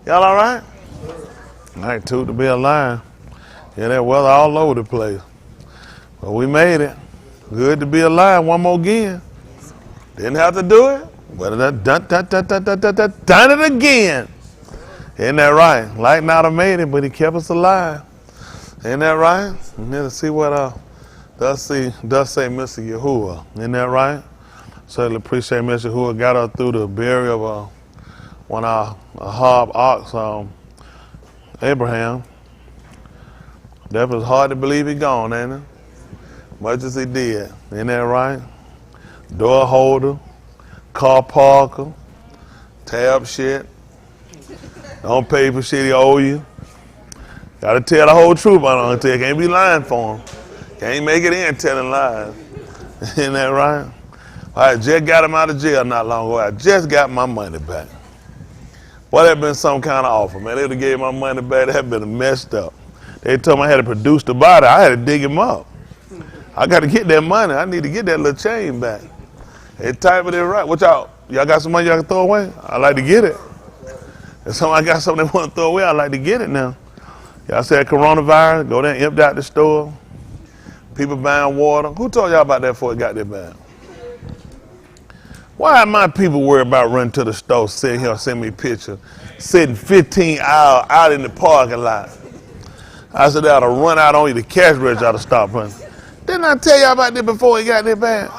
Y'all all right? Night two to be alive. Yeah, that weather all over the place. But we made it. Good to be alive one more again. Didn't have to do it. But done it again. Isn't that right? Light not have made it, but he kept us alive. Isn't that right? And then to see what does say Mr. Yahuwah. Isn't that right? Certainly appreciate Mr. Yahuwah got us through the burial of one of our hard ox, Abraham. That was hard to believe he gone, ain't it? Much as he did. Isn't that right? Door holder, car parker, tab shit. Don't pay for shit he owe you. Gotta tell the whole truth on it. Can't be lying for him. Can't make it in telling lies. Isn't that right? I just got him out of jail not long ago. I just got my money back. Boy, that been some kind of offer, man. They'd have gave my money back. That been messed up. They told me I had to produce the body. I had to dig him up. I got to get that money. I need to get that little chain back. They type it in right. What y'all got some money y'all can throw away? I like to get it. If somebody got something they want to throw away, I like to get it now. Y'all said coronavirus, go there and empty out the store. People buying water. Who told y'all about that before it got that bad? Why are my people worried about running to the store, sitting here, send me a picture, sitting 15 hours out in the parking lot? I said, they ought to run out on you, the cash register ought to stop running. Didn't I tell y'all about this before it got that bad?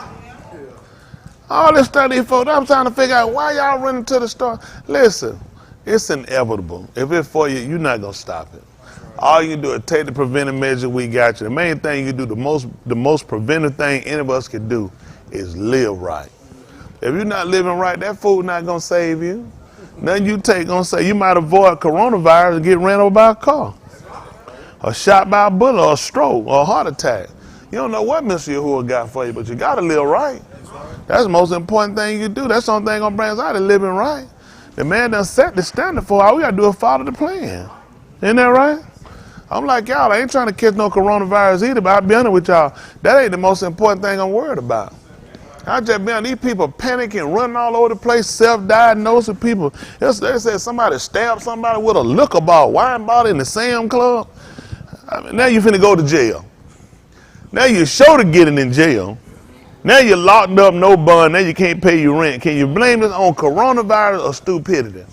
All this stuff these folks, I'm trying to figure out why y'all running to the store. Listen, it's inevitable. If it's for you, you're not going to stop it. All you can do is take the preventive measures we got you. The main thing you can do, the most preventive thing any of us can do is live right. If you're not living right, that food not going to save you. Nothing you take going to say you might avoid coronavirus and get ran over by a car, or shot by a bullet, or a stroke, or a heart attack. You don't know what Mr. Yahuwah got for you, but you got to live right. That's the most important thing you do. That's the only thing going to bring us out of living right. The man done set the standard for all we got to do is follow the plan. Isn't that right? I'm like y'all, I ain't trying to catch no coronavirus either, but I'll be honest with y'all, that ain't the most important thing I'm worried about. I just been these people panicking, running all over the place, self-diagnosing people. They said somebody stabbed somebody with a liquor bottle, wine bottle in the Sam Club. I mean, now you finna go to jail. Now you're sure to get it in jail. Now you're locked up, no bond. Now you can't pay your rent. Can you blame this on coronavirus or stupidity?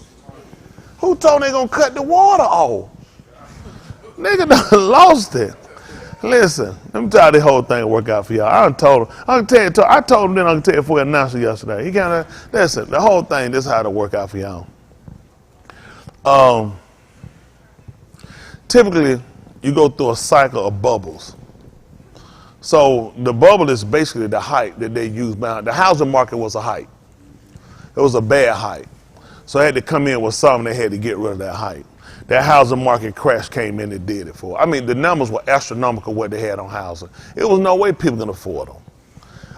Who told they gonna cut the water off? Nigga done lost it. Listen, let me tell you this whole thing work out for y'all. I told him then I can tell you for an announcer yesterday. He kind of, listen, the whole thing, this is how to work out for y'all. Typically, you go through a cycle of bubbles. So the bubble is basically the height that they use. The housing market was a height. It was a bad height. So they had to come in with something, they had to get rid of that height. That housing market crash came in and did it for. I mean, the numbers were astronomical what they had on housing. It was no way people could afford them.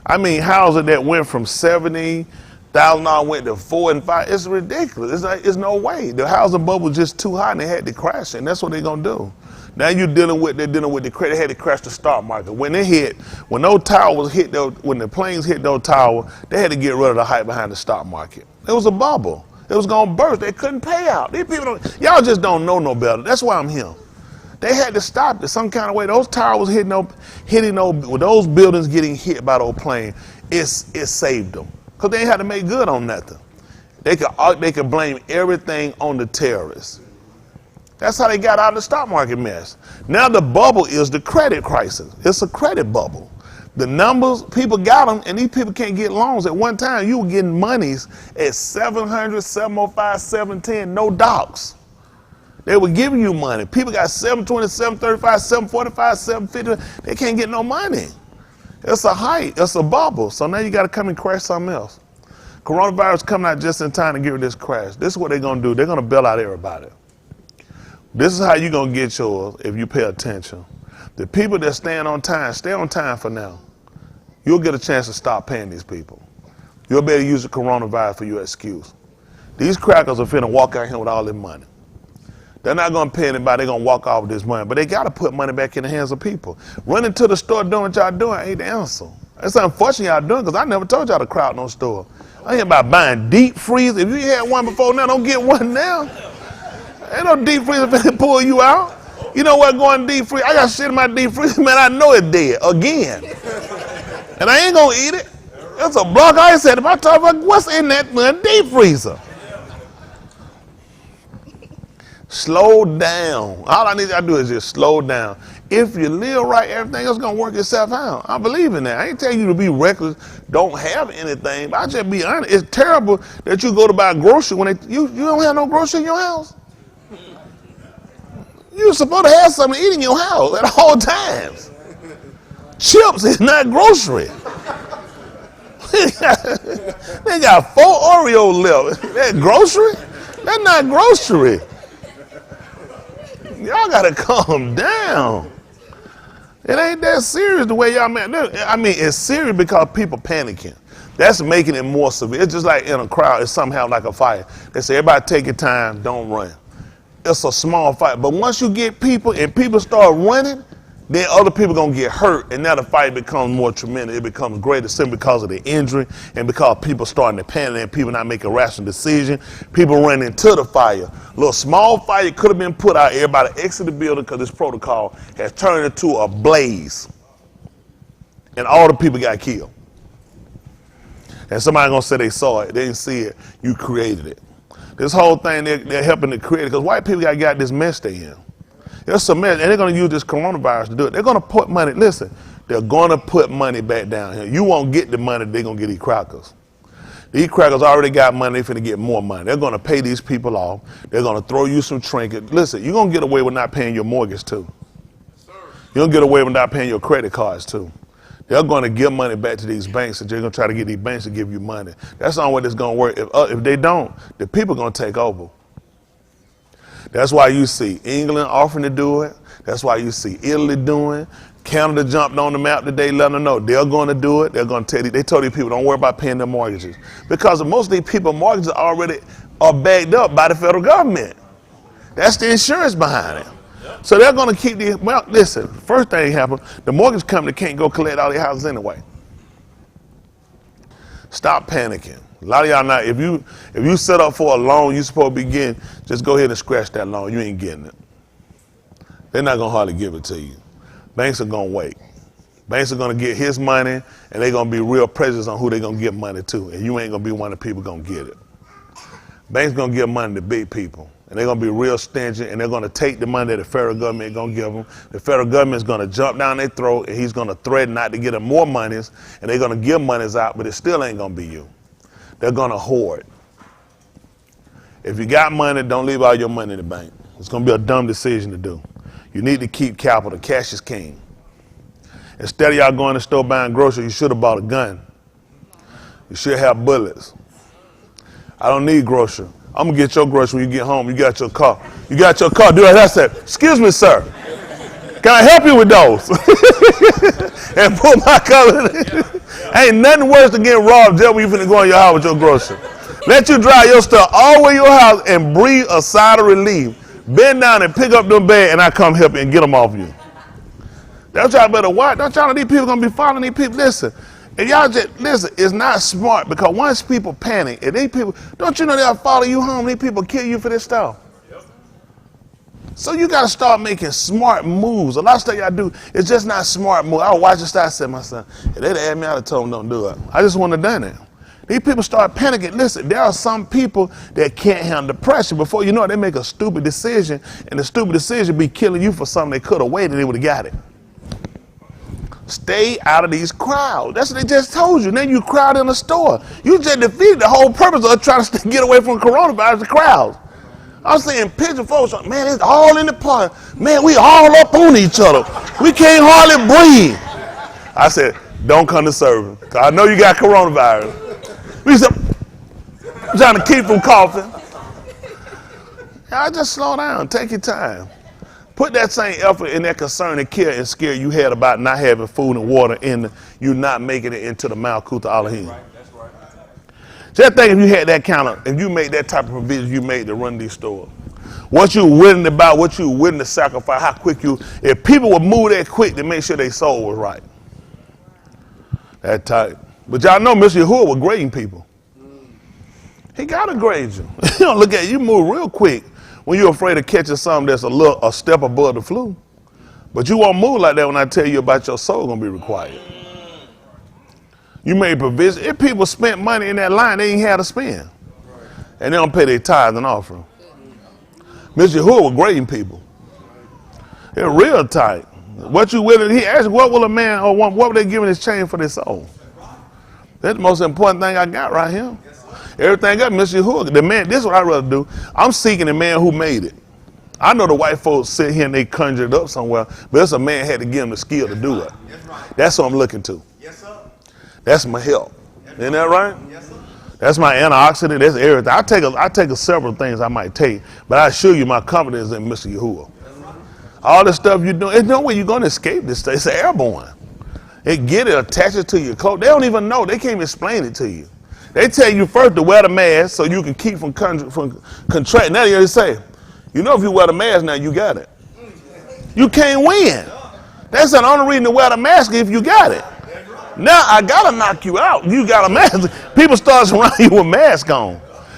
I mean, housing that went from $70,000 went to $4,000 and $5,000. It's ridiculous. It's no way. The housing bubble was just too high and they had to crash it, and that's what they're gonna do. Now they're dealing with the credit. They had to crash the stock market. When those towers hit, when the planes hit those towers, they had to get rid of the hype behind the stock market. It was a bubble. It was gonna burst. They couldn't pay out. These people y'all just don't know no better. That's why I'm here. They had to stop it some kind of way. Those towers with those buildings getting hit by those planes, it saved them. Because they ain't had to make good on nothing. They could blame everything on the terrorists. That's how they got out of the stock market mess. Now the bubble is the credit crisis. It's a credit bubble. The numbers, people got them, and these people can't get loans. At one time, you were getting monies at 700, 705, 710, no docs. They were giving you money. People got 720, 735, 745, 750. They can't get no money. It's a height. It's a bubble. So now you got to come and crash something else. Coronavirus coming out just in time to get rid of this crash. This is what they're going to do. They're going to bail out everybody. This is how you're going to get yours if you pay attention. The people that stay on time for now. You'll get a chance to stop paying these people. You'll be able to use the coronavirus for your excuse. These crackers are finna walk out here with all their money. They're not going to pay anybody. They're going to walk off with this money. But they got to put money back in the hands of people. Running to the store doing what y'all doing ain't the answer. That's unfortunate y'all doing, because I never told y'all to crowd no store. I ain't about buying deep freeze. If you had one before now, don't get one now. Ain't no deep freezer finna pull you out. You know what going deep freezer? I got shit in my deep freezer, man. I know it's dead again. And I ain't gonna eat it. It's a block I said. If I talk about what's in that deep freezer. Slow down. All I need to do is just slow down. If you live right, everything else gonna work itself out. I believe in that. I ain't telling you to be reckless, don't have anything, but I just be honest. It's terrible that you go to buy groceries when you don't have no grocery in your house. You're supposed to have something to eat in your house at all times. Chips is not grocery. They got 4 Oreos left. That grocery? That's not grocery. Y'all gotta calm down. It ain't that serious the way y'all man. I mean, it's serious because people panicking. That's making it more severe. It's just like in a crowd, it's somehow like a fire. They say, everybody take your time, don't run. It's a small fight. But once you get people and people start running, then other people gonna get hurt, and now the fight becomes more tremendous. It becomes greater simply because of the injury and because people starting to panic and people not making a rational decision. People running into the fire. A little small fire could have been put out. Everybody exit the building because this protocol has turned into a blaze, and all the people got killed. And somebody gonna say they saw it. They didn't see it. You created it. This whole thing they're helping to create it because white people got this mess they in. It's a mess, and they're going to use this coronavirus to do it. They're going to put money, listen, they're going to put money back down here. You won't get the money, they're going to get these crackers. These crackers already got money, they're finna get more money. They're going to pay these people off. They're going to throw you some trinkets. Listen, you're going to get away with not paying your mortgage too. You're going to get away with not paying your credit cards too. They're going to give money back to these banks, and they're going to try to get these banks to give you money. That's not what it's going to work. If they don't, the people are going to take over. That's why you see England offering to do it. That's why you see Italy doing. Canada jumped on the map today, letting them know they're going to do it. They're going to tell you. They told these people don't worry about paying their mortgages because most of these people mortgages already are backed up by the federal government. That's the insurance behind it. So they're going to keep the. Well, listen. First thing happened, the mortgage company can't go collect all their houses anyway. Stop panicking. A lot of y'all not, if you set up for a loan you're supposed to be getting, just go ahead and scratch that loan. You ain't getting it. They're not going to hardly give it to you. Banks are going to wait. Banks are going to get his money, and they're going to be real prejudiced on who they're going to give money to, and you ain't going to be one of the people going to get it. Banks going to give money to big people, and they're going to be real stingy, and they're going to take the money that the federal government is going to give them. The federal government is going to jump down their throat, and he's going to threaten not to get them more monies, and they're going to give monies out, but it still ain't going to be you. They're going to hoard. If you got money, don't leave all your money in the bank. It's going to be a dumb decision to do. You need to keep capital. Cash is king. Instead of y'all going to the store buying groceries, you should have bought a gun. You should have bullets. I don't need grocery. I'm going to get your grocery when you get home. You got your car. You got your car. Do what I said. Excuse me, sir. Can I help you with those? And put my color in. Ain't nothing worse than getting robbed just when you finna go in your house with your grocery. Let you drive your stuff all the way to your house and breathe a sigh of relief. Bend down and pick up them bags, and I come help you and get them off you. That's y'all better watch. Don't y'all know these people gonna be following these people? Listen, and y'all just listen. It's not smart because once people panic, and these people, don't you know they'll follow you home? These people kill you for this stuff. So you got to start making smart moves. A lot of stuff y'all do is just not smart moves. I was watching stuff. I said, my son, if they'd had me, I'd have told them don't do it. I just wouldn't have done it. These people start panicking. Listen, there are some people that can't handle the pressure. Before you know it, they make a stupid decision, and the stupid decision be killing you for something they could have waited, they would have got it. Stay out of these crowds. That's what they just told you. Then you crowd in a store. You just defeated the whole purpose of trying to get away from coronavirus, the crowds. I was saying picture folks, man, it's all in the park. Man, we all up on each other. We can't hardly breathe. I said, don't come to service. I know you got coronavirus. We said, I'm trying to keep from coughing. I just slow down, take your time. Put that same effort in that concern and care and scare you had about not having food and water and you not making it into the Malkuth Alahym. That's right. Just think if you had that kind of, if you made that type of provision you made to run these stores. What you willing to buy, what you willing to sacrifice, how quick you, if people would move that quick to make sure their soul was right. That type. But y'all know Mr. Yahuwah was grading people. He got to grade you. You don't look at you move real quick when you're afraid of catching something that's a step above the flu. But you won't move like that when I tell you about your soul going to be required. You made provision. If people spent money in that line, they ain't had to spend. And they don't pay their tithes and offering. Mr. Yahuwah was grading people. They're real tight. What you willing? He asked, what will a man or what will they give in exchange for their soul? That's the most important thing I got right here. Everything else, Mr. Yahuwah. The man, this is what I'd rather do. I'm seeking the man who made it. I know the white folks sit here and they conjure it up somewhere, but it's a man had to give them the skill to do it. That's what I'm looking to. That's my help. Isn't that right? That's my antioxidant. That's everything. I take several things I might take, but I assure you my confidence in Mr. Yahuwah. All the stuff you're doing, there's no way you're going to escape this stuff. It's airborne. They get it, attach it to your coat. They don't even know. They can't even explain it to you. They tell you first to wear the mask so you can keep from contracting. Now they say, you know, if you wear the mask now, you got it. You can't win. That's the only reason to wear the mask if you got it. Now I gotta knock you out. You got a mask. People start surrounding you with mask on.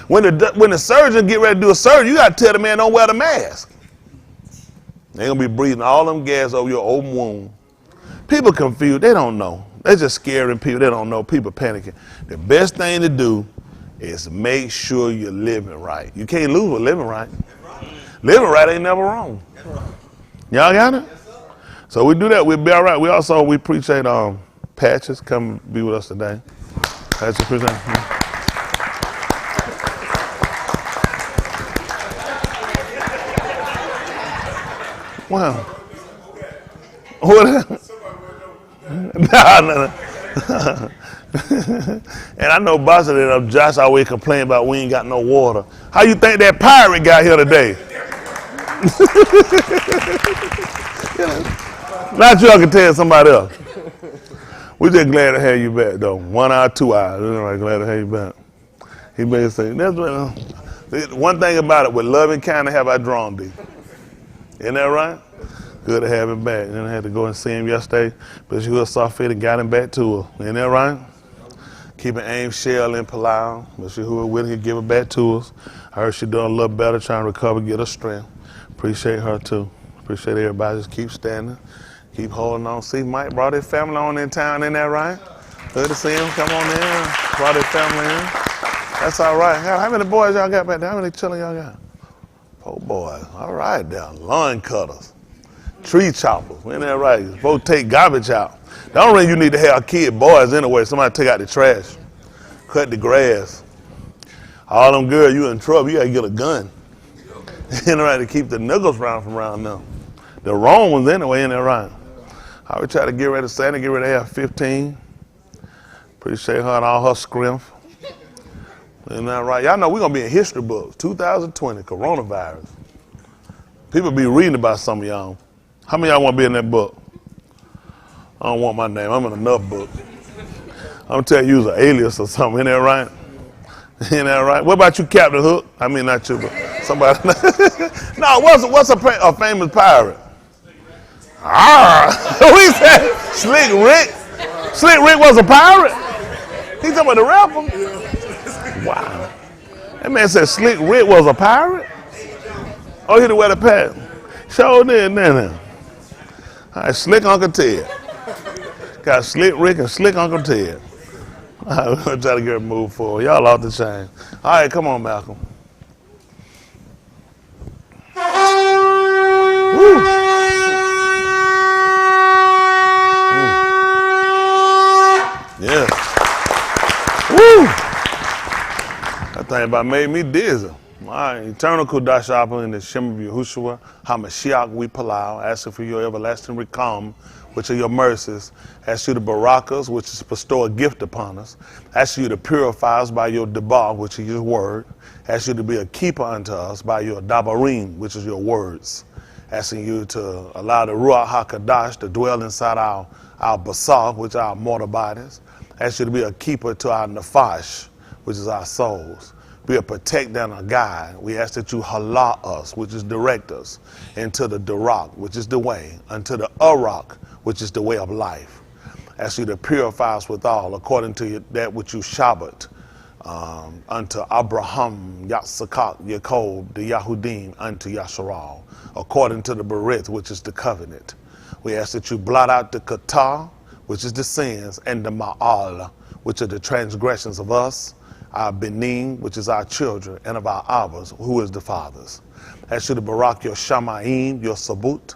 When the surgeon get ready to do a surgery, you gotta tell the man don't wear the mask. They're gonna be breathing all them gas over your open wound. People confused. They don't know. They're just scaring people. They don't know. People panicking. The best thing to do is make sure you're living right. You can't lose with living right. Living right ain't never wrong. Y'all got it? So we do that. We'll be all right. We appreciate Patches come be with us today. Patches, appreciate it. Wow. What? No. And I know Boss and Josh always complain about we ain't got no water. How you think that pirate got here today? Not you, I can tell somebody else. We're just glad to have you back, though. 1 hour, 2 hours. We're glad to have you back. He may say, that's what, one thing about it, with love and kindness have I drawn thee. Isn't that right? Good to have him back. And I had to go and see him yesterday, but she was saw fit and got him back to her. Isn't that right? Keeping aim shell in Palau, but she who was with her give her back to us. I heard she doing a little better, trying to recover, get her strength. Appreciate her too. Appreciate everybody. Just keep standing, keep holding on. See, Mike brought his family on in town. Isn't that right? Good to see him. Come on in. Brought his family in. That's all right. How many boys y'all got back there? How many children y'all got? 4 boys. All right, down. Lawn cutters. Tree choppers. Isn't that right? You're supposed to take garbage out. The only reason you need to have kid boys anyway, somebody take out the trash, cut the grass. All them girls, you in trouble. You got to get a gun. Ain't right to keep the niggas from around now. The wrong ones anyway, ain't that right? I would try to get ready to Santa, get ready to have 15. Appreciate her and all her strength. Isn't that right? Y'all know we're going to be in history books. 2020, coronavirus. People be reading about some of y'all. How many of y'all want to be in that book? I don't want my name. I'm in another book. I'm going to tell you, an alias or something. Isn't that right? Isn't that right? What about you, Captain Hook? I mean, not you, but somebody. No, what's a famous pirate? We said Slick Rick. Slick Rick was a pirate? He talking about the rapper? Wow. That man said Slick Rick was a pirate? Oh, he did wear the pants. Sure did, then. All right, Slick Uncle Ted. Got Slick Rick and Slick Uncle Ted. All right, we're going to try to get a move forward. Y'all off the chain. All right, come on, Malcolm. Woo. Yeah. Woo. That thing about made me dizzy. All right, eternal Kudash Abba in the Shem of Yahushua, HaMashiach we Palau, asking for your everlasting recom, which are your mercies. Ask you to barak us, which is to bestow a gift upon us. Ask you to purify us by your debar, which is your word. Ask you to be a keeper unto us by your dabarim, which is your words. Asking you to allow the Ruach HaKadosh to dwell inside our basar, which are our mortal bodies. Ask you to be a keeper to our nafash, which is our souls. Be a protector and a guide. We ask that you halal us, which is direct us, into the darak, which is the way, unto the arak, which is the way of life. Ask you to purify us with all, according to that which you Shabbat unto Abraham, Yitzchak, Jacob, the Yahudim, unto Yasharal, according to the Berith, which is the covenant. We ask that you blot out the Qatar, which is the sins, and the Ma'al, which are the transgressions of us, our Benin, which is our children, and of our Abbas, who is the fathers. Ask you to barak your Shamaim, your Sabut,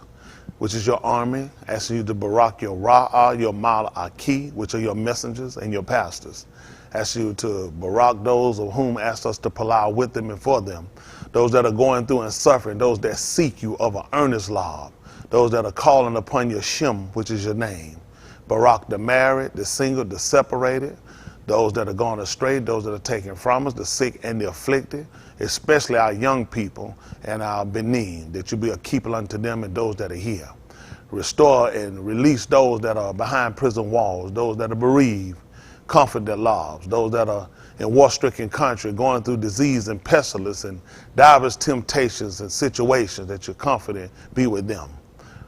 which is your army. Ask you to barak your Ra'ah, your Mal'aki, which are your messengers and your pastors. Ask you to barak those of whom asked us to palau with them and for them. Those that are going through and suffering, those that seek you of an earnest love, those that are calling upon your Shem, which is your name. Barak the married, the single, the separated, those that are gone astray, those that are taken from us, the sick and the afflicted, especially our young people and our Benin, that you be a keeper unto them and those that are here. Restore and release those that are behind prison walls, those that are bereaved, comfort their lives, those that are in war-stricken country going through disease and pestilence and diverse temptations and situations, that you're comforted, be with them.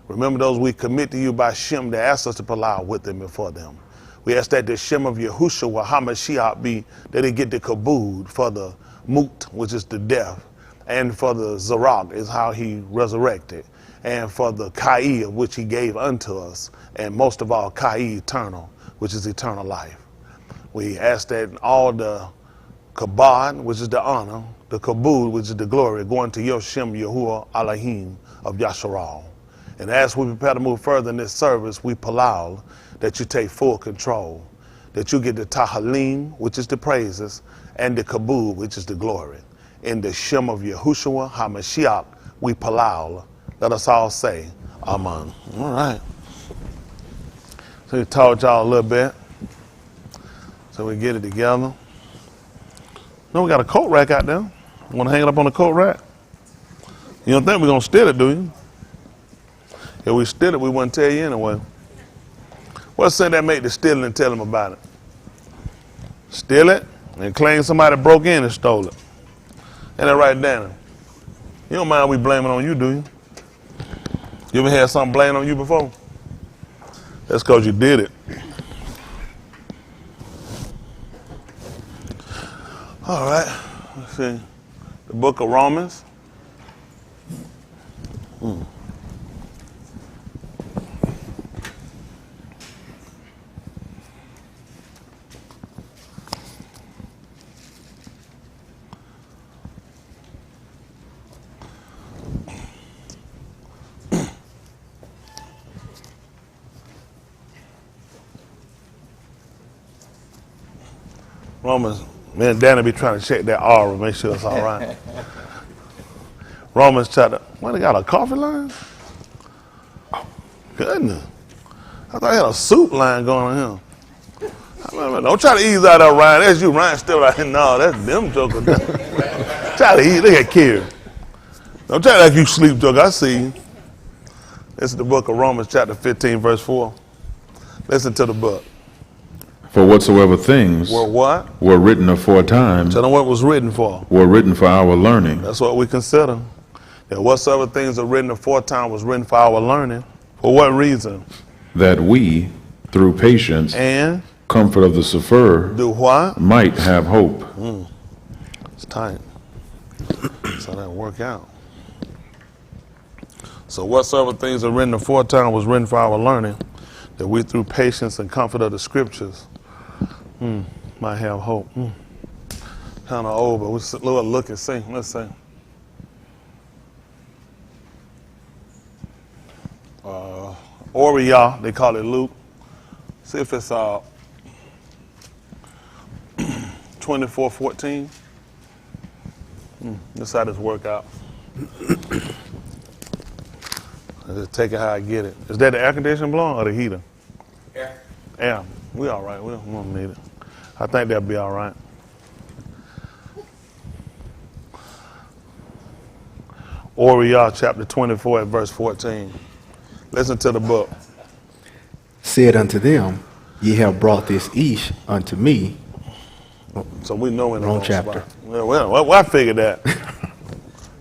Remember those we commit to you by Shem that asked us to palau with them and for them. We ask that the Shem of Yahushua HaMashiach be, that it get the kabod for the Mut, which is the death, and for the Zarak is how he resurrected, and for the Kai, which he gave unto us, and most of all Kai eternal, which is eternal life. We ask that all the kabod, which is the honor, the kabod, which is the glory, going to your Shem Yahuwah Alahym of Yasharal. And as we prepare to move further in this service, we palau that you take full control, that you get the tahalim, which is the praises, and the kabod, which is the glory. In the Shem of Yahushua HaMashiach, we palau. Let us all say, Amen. All right. So we taught y'all a little bit, so we get it together. No, we got a coat rack out there. You want to hang it up on the coat rack? You don't think we're going to steal it, do you? If we steal it, we wouldn't tell you anyway. What's saying that make the stealing and tell them about it? Steal it and claim somebody broke in and stole it. Ain't that right, Danny? You don't mind we blaming on you, do you? You ever had something blamed on you before? That's because you did it. All right, let's see. The book of Romans. Romans, man, Danny be trying to check that aura, make sure it's all right. Romans chapter, what, they got a coffee line? Oh, goodness. I thought I had a soup line going on here. Don't try to ease out of Ryan. That's you, Ryan, still right here. No, that's them jokers. Try to eat, look at Kira. Don't try to like you sleep joker, I see you. This is the book of Romans chapter 15, verse 4. Listen to the book. For whatsoever things were written aforetime, tell them what was written for. Were written for our learning. That's what we consider. That whatsoever things are written aforetime was written for our learning. For what reason? That we, through patience and comfort of the sufferer, do what? Might have hope. It's tight. So that work out. So whatsoever things are written aforetime was written for our learning, that we through patience and comfort of the scriptures might have hope. Kind of old, but we'll look and see. Let's see. Oriah, they call it Luke. See if it's 24:14. This how this work out. I just take it how I get it. Is that the air conditioner blowing or the heater? Air. We all right. We don't need it. I think that'll be all right. Oriah chapter 24 at verse 14. Listen to the book. Said unto them, ye have brought this ish unto me. So we know in the wrong chapter. Well, I figured that.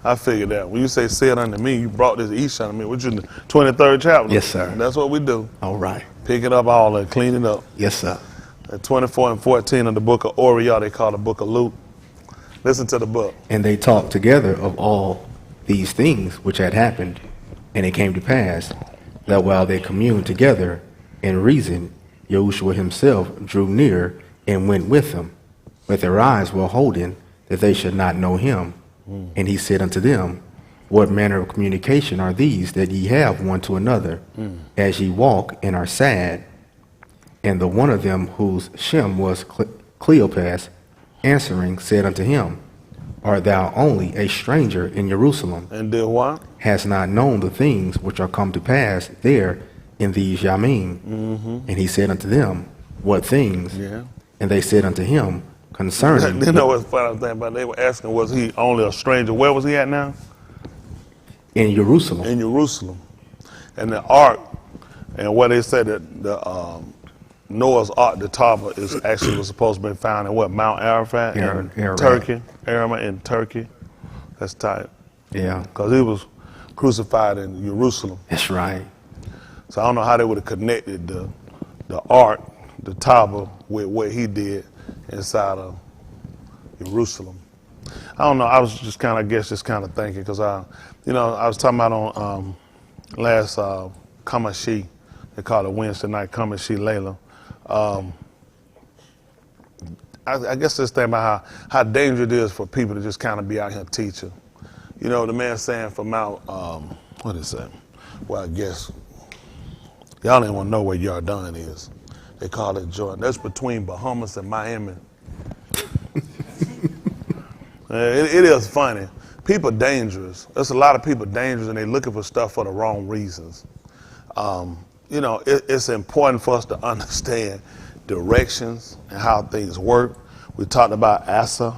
I figured that. When you say said unto me, you brought this ish unto me. Which is the 23rd chapter. Yes, sir. That's what we do. All right. Pick it up all and clean it up. Yes, sir. At 24 and 14 of the book of Oriel, they call the book of Luke. Listen to the book. And they talked together of all these things which had happened. And it came to pass that while they communed together and reasoned, Yahushua himself drew near and went with them. But their eyes were holden that they should not know him. And he said unto them, what manner of communication are these that ye have one to another, as ye walk and are sad? And the one of them whose Shem was Cleopas, answering, said unto him, art thou only a stranger in Jerusalem? And did what? Hast not known the things which are come to pass there in these Yamim? And he said unto them, what things? Yeah. And they said unto him, concerning... You know what's funny thing about it? They were asking, was he only a stranger? Where was he at now? in Jerusalem. In Jerusalem. And the ark, and what they said that the Noah's Ark, the Tower, is actually was supposed to be found in what, Mount Arafat in Turkey, Arama in Turkey. That's tight. Yeah. Because he was crucified in Jerusalem. That's right. So I don't know how they would have connected the Ark, the Tower, with what he did inside of Jerusalem. I don't know. I was just kind of, thinking, because I was talking about on last Kamashi, they call it Wednesday night Kamashi Layla. I guess this thing about how dangerous it is for people to just kind of be out here teaching. You know, the man saying from Mount, what is that? Well, I guess, y'all didn't want to know where Yarden is. They call it Jordan. That's between Bahamas and Miami. It is funny. People dangerous. There's a lot of people dangerous, and they're looking for stuff for the wrong reasons. It's important for us to understand directions and how things work. We talked about Asa,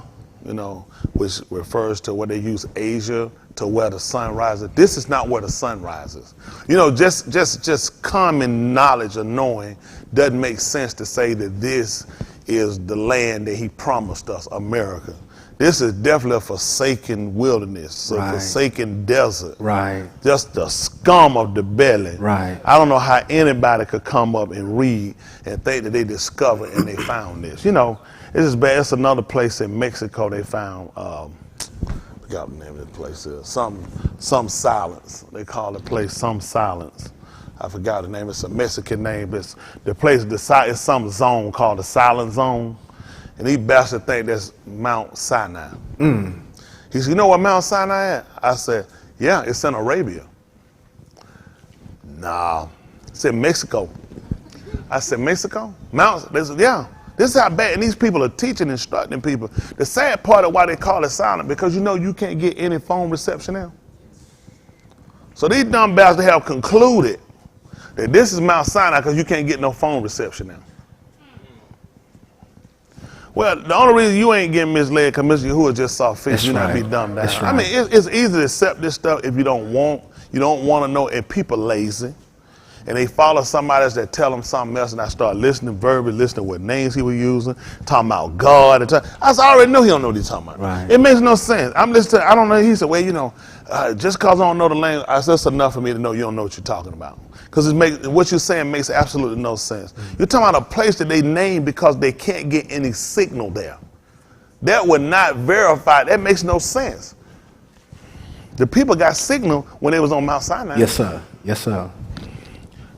which refers to where they use Asia to where the sun rises. This is not where the sun rises. Just common knowledge of knowing doesn't make sense to say that this is the land that he promised us, America. This is definitely a forsaken wilderness, a forsaken desert. Right. Just the scum of the belly. Right. I don't know how anybody could come up and read and think that they discovered and they found this. It's just bad. It's another place in Mexico they found, I forgot the name of the place is, some silence. They call the place some silence. I forgot the name. It's a Mexican name. It's the place, it's some zone called the Silent Zone. And these bastards think that's Mount Sinai. He said, you know what Mount Sinai is? I said, yeah, it's in Arabia. Nah. It's in Mexico. I said, Mexico? They said, yeah. This is how bad, and these people are teaching, instructing people. The sad part of why they call it silent, because you can't get any phone reception now. So these dumb bastards have concluded that this is Mount Sinai because you can't get no phone reception now. Well, the only reason you ain't getting misled because Mr. Yahuwah just saw fish. You not be dumbed down. That's right. I mean, it's easy to accept this stuff if you don't want to know. And people lazy, and they follow somebody else that tell them something else, and I start listening verbally, listening what names he was using, talking about God. I already know he don't know what he's talking about. Right. It makes no sense. I'm listening. I don't know. He said, well, just because I don't know the language, that's enough for me to know you don't know what you're talking about. Because what you're saying makes absolutely no sense. You're talking about a place that they named because they can't get any signal there. That would not verify. That makes no sense. The people got signal when they was on Mount Sinai. Yes, sir. Yes, sir.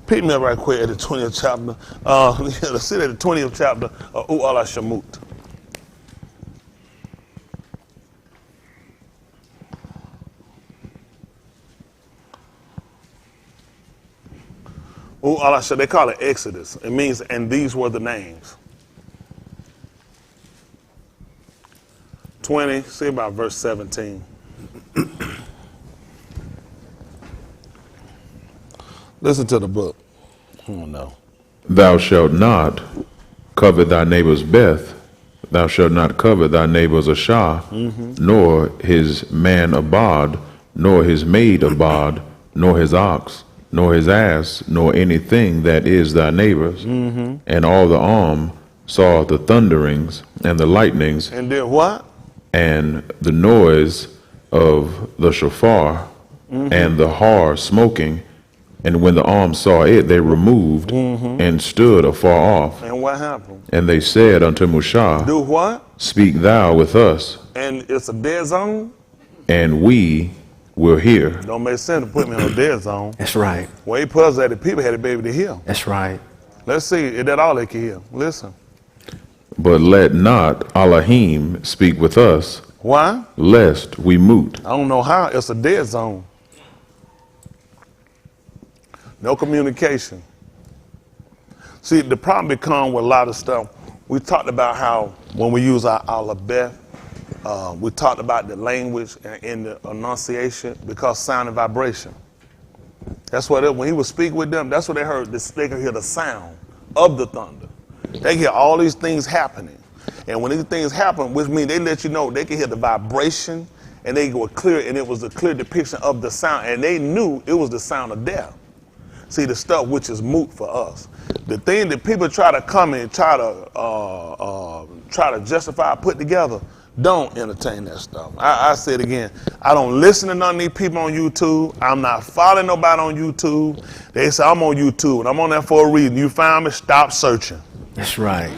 Pick me up right quick at the 20th chapter. Let's sit at the 20th chapter of Alahym. They call it Exodus. It means, and these were the names. 20, see about verse 17. Listen to the book. I don't know. Thou shalt not covet thy neighbor's beth. Thou shalt not covet thy neighbor's ashah, nor his man abod, nor his maid abod, nor his ox, nor his ass, nor anything that is thy neighbor's. And all the arm saw the thunderings and the lightnings. And did what? And the noise of the shofar and the har smoking And when the arms saw it, they removed and stood afar off. And what happened? And they said unto Mushah, Do what? Speak thou with us, And it's a dead zone? and we will hear. Don't make sense to put me in a dead zone. That's right. Where he put us at, the people had to be able to hear. That's right. Let's see, is that all they can hear? Listen. But let not Alahym speak with us, Why? lest we moot. I don't know how. It's a dead zone. No communication. See, the problem becomes with a lot of stuff. We talked about how when we use our alphabet, we talked about the language and the enunciation because sound and vibration. That's what when he would speak with them, that's what they heard. They could hear the sound of the thunder. They hear all these things happening. And when these things happen, which means they let you know they can hear the vibration and they were clear, and it was a clear depiction of the sound. And they knew it was the sound of death. See, the stuff which is moot for us. The thing that people try to come and try to justify, put together, don't entertain that stuff. I say it again. I don't listen to none of these people on YouTube. I'm not following nobody on YouTube. They say I'm on YouTube and I'm on there for a reason. You find me, stop searching. That's right.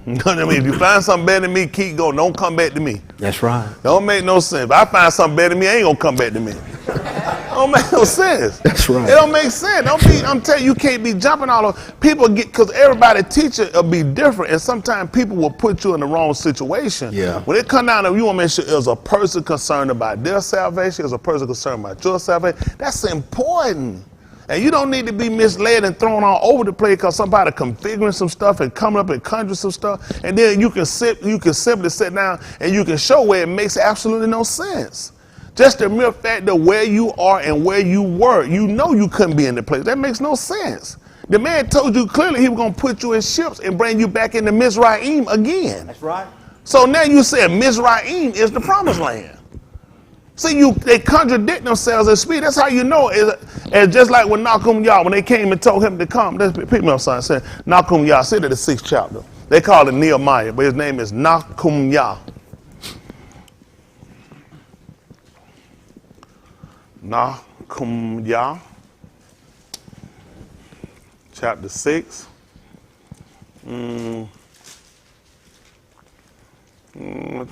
You know what I mean? If you find something better than me, keep going. Don't come back to me. That's right. Don't make no sense. If I find something better than me, I ain't gonna come back to me. Don't make no sense. That's right. It don't make sense. I'm telling you, you can't be jumping all over. People because everybody teacher will be different, and sometimes people will put you in the wrong situation. Yeah. When it comes down to you want to make sure there's a person concerned about their salvation, there's a person concerned about your salvation. That's important. And you don't need to be misled and thrown all over the place because somebody configuring some stuff and coming up and conjuring some stuff, and then you can simply sit down and you can show where it makes absolutely no sense. Just the mere fact that where you are and where you were, you know you couldn't be in the place. That makes no sense. The man told you clearly he was going to put you in ships and bring you back into Mizraim again. That's right. So now you said Mizraim is the promised land. See, they contradict themselves and speak. That's how you know. It's just like when Nahum Yah, when they came and told him to come. Let's pick me up, son. Said Nahum Yah. Sit at the 6th chapter. They call it Nehemiah, but his name is Nahum Yah. Nahum Yah, chapter 6. Jump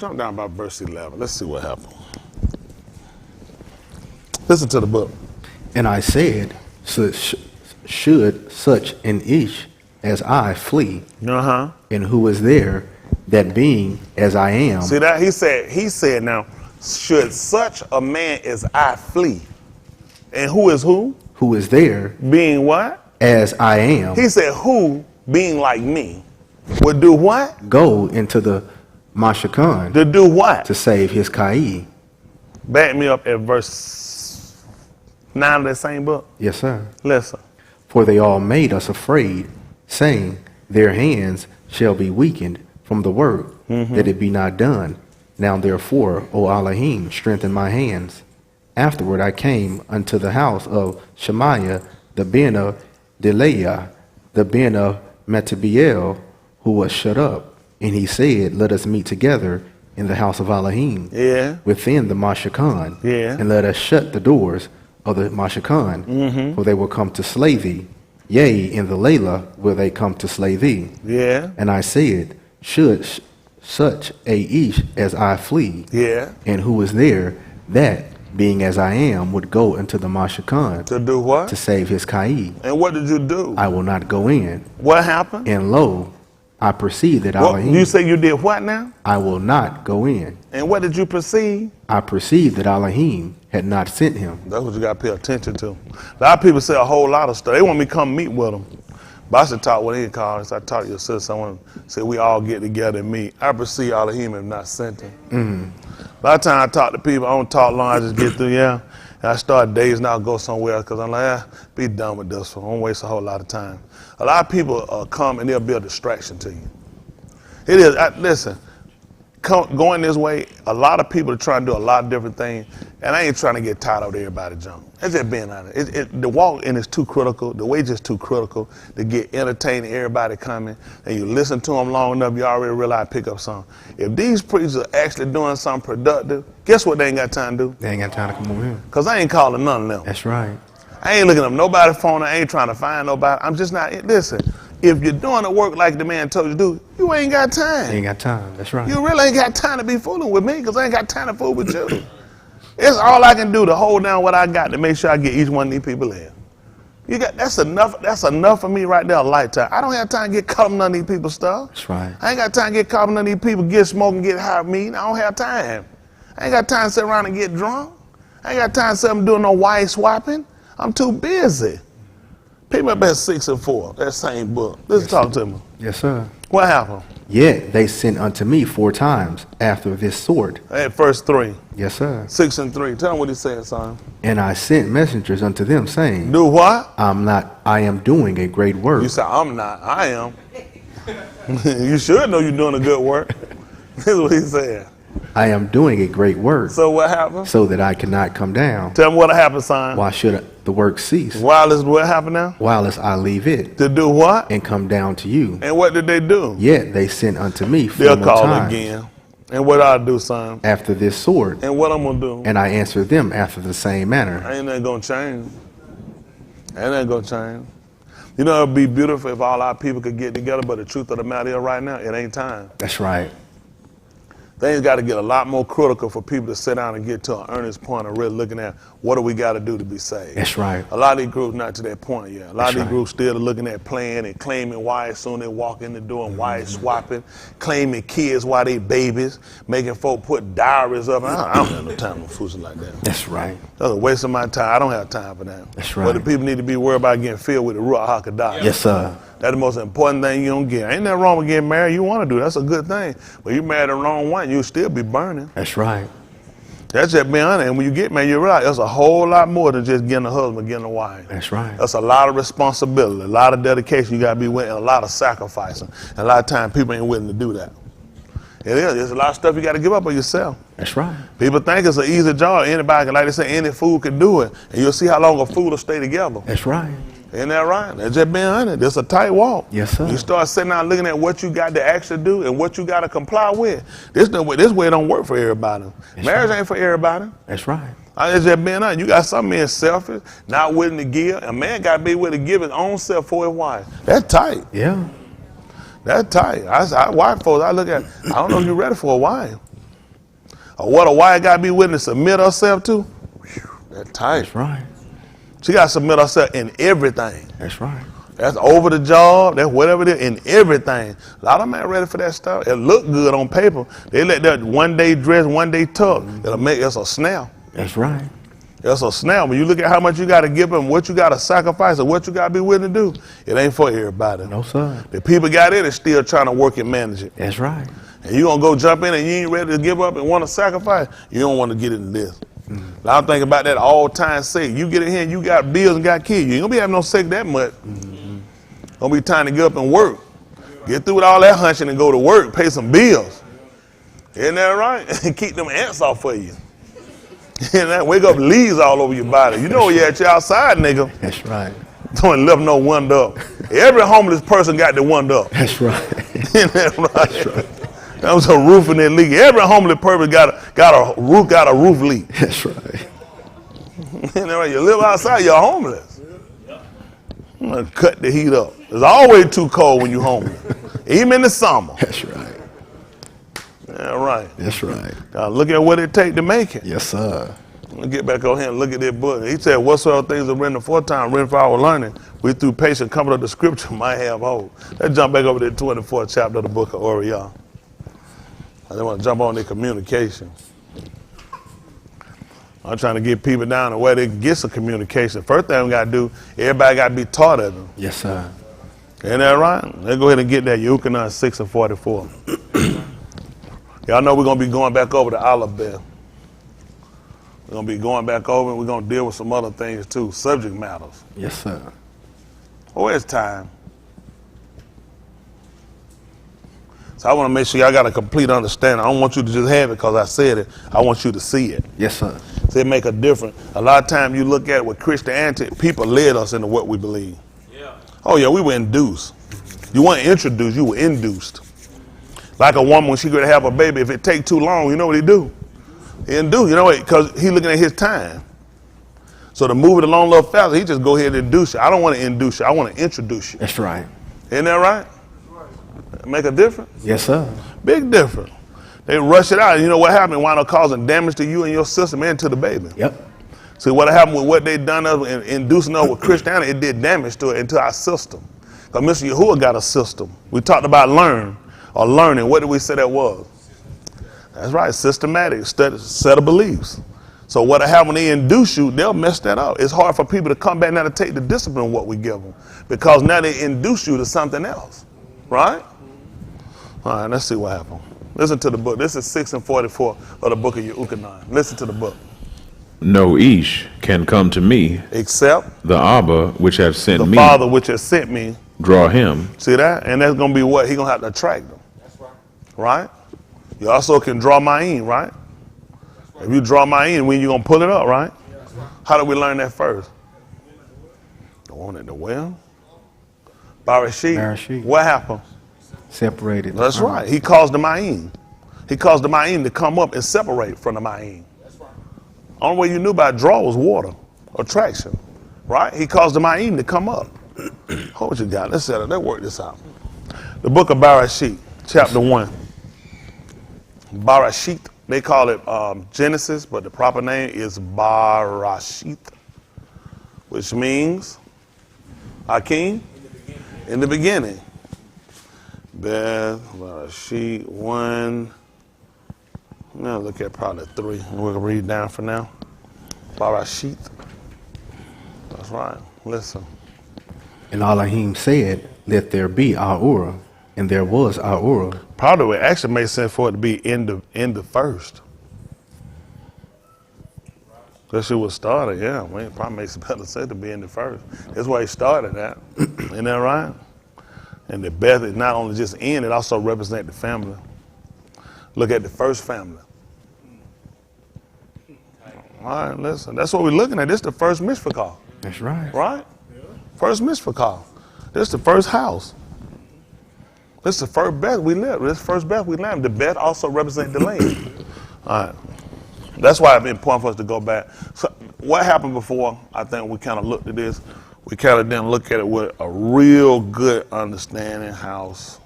down about verse 11. Let's see what happened. Listen to the book. And I said, should such an ish as I flee, and who is there that being as I am? See that? He said now, should such a man as I flee? And who is who? Who is there being what? As I am. He said who, being like me, would do what? Go into the Mashakan. To do what? To save his Kai. Back me up at verse 9 of that same book. Yes, sir. Listen. For they all made us afraid, saying, their hands shall be weakened from the work, that it be not done. Now therefore, O Alahym, strengthen my hands. Afterward I came unto the house of Shemaiah, the ben of Delaiah, the ben of Metabiel, who was shut up. And he said, let us meet together in the house of Alahym, within the Mashakan, and let us shut the doors of the Mashakan, for they will come to slay thee. Yea, in the Layla will they come to slay thee. And I said, should such a ish as I flee, and who is there that, being as I am, would go into the Mashakan. To do what? To save his Kai. And what did you do? I will not go in. What happened? And lo, I perceive that Alahym. You say you did what now? I will not go in. And what did you perceive? I perceived that Alahym had not sent him. That's what you got to pay attention to. A lot of people say a whole lot of stuff. They want me to come meet with them. But I should talk with any cars. I talk to your sister. Someone said we all get together and meet. I perceive Alahym have not sent him. A lot of times I talk to people. I don't talk long. I just get through, and I start days now, go somewhere because I'm like, be done with this one. I don't waste a whole lot of time. A lot of people come and they'll be a distraction to you. It is. Listen, going this way, a lot of people are trying to do a lot of different things, and I ain't trying to get tired of everybody junk. It's just being honest. The walk in is too critical. The wage is too critical to get entertaining everybody coming, and you listen to them long enough, you already realize pick up something. If these preachers are actually doing something productive, guess what they ain't got time to do? They ain't got time to come over here. Because I ain't calling none of them. That's right. I ain't looking up nobody's phone. I ain't trying to find nobody. I'm just not. Listen, if you're doing the work like the man told you to do, you ain't got time. You ain't got time. That's right. You really ain't got time to be fooling with me because I ain't got time to fool with you. It's all I can do to hold down what I got to make sure I get each one of these people in. That's enough for me right there, a lifetime. I don't have time to get caught up in none of these people's stuff. That's right. I ain't got time to get caught up in none of these people, get smoking, get high meat. I don't have time. I ain't got time to sit around and get drunk. I ain't got time to sit up doing no wife swapping. I'm too busy. People up at 6 and 4, that same book. Let's talk to me. Yes, sir. What happened? Yet they sent unto me 4 times after this sort. At verse 3. Yes, sir. 6 and 3. Tell them what he said, son. And I sent messengers unto them, saying, Do what? I am doing a great work. You say, I'm not. I am. You should know you're doing a good work. This is what he said. I am doing a great work. So what happened? So that I cannot come down. Tell me what happened, son. Why should the work cease? While what happened now? While I leave it. To do what? And come down to you. And what did they do? Yet they sent unto me 4 They'll more call times. again. And what I do, son? After this sort. And what I'm going to do? And I answer them after the same manner. Ain't nothing going to change. Ain't nothing going to change. You know, it would be beautiful if all our people could get together, but the truth of the matter is right now, it ain't time. That's right. Things got to get a lot more critical for people to sit down and get to an earnest point of really looking at what do we got to do to be saved. That's right. A lot of these groups not to that point yet. A lot of these right. groups still looking at playing and claiming wives soon they walk in the door and wives swapping, claiming kids while they babies, making folk put diaries up. I don't have no time for fools like that. That's right. That's a waste of my time. I don't have time for that. That's right. But the people need to be worried about getting filled with the Ruach HaKodesh. Yes, sir. That's the most important thing you don't get. Ain't nothing wrong with getting married. You want to do that's a good thing. But you married the wrong one, you'll still be burning. That's right. That's just being honest. And when you get married, you realize there's a whole lot more than just getting a husband, getting a wife. That's right. That's a lot of responsibility, a lot of dedication you got to be willing, and a lot of sacrificing. And a lot of times people ain't willing to do that. It is. There's a lot of stuff you got to give up on yourself. That's right. People think it's an easy job. Anybody can, like they say, any fool can do it. And you'll see how long a fool will stay together. That's right. Isn't that right? That's just being honest. It's a tight walk. Yes, sir. You start sitting down looking at what you got to actually do and what you got to comply with. This way it don't work for everybody. Marriage ain't for everybody. That's right. It's just being honest. You got some men selfish, not willing to give. A man got to be willing to give his own self for his wife. That's tight. Yeah. That's tight. White folks, I look at, I don't know if you're ready for a wife. Or what a wife got to be willing to submit herself to. Whew, that's tight. That's right. She got to submit herself in everything. That's right. That's over the job. That's whatever it is, in everything. A lot of men ready for that stuff. It look good on paper. They let that one day dress, one day tuck. It's a snap. That's right. It's a snap. When you look at how much you got to give them, what you got to sacrifice, and what you got to be willing to do, it ain't for everybody. No, sir. The people got in it still trying to work and manage it. That's right. And you going to go jump in and you ain't ready to give up and want to sacrifice, you don't want to get into this. I'm thinking about that all time sex. You get in here and you got bills and got kids. You ain't going to be having no sex that much. Going to be time to get up and work. Get through with all that hunching and go to work, pay some bills. Isn't that right? And keep them ants off for you. And that wake up leaves all over your body. You know you're at your outside, nigga. That's right. Don't left no one up. Every homeless person got the one up. That's right. Isn't that right? That's right. That was a roof in that leak. Every homeless person got a roof leak. That's right. Isn't that right? You live outside, you're homeless. I'm gonna cut the heat up. It's always too cold when you're homeless, even in the summer. That's right. Yeah, right. That's right. Now look at what it take to make it. Yes, sir. Let's get back over here and look at that book. He said, whatsoever things are written aforetime, written for our learning, we through patience coming of the scripture might have hope. Let's jump back over to the 24th chapter of the book of Orion. I just want to jump on the communication. I'm trying to get people down to where they can get some communication. First thing we got to do, everybody got to be taught of it. Yes, sir. Ain't that right? Let's go ahead and get that. Yucatan 6 and 44. Y'all know we're going to be going back over to Alahym. We're going to be going back over and we're going to deal with some other things too, subject matters. Yes, sir. Oh, it's time. So I want to make sure y'all got a complete understanding. I don't want you to just have it because I said it. I want you to see it. Yes, sir. So it make a difference. A lot of times you look at it with Christianity, people led us into what we believe. Yeah. Oh, yeah, we were induced. You weren't introduced, you were induced. Like a woman, when she going to have a baby, if it take too long, you know what he do? He induce, you know what, because he looking at his time. So to move it along a little faster, he just go ahead and induce you. I don't want to induce you. I want to introduce you. That's right. Isn't that right? Make a difference? Yes, sir. Big difference. They rush it out. You know what happened? It wound up causing damage to you and your system and to the baby. Yep. See, what happened with what they done in inducing us with Christianity, it did damage to it and to our system. Because Mr. Yahuwah got a system. We talked about learning. What did we say that was? That's right, systematic, set of beliefs. So what happen when they induce you, they'll mess that up. It's hard for people to come back now to take the discipline of what we give them. Because now they induce you to something else. Right? All right, let's see what happened. Listen to the book. This is 6:44 of the book of Yehukanan. Listen to the book. No ish can come to me, Except the Abba which have sent the me, Father which has sent me. draw him. See that? And that's going to be what? He's going to have to attract them. That's right. Right? You also can draw ma'in, right? If you draw ma'in, when you going to pull it up, right? How did we learn that first? The one at the well? Barashit. What happened? Separated. That's right. He caused the ma'in. He caused the ma'in to come up and separate from the ma'in. That's right. Only way you knew about draw was water, attraction. Right? He caused the ma'in to come up. What you got? Let's work this out. The book of Barashit, chapter 1. Barashit. They call it Genesis, but the proper name is Barashit, which means Alahym, in the beginning. Barashit 1. Now look at probably 3. We're going to read down for now. Barashit. That's right. Listen. And Alahym said, let there be Ahura, and there was Ahura. Probably it actually makes sense for it to be in the first. That's what started, yeah. Well, it probably makes it better sense to be in the first. That's why he started at. Isn't that right? And the Beth is not only just in, it also represents the family. Look at the first family. All right, listen. That's what we're looking at. This is the first mishpachah. That's right. Right? First mishpachah. This is the first house. This is the first Beth we live. This first Beth we live. The Beth also represents the land. All right. That's why it's important for us to go back. So what happened before, I think we kind of looked at this. We kind of didn't look at it with a real good understanding. House.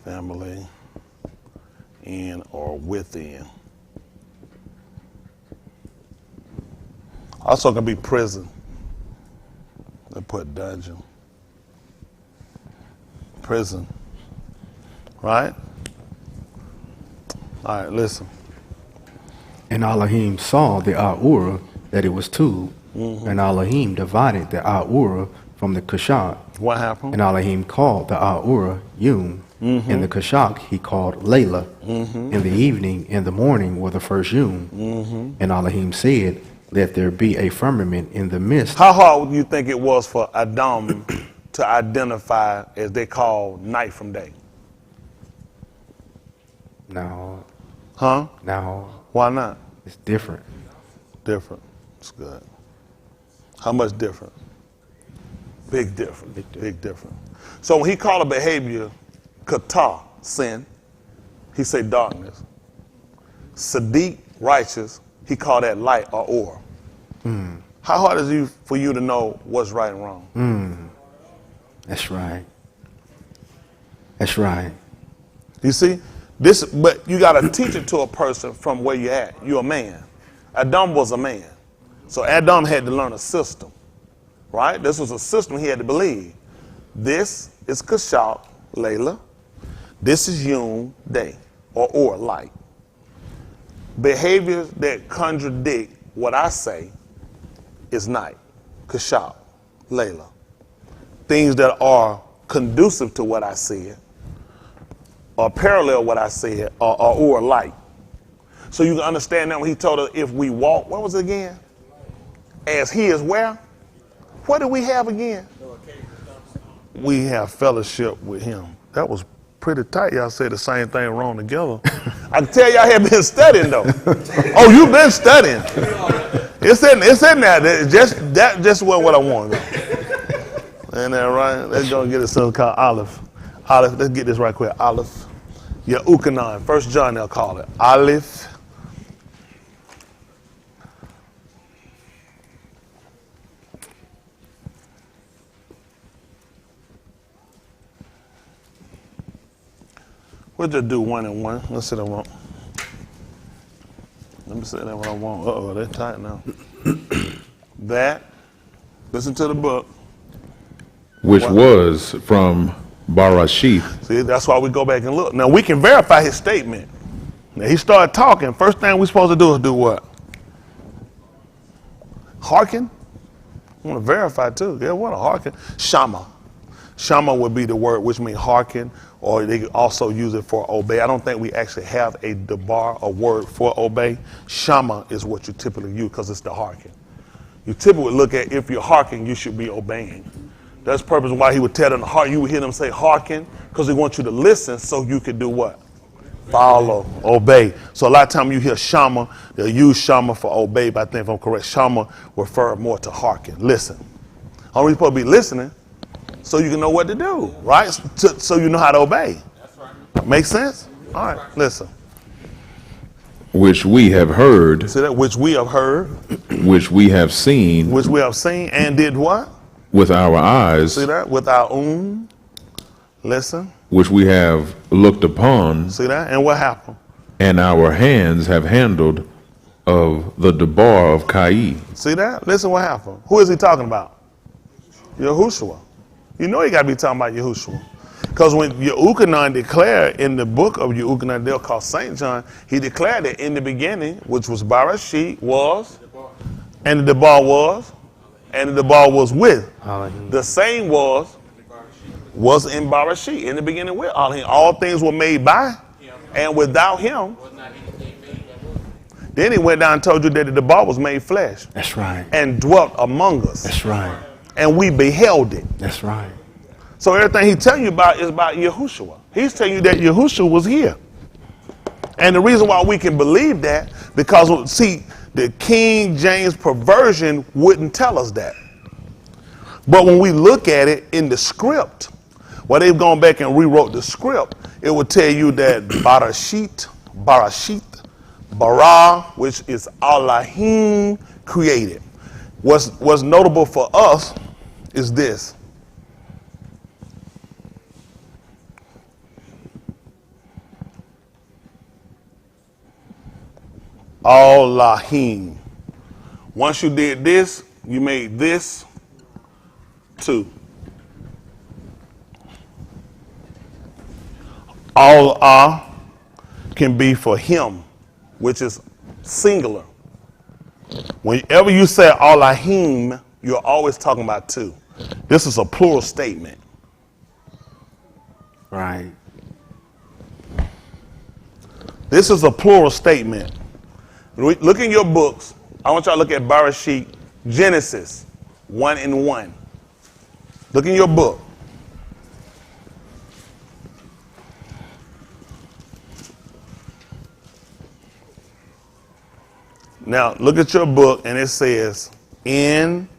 Family. In or within. Also can be prison. They put dungeon. Prison. Right? All right, listen. And Alahym saw the Ahura that it was two, and Alahym divided the Ahura from the Kashak. What happened? And Alahym called the Ahura Yum, and the Kashak he called Layla. In the evening and the morning were the first Yum. And Alahym said, let there be a firmament in the midst. How hard do you think it was for Adam to identify, as they call, night from day? No. Huh? No. Why not? It's different. Different. It's good. How much different? Big difference. Big difference. So when he called a behavior kata, sin, he said darkness. Sadiq, righteous, he called that light or or. How hard is it for you to know what's right and wrong? That's right. That's right. You see? This, but you got to teach it to a person from where you're at. You're a man. Adam was a man. So Adam had to learn a system. Right? This was a system he had to believe. This is Kashak, Layla. This is Yum, day, or light. Behaviors that contradict what I say is night, Kashak, Layla. Things that are conducive to what I said, or parallel what I said, or light. So you can understand that when he told us if we walk, what was it again? As he is where? What do we have again? We have fellowship with him. That was pretty tight. Y'all said the same thing wrong together. I can tell y'all have been studying though. Oh, you've been studying. It's in there. That just wasn't what I wanted. Ain't that right? Let's go get a son called Olive. Let's get this right quick. Olive. Yehukanan. 1 John they'll call it. Aleph. We'll just do 1 and 1. Let's see what I want. Let me say that what I want. Uh-oh, they're tight now. That, listen to the book. Which was from Barashith. See, that's why we go back and look. Now, we can verify his statement. Now, he started talking. First thing we're supposed to do is do what? Hearken? I want to verify, too. Yeah, what a hearken. Shama. Shama would be the word which means hearken, or they also use it for obey. I don't think we actually have a debar, a word for obey. Shama is what you typically use because it's the hearken. You typically look at if you're hearkening, you should be obeying. That's the purpose why he would tell them, you would hear them say hearken, because he wants you to listen so you can do what? Follow, obey. So a lot of times you hear shama, they'll use shama for obey, but I think if I'm correct, shama refer more to hearken, listen. Only supposed to be listening so you can know what to do, right? So you know how to obey. That's right. Make sense? All right, listen. Which we have heard. See that? Which we have heard. Which we have seen. Which we have seen and did what? With our eyes. See that? With our own. Listen. Which we have looked upon. See that? And what happened? And our hands have handled of the debar of Cain. See that? Listen what happened. Who is he talking about? Yahushua. You know he got to be talking about Yahushua. Because when Yehukanan declared in the book of Yehukanan, they'll call St. John, he declared that in the beginning, which was Barashit, was, and the debar was, and the debar was with. Alahym. The same was in Barashit, in the beginning with Alahym. All things were made by, and without him. Then he went down and told you that the debar was made flesh. That's right. And dwelt among us. That's right. And we beheld it. That's right. So everything he's telling you about is about Yahushua. He's telling you that Yahushua was here. And the reason why we can believe that, because, see, the King James perversion wouldn't tell us that. But when we look at it in the script, where they've gone back and rewrote the script, it would tell you that Barashit, Bara, which is Alahym, created. What's notable for us is this. Alahym. Once you did this, you made this two. Allah can be for him, which is singular. Whenever you say Alahym, you're always talking about two. This is a plural statement. Right. This is a plural statement. Look in your books. I want y'all to look at Barashit, Genesis 1 and 1. Look in your book. Now, look at your book, and it says, in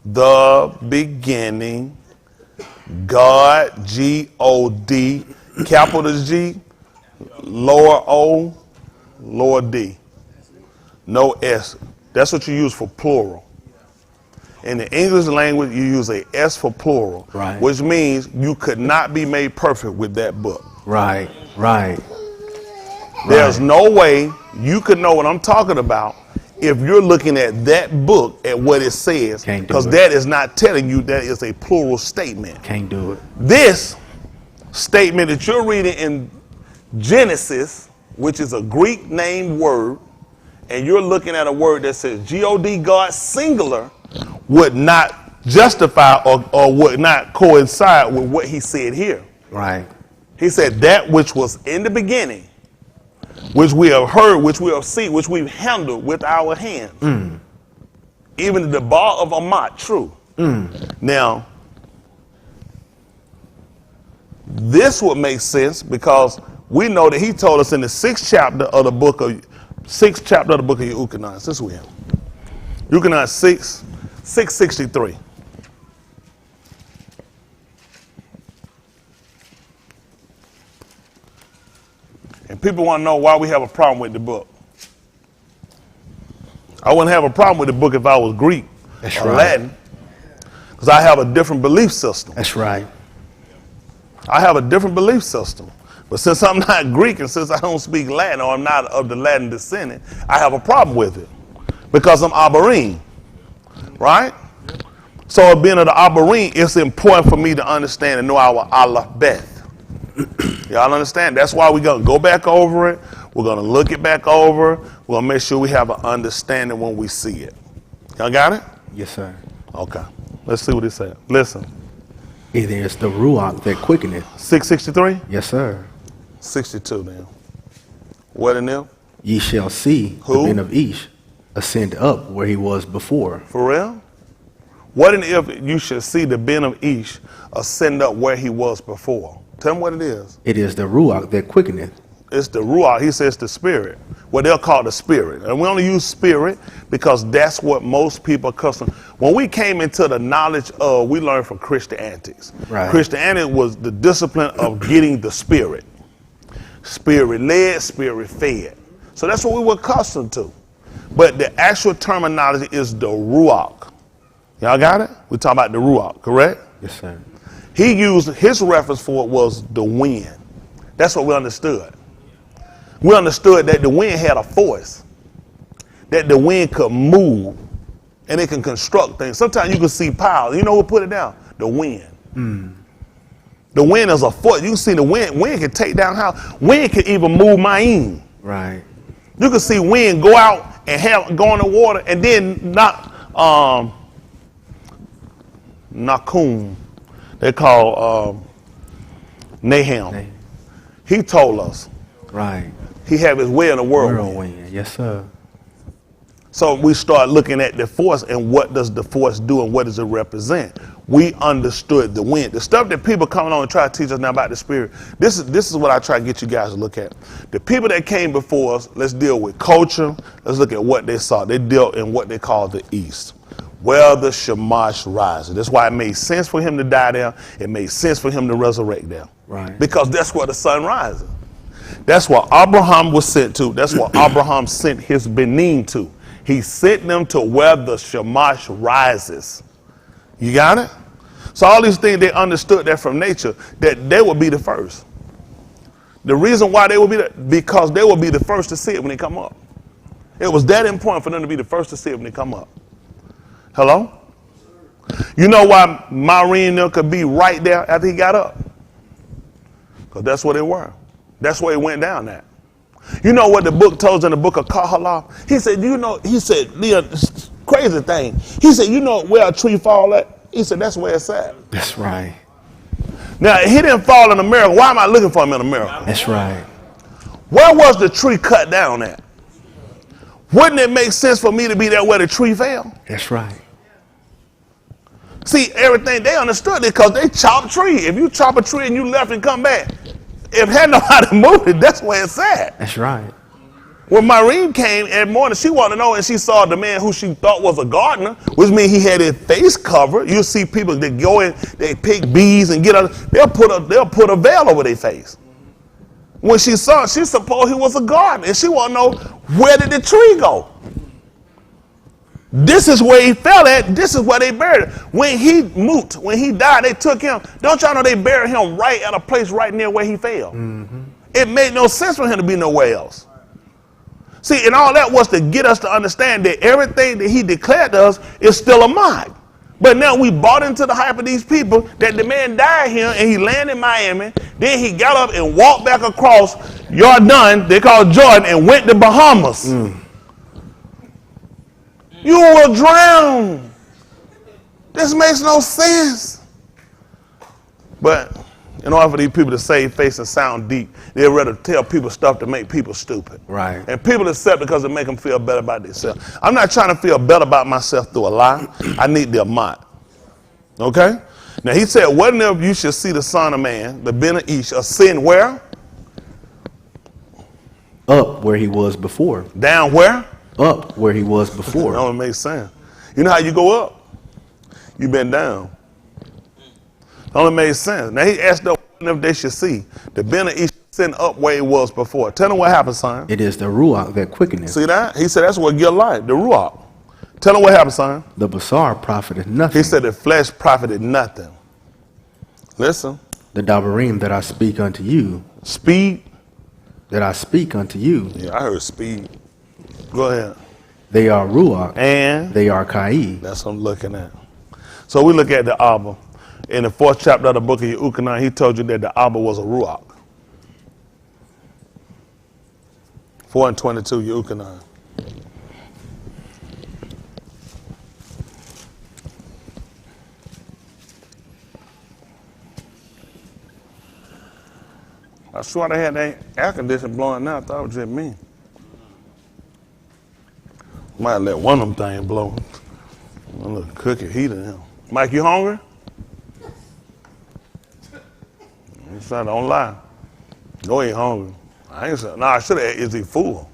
the beginning, God, G-O-D, capital G, lower O, lower D. No S. That's what you use for plural. In the English language, you use a S for plural, right, which means you could not be made perfect with that book. Right, right. There's no way you could know what I'm talking about if you're looking at that book at what it says, because that is not telling you that is a plural statement. Can't do it. This statement that you're reading in Genesis, which is a Greek name word, and you're looking at a word that says G-O-D, God, singular, would not justify or would not coincide with what he said here. Right. He said that which was in the beginning, which we have heard, which we have seen, which we've handled with our hands. Even the bar of Amat, true. Now, this would make sense because we know that he told us in the sixth chapter of the book of Yehukanan. Since we have Yehukanan 663. People want to know why we have a problem with the book. I wouldn't have a problem with the book if I was Greek or Latin, because I have a different belief system. That's right. I have a different belief system. But since I'm not Greek and since I don't speak Latin or I'm not of the Latin descendant, I have a problem with it because I'm Abarim, right? So being of the Abarim, it's important for me to understand and know our Alabeth. Y'all understand? That's why we're going to go back over it. We're going to look it back over. We're going to make sure we have an understanding when we see it. Y'all got it? Yes, sir. Okay. Let's see what it said. Listen. It is the Ruach that quickeneth. 663? Yes, sir. 62 then. What in there? Ye shall see Who? the men of Ish ascend up where he was before. For real? What in if you should see the Ben of Ish ascend up where he was before? Tell me what it is. It is the Ruach that quickeneth. It's the Ruach. He says the spirit. What they'll call the spirit. And we only use spirit because that's what most people are accustomed. When we came into the knowledge of, we learned from Christianity. Right. Christianity was the discipline of getting the spirit. Spirit led, spirit fed. So that's what we were accustomed to. But the actual terminology is the Ruach. Y'all got it? We're talking about the Ruach, correct? Yes, sir. He used, his reference for it was the wind. That's what we understood. We understood that the wind had a force, that the wind could move, and it can construct things. Sometimes you can see power. You know who put it down? The wind. The wind is a force. You can see the wind. Wind can take down house. Wind can even move Maine. Right. You can see wind go out and go in the water, and then Nakum, they call Nahum. He told us. Right. He have his way in the whirlwind. Whirlwind. Yes, sir. So we start looking at the force and what does the force do and what does it represent. We understood the wind. The stuff that people coming on and try to teach us now about the spirit, this is what I try to get you guys to look at. The people that came before us, let's deal with culture. Let's look at what they saw. They dealt in what they call the East, where the Shamash rises. That's why it made sense for him to die there. It made sense for him to resurrect there. Right. Because that's where the sun rises. That's what Abraham was sent to. That's what Abraham sent his Benin to. He sent them to where the Shamash rises. You got it? So all these things, they understood that from nature, that they would be the first. The reason why they would be because they will be the first to see it when they come up. It was that important for them to be the first to see it when they come up. Hello? You know why Maureen could be right there after he got up? Because that's where they were. That's where it went down at. You know what the book tells us in the book of Kahala? He said, Leon, crazy thing. He said, you know where a tree fall at? He said, that's where it's at. That's right. Now, he didn't fall in America. Why am I looking for him in America? That's right. Where was the tree cut down at? Wouldn't it make sense for me to be there where the tree fell? That's right. See, everything, they understood it because they chopped tree. If you chop a tree and you left and come back, if had nobody moved it, that's where it's at. That's right. When Maureen came every morning, she wanted to know, and she saw the man who she thought was a gardener, which means he had his face covered. You see people that go in, they pick bees and they'll put a veil over their face. When she saw it, she supposed he was a gardener, and she want to know, where did the tree go? This is where he fell at. This is where they buried him. When he died, they took him. Don't y'all know they buried him right at a place right near where he fell? Mm-hmm. It made no sense for him to be nowhere else. See, and all that was to get us to understand that everything that he declared to us is still a mock. But now we bought into the hype of these people that the man died here and he landed in Miami. Then he got up and walked back across Jordan, they call it Jordan, and went to Bahamas. You will drown. This makes no sense. But in order for these people to save face and sound deep, they'd rather tell people stuff to make people stupid. Right. And people accept because it make them feel better about themselves. I'm not trying to feel better about myself through a lie. I need the amat. Okay? Now he said, what if you should see the Son of Man, the Ben of Ish, ascend where? Up where he was before. Down where? Up where he was before. That don't make sense. You know how you go up? You been down. It only made sense. Now he asked them if they should see the Ben of Ish Send up where it was before. Tell them what happened, son. It is the Ruach that quickeneth. See that? He said that's what give life, the Ruach. Tell them what happened, son. The Basar profiteth nothing. He said the flesh profited nothing. Listen. The Dabarim that I speak unto you. Speed. That I speak unto you. Yeah, I heard speed. Go ahead. They are Ruach. And they are Kai. That's what I'm looking at. So we look at the Abba. In the 4th chapter of the book of Yuchanan, he told you that the Abba was a Ruach. 4:22, Yuchanan. I swear they had that air conditioner blowing now. I thought it was just me. Might let one of them things blow. A little cookie heater now. Mike, you hungry? Don't lie. Go eat hungry. I ain't saying, I should have. Is he full?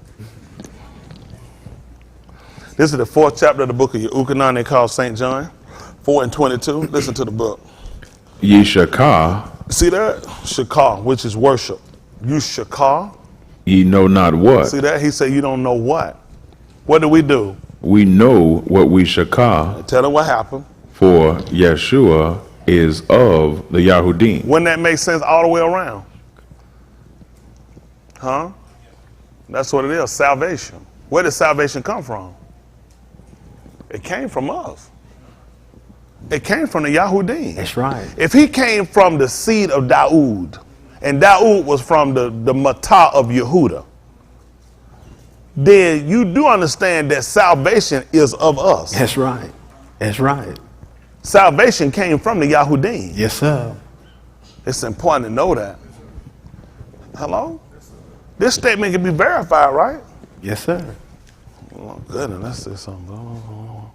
This is the 4th chapter of the book of Yuchanan. They call St. John. 4:22. Listen to the book. Yeshakah. See that? Shakah, which is worship. You shakah. Ye know not what. See that? He said you don't know what. What do? We know what we shakah. Tell them what happened. For Yeshua is of the Yahudim. Wouldn't that make sense all the way around? Huh? That's what it is, salvation. Where did salvation come from? It came from us. It came from the Yahudim. That's right. If he came from the seed of Daoud, and Daoud was from the Matah of Yehuda, then you do understand that salvation is of us. That's right. That's right. Salvation came from the Yahudim. Yes, sir. It's important to know that. Hello? This statement can be verified, right? Yes, sir. Oh, goodness, let's say something.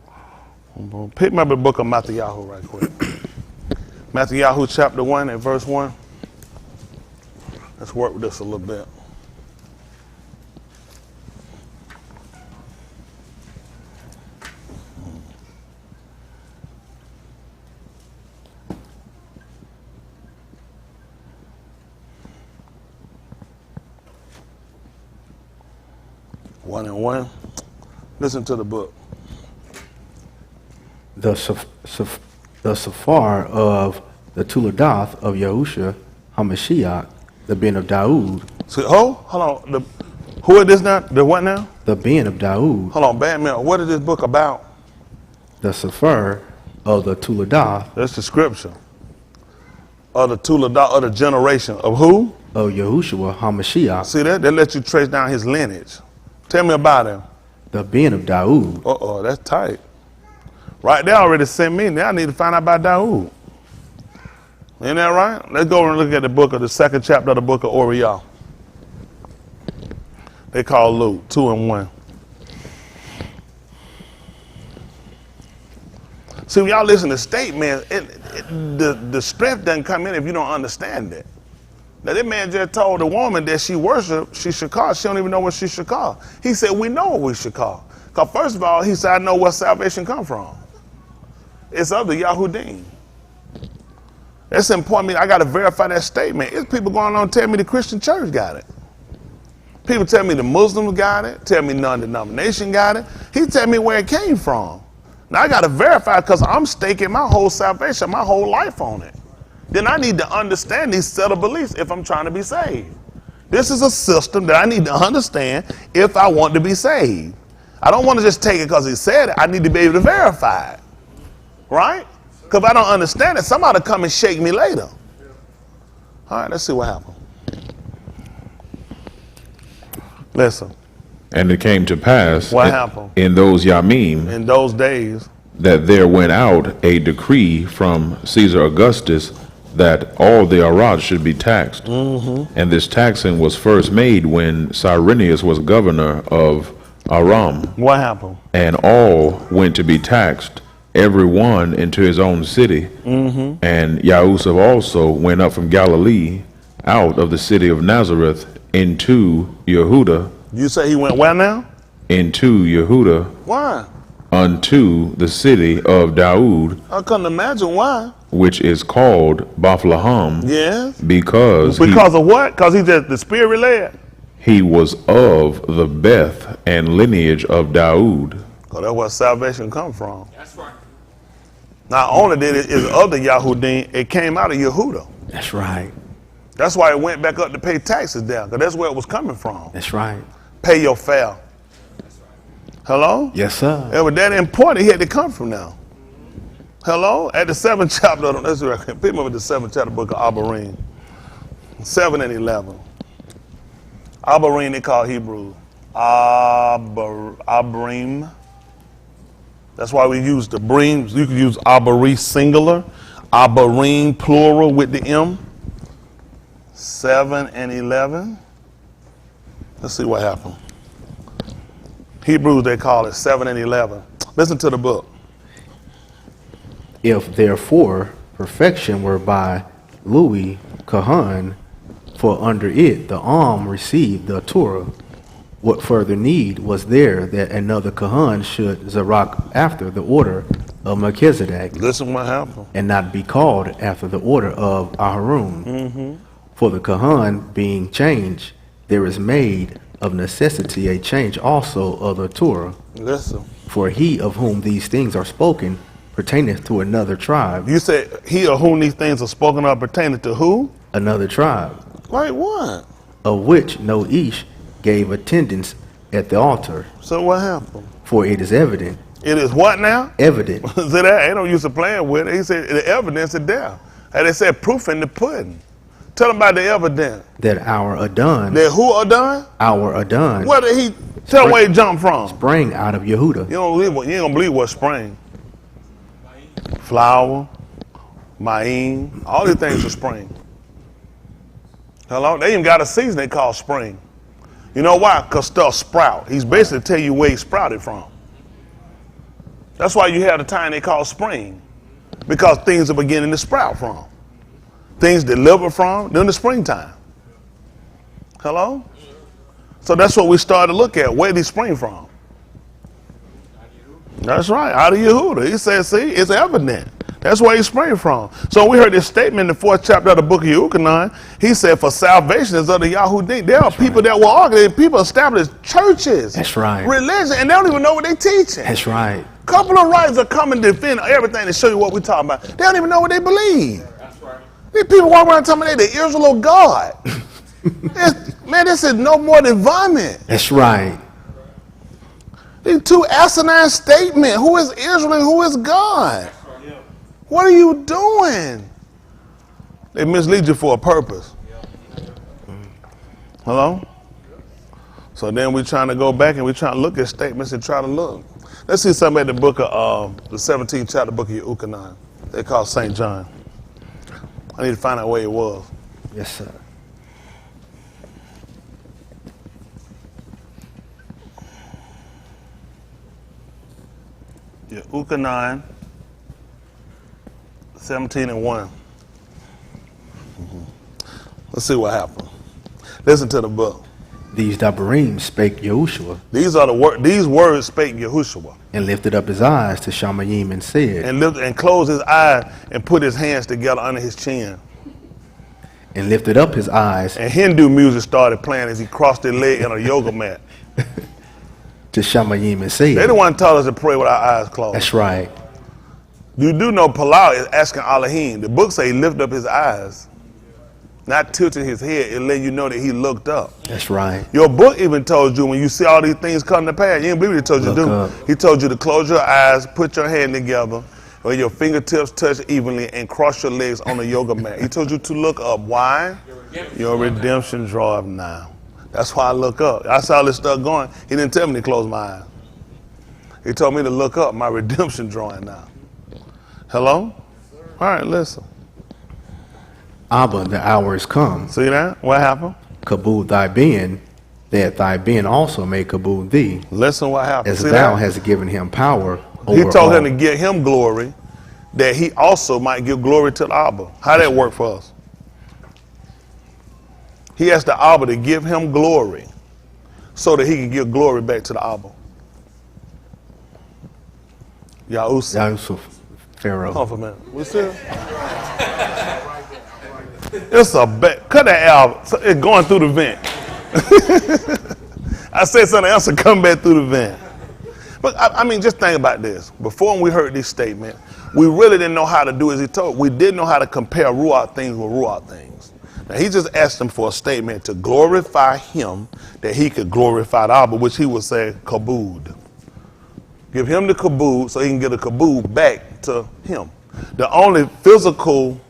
Pick me up the book of Matthew right quick. Matthew chapter 1 and verse 1. Let's work with this a little bit. One and one. Listen to the book. The Safar of the Tuladath of Yahusha HaMashiach, the Ben of Daoud. So, hold on. Who is this now? The what now? The Ben of Daoud. Hold on, Batman. What is this book about? The Safar of the Tuladath. That's the scripture. Of the Tuladath, of the generation. Of who? Of Yahushua HaMashiach. See that? They let you trace down his lineage. Tell me about him. The Ben of Daoud. Uh-oh, that's tight. Right, they already sent me. Now I need to find out about Daoud. Isn't that right? Let's go and look at the book of the 2nd chapter of the book of Oriel. They call Luke 2 and 1. See, when y'all listen to statements, the strength doesn't come in if you don't understand it. Now, that man just told the woman that she worshiped, she should call. She don't even know what she should call. He said, we know what we should call. Because first of all, he said, I know where salvation come from. It's of the Yahudim. It's important. I got to verify that statement. It's people going on telling me the Christian church got it. People tell me the Muslims got it, tell me non-denomination got it. He tell me where it came from. Now I got to verify because I'm staking my whole salvation, my whole life on it. Then I need to understand these set of beliefs if I'm trying to be saved. This is a system that I need to understand if I want to be saved. I don't want to just take it because he said it. I need to be able to verify it. Right? Because if I don't understand it, somebody will come and shake me later. All right, let's see what happened. Listen. And it came to pass what happened? In those Yamim, in those days, that there went out a decree from Caesar Augustus that all the Arad should be taxed. Mm-hmm. And this taxing was first made when Cyrenius was governor of Aram. What happened? And all went to be taxed, every one into his own city. Mm-hmm. And Yusaph also went up from Galilee out of the city of Nazareth into Yehuda. You say he went where now? Into Yehuda. Why? unto the city of Daoud, I couldn't imagine why. which is called Bethlehem, Yes. because Because of what? Because he just the spirit led. he was of the Beth and lineage of Daoud. Because that's where salvation come from. That's right. Not only did it is other Yahudim, it came out of Yehuda. That's right. That's why it went back up to pay taxes down, because that's where it was coming from. That's right. Pay your fare. Hello? Yes, sir. It was that important, he had to come from now. Hello? At the 7th chapter, let's pick me up at the 7th chapter book of Alahym. 7 and 11. Alahym they call Hebrew. Abarim. That's why we use the bream. You can use Abari singular, Abarim plural with the M. 7 and 11. Let's see what happened. Hebrews, they call it 7 and 11. Listen to the book. If therefore perfection were by Louis Kahan, for under it the arm received the Torah, what further need was there that another Kahan should Zarak after the order of Melchizedek, Listen what happened. and not be called after the order of Aharon? For the Kahan being changed, there is made of necessity a change also of the Torah. Listen. For he of whom these things are spoken pertaineth to another tribe. You said he or whom these things are spoken of pertaining to who? Another tribe, Like what? of which no Ish gave attendance at the altar. So what happened? For it is evident, It is what now? evident, See that? They don't use to playing with it. He said the evidence is there. And they said proof in the pudding. Tell them about the evidence. that our Adon, That who are done? our Adon, Where did he tell where he jumped from? sprang out of Yehuda. You ain't gonna believe what spring. Flour, ma'im, all these things are spring. Hello? They even got a season they call spring. You know why? Because stuff sprout. He's basically tell you where he sprouted from. That's why you have the time they call spring. Because things are beginning to sprout from. Things deliver from during the springtime. Hello? So that's what we started to look at. Where did he spring from? That's right, out of Yehuda. He said, see, it's evident. That's where he sprang from. So we heard this statement in the 4th chapter of the book of Yehukanan. He said, for salvation is of the Yahudim. There are people that will argue, people establish churches. That's right. Religion, and they don't even know what they're teaching. That's right. Couple of writers are coming to defend everything to show you what we're talking about. They don't even know what they believe. That's right. These people walk around telling me they're the Israel of God. Man, this is no more than vomit. That's right. These two asinine statements. Who is Israel and who is God? What are you doing? They mislead you for a purpose. Hello? So then we're trying to go back and we're trying to look at statements and try to look. Let's see something at the book of, the 17th chapter, book of Yehukanan. They call St. John. I need to find out where it was. Yes, sir. Yehukanan, 17 and 1. Let's see what happened. Listen to the book. These Dabarim spake Yahushua, These are the these words spake Yahushua, and lifted up his eyes to Shamayim and said, and closed his eyes and put his hands together under his chin. and lifted up his eyes And Hindu music started playing as he crossed his leg in a yoga mat. to Shamayim and They said, didn't want to tell us to pray with our eyes closed. that's right. You do know Plural is asking Alahym. The book say he lifted up his eyes, not tilted his head. It let you know that he looked up. That's right. Your book even told you when you see all these things come to pass, you didn't believe what he told you to Look do. up. He told you to close your eyes, put your hand together, where your fingertips touch evenly, and cross your legs on the yoga mat. He told you to look up. Why? Your redemption draweth now. That's why I look up. I saw this stuff going. He didn't tell me to close my eyes. He told me to look up. My redemption drawing now. Hello? All right, listen. Abba, the hour is come. See that? What happened? Kabul thy being, that thy being also may kabul thee, Listen what happened. as See thou that? hast given him power He over told all. him to give him glory, that he also might give glory to the Abba. How that work for us? He asked the Abba to give him glory so that he can give glory back to the Abba. Yusaph. Pharaoh. Hold on for a minute. We still? It's a bet. Cut that out. It's going through the vent. I said something else to come back through the vent. But I mean, just think about this. Before we heard this statement, we really didn't know how to do as he told. We didn't know how to compare Ruach things with Ruach things. Now, he just asked him for a statement to glorify him, that he could glorify the Abba, which he would say, kabod. Give him the kabod so he can get a kabod back to him. The only physical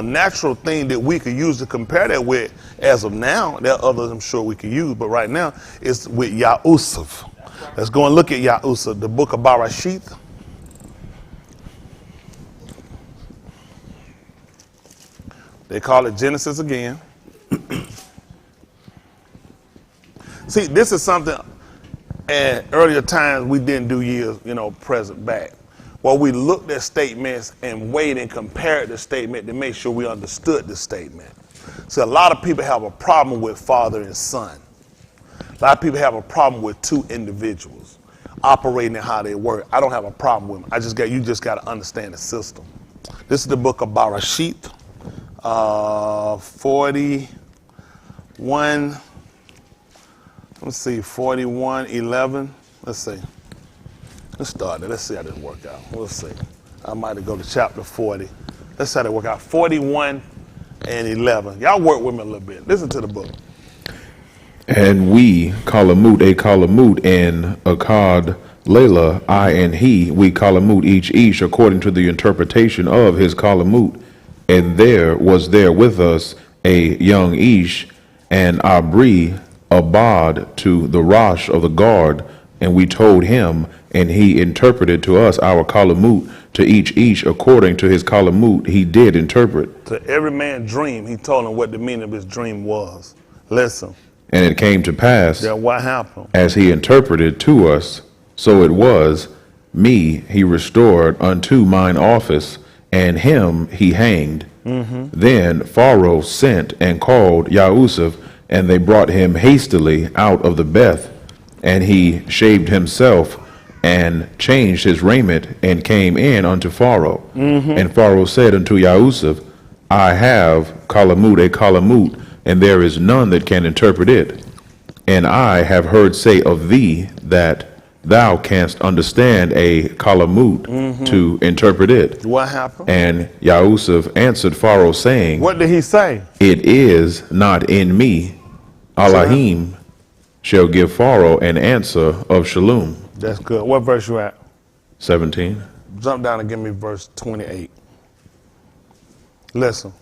natural thing that we could use to compare that with, as of now, there are others I'm sure we could use, but right now, it's with Yusaph. Let's go and look at Yusaph, the book of Bereshith. They call it Genesis again. See, this is something at earlier times we didn't do years, present back. Well, we looked at statements and weighed and compared the statement to make sure we understood the statement. So a lot of people have a problem with father and son. A lot of people have a problem with two individuals operating and how they work. I don't have a problem with them. You just got to understand the system. This is the book of Bereshith, 41. Let's see, 41:11. Let's see. Let's start there. Let's see how this work out. We'll see. I might go to chapter 40. Let's see how that work out. 41:11. Y'all work with me a little bit. Listen to the book. And we, Kalamut, and Akkad, Layla, I and he, we Kalamut each according to the interpretation of his Kalamut. And there was there with us a young Ish, and Abri, Abad to the Rosh of the guard, and we told him, and he interpreted to us our Kalamut, to each Ish according to his Kalamut he did interpret. To every man dream, he told him what the meaning of his dream was. Listen. And it came to pass, what happened? As he interpreted to us, so it was, me he restored unto mine office, and him he hanged. Then Pharaoh sent and called Yusaph, and they brought him hastily out of the Beth, and he shaved himself and changed his raiment and came in unto Pharaoh. And Pharaoh said unto Yusaph, I have Kalamut, a Kalamut, and there is none that can interpret it. And I have heard say of thee that thou canst understand a Kalamut to interpret it. What happened? And Yusaph answered Pharaoh, saying, what did he say? It is not in me. Alahym shall give Pharaoh an answer of Shalom. That's good. What verse you at? 17. Jump down and give me verse 28. Listen.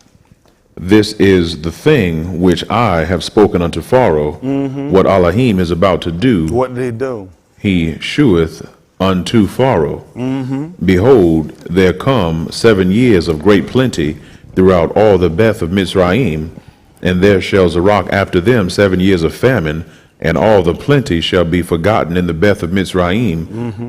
This is the thing which I have spoken unto Pharaoh, what Alahym is about to do. What did he do? He sheweth unto Pharaoh. Behold, there come 7 years of great plenty throughout all the Beth of Mizraim, and there shall Zarok after them 7 years of famine, and all the plenty shall be forgotten in the Beth of Mizraim,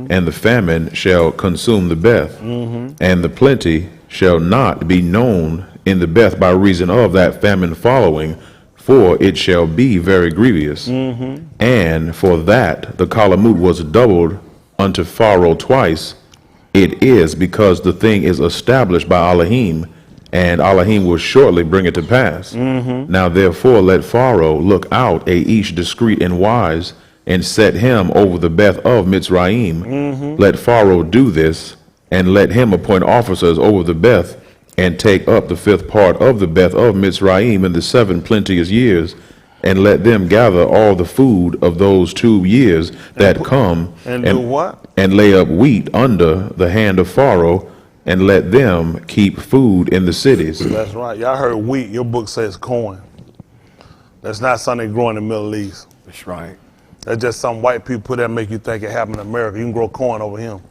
and the famine shall consume the Beth, and the plenty shall not be known in the Beth by reason of that famine following, for it shall be very grievous. And for that the Kalamut was doubled unto Pharaoh twice. It is because the thing is established by Alahym, and Alahym will shortly bring it to pass. Now therefore let Pharaoh look out a Ish discreet and wise, and set him over the Beth of Mizraim. Let Pharaoh do this, and let him appoint officers over the Beth, and take up the 5th part of the Beth of Mizraim in the 7 plenteous years, and let them gather all the food of those 2 years that come, and do what? And lay up wheat under the hand of Pharaoh, and let them keep food in the cities. That's right. Y'all heard wheat. Your book says corn. That's not something they grow in the Middle East. That's right. That's just some white people put there and make you think it happened in America. You can grow corn over here.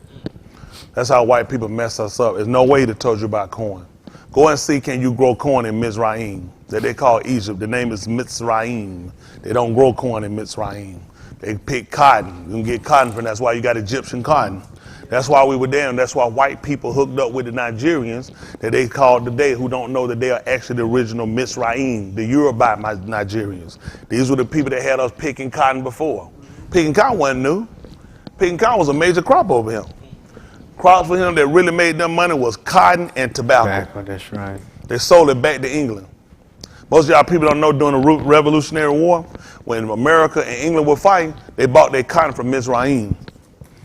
That's how white people mess us up. There's no way to told you about corn. Go and see, can you grow corn in Mizraim, that they call Egypt. The name is Mitzrayim. They don't grow corn in Mitzrayim. They pick cotton. You can get cotton from that's why you got Egyptian cotton. That's why we were there, and that's why white people hooked up with the Nigerians that they called today, who don't know that they are actually the original Mitzrayim, the Yoruba Nigerians. These were the people that had us picking cotton before. Picking cotton wasn't new. Picking cotton was a major crop over here. Crops for him that really made them money was cotton and tobacco. That's right. They sold it back to England. Most of y'all people don't know during the Revolutionary War, when America and England were fighting, they bought their cotton from Mizraim.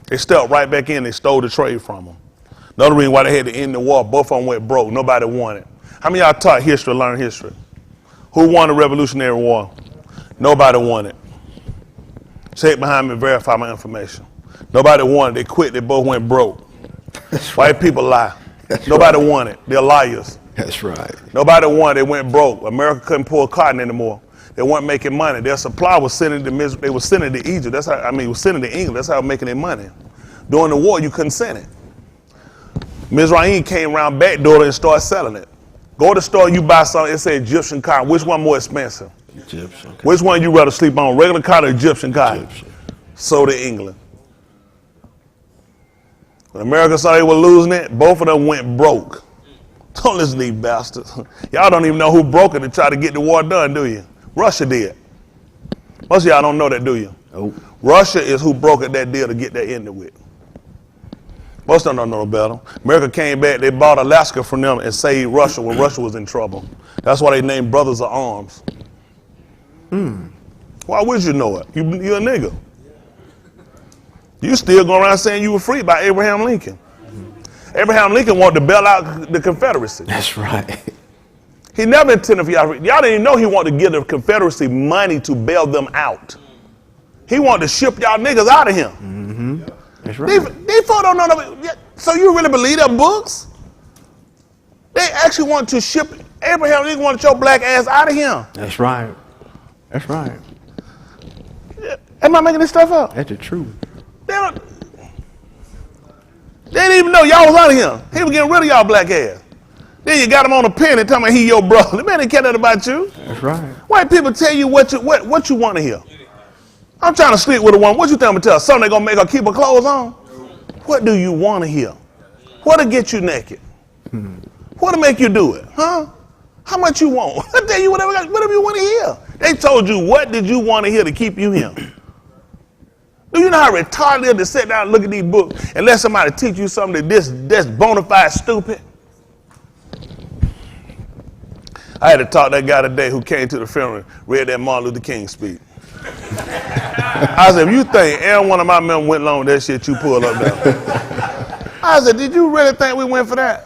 They stepped right back in, they stole the trade from them. Another reason why they had to end the war, both of them went broke. Nobody won it. How many of y'all taught history, learned history? Who won the Revolutionary War? Nobody won it. Say it behind me and verify my information. Nobody won it. They quit. They both went broke. White people lie. Nobody won it. They're liars. That's right. Nobody won it. They went broke. America couldn't pull cotton anymore. They weren't making money. Their supply was sending to they were sending to Egypt. That's how was sending to England. That's how they were making their money. During the war, you couldn't send it. Mizraim came around backdoor and started selling it. Go to the store, you buy something, it says Egyptian cotton. Which one more expensive? Egyptian. Which one you rather sleep on, regular cotton or Egyptian cotton? So did England. When America saw they were losing it, both of them went broke. Don't listen to these bastards. Y'all don't even know who broke it to try to get the war done, do you? Russia did. Most of y'all don't know that, do you? Nope. Russia is who brokered that deal to get that ended with. Most of them don't know better. America came back, they bought Alaska from them and saved Russia when Russia was in trouble. That's why they named Brothers of Arms. Why would you know it? You're a nigga. You still go around saying you were freed by Abraham Lincoln. Abraham Lincoln wanted to bail out the Confederacy. That's right. He never intended for y'all didn't even know he wanted to give the Confederacy money to bail them out. He wanted to ship y'all niggas out of here. Mm-hmm. That's right. These folks don't know. So you really believe their books? They actually want to ship Abraham Lincoln wanted your black ass out of here. That's right. That's right. Am I making this stuff up? That's the truth. They didn't even know y'all was out of here. He was getting rid of y'all black ass. Then you got him on a pen and tell me he your brother. The man didn't care nothing about you. That's right. White people tell you what you want to hear. I'm trying to sleep with a woman. What you think I'm gonna tell her? Something they gonna make her keep her clothes on? What do you want to hear? What'll get you naked? What'll make you do it? Huh? How much you want? I tell you whatever you want to hear. They told you what did you want to hear to keep you here? Do you know how retarded it is to sit down and look at these books and let somebody teach you something that's bona fide stupid? I had to talk to that guy today who came to the funeral and read that Martin Luther King speech. I said, if you think every one of my men went along with that shit you pulled up there. I said, did you really think we went for that?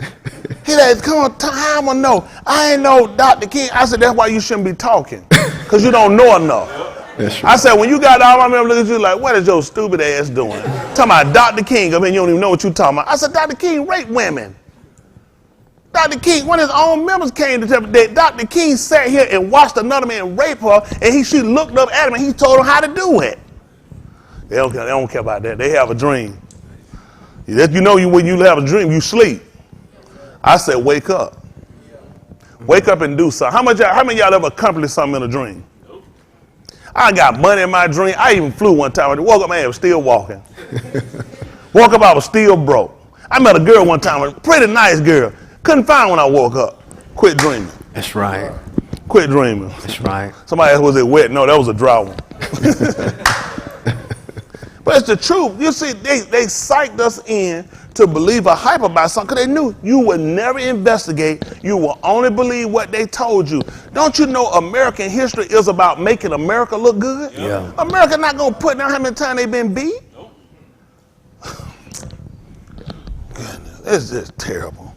He said, come on, how am I know? I ain't know Dr. King. I said, that's why you shouldn't be talking, because you don't know enough. That's right. I said, when you got all my men looking at you like, what is your stupid ass doing? Talking about Dr. King, I mean, you don't even know what you talking about. I said, Dr. King raped women. Dr. King, one of his own members came to tell me that Dr. King sat here and watched another man rape her, and she looked up at him and he told her how to do it. They don't care about that. They have a dream. You know when you have a dream, you sleep. I said, wake up. Wake up and do something. How many of y'all ever accomplished something in a dream? I got money in my dream. I even flew one time. I woke up, man, I was still walking. Woke up, I was still broke. I met a girl one time, a pretty nice girl. Couldn't find her when I woke up. Quit dreaming. That's right. Quit dreaming. That's right. Somebody asked, was it wet? No, that was a dry one. But it's the truth. You see, they psyched us in to believe a hype about something because they knew you would never investigate. You will only believe what they told you. Don't you know American history is about making America look good? Yeah. America not going to put down how many times they've been beat. Goodness, it's just terrible.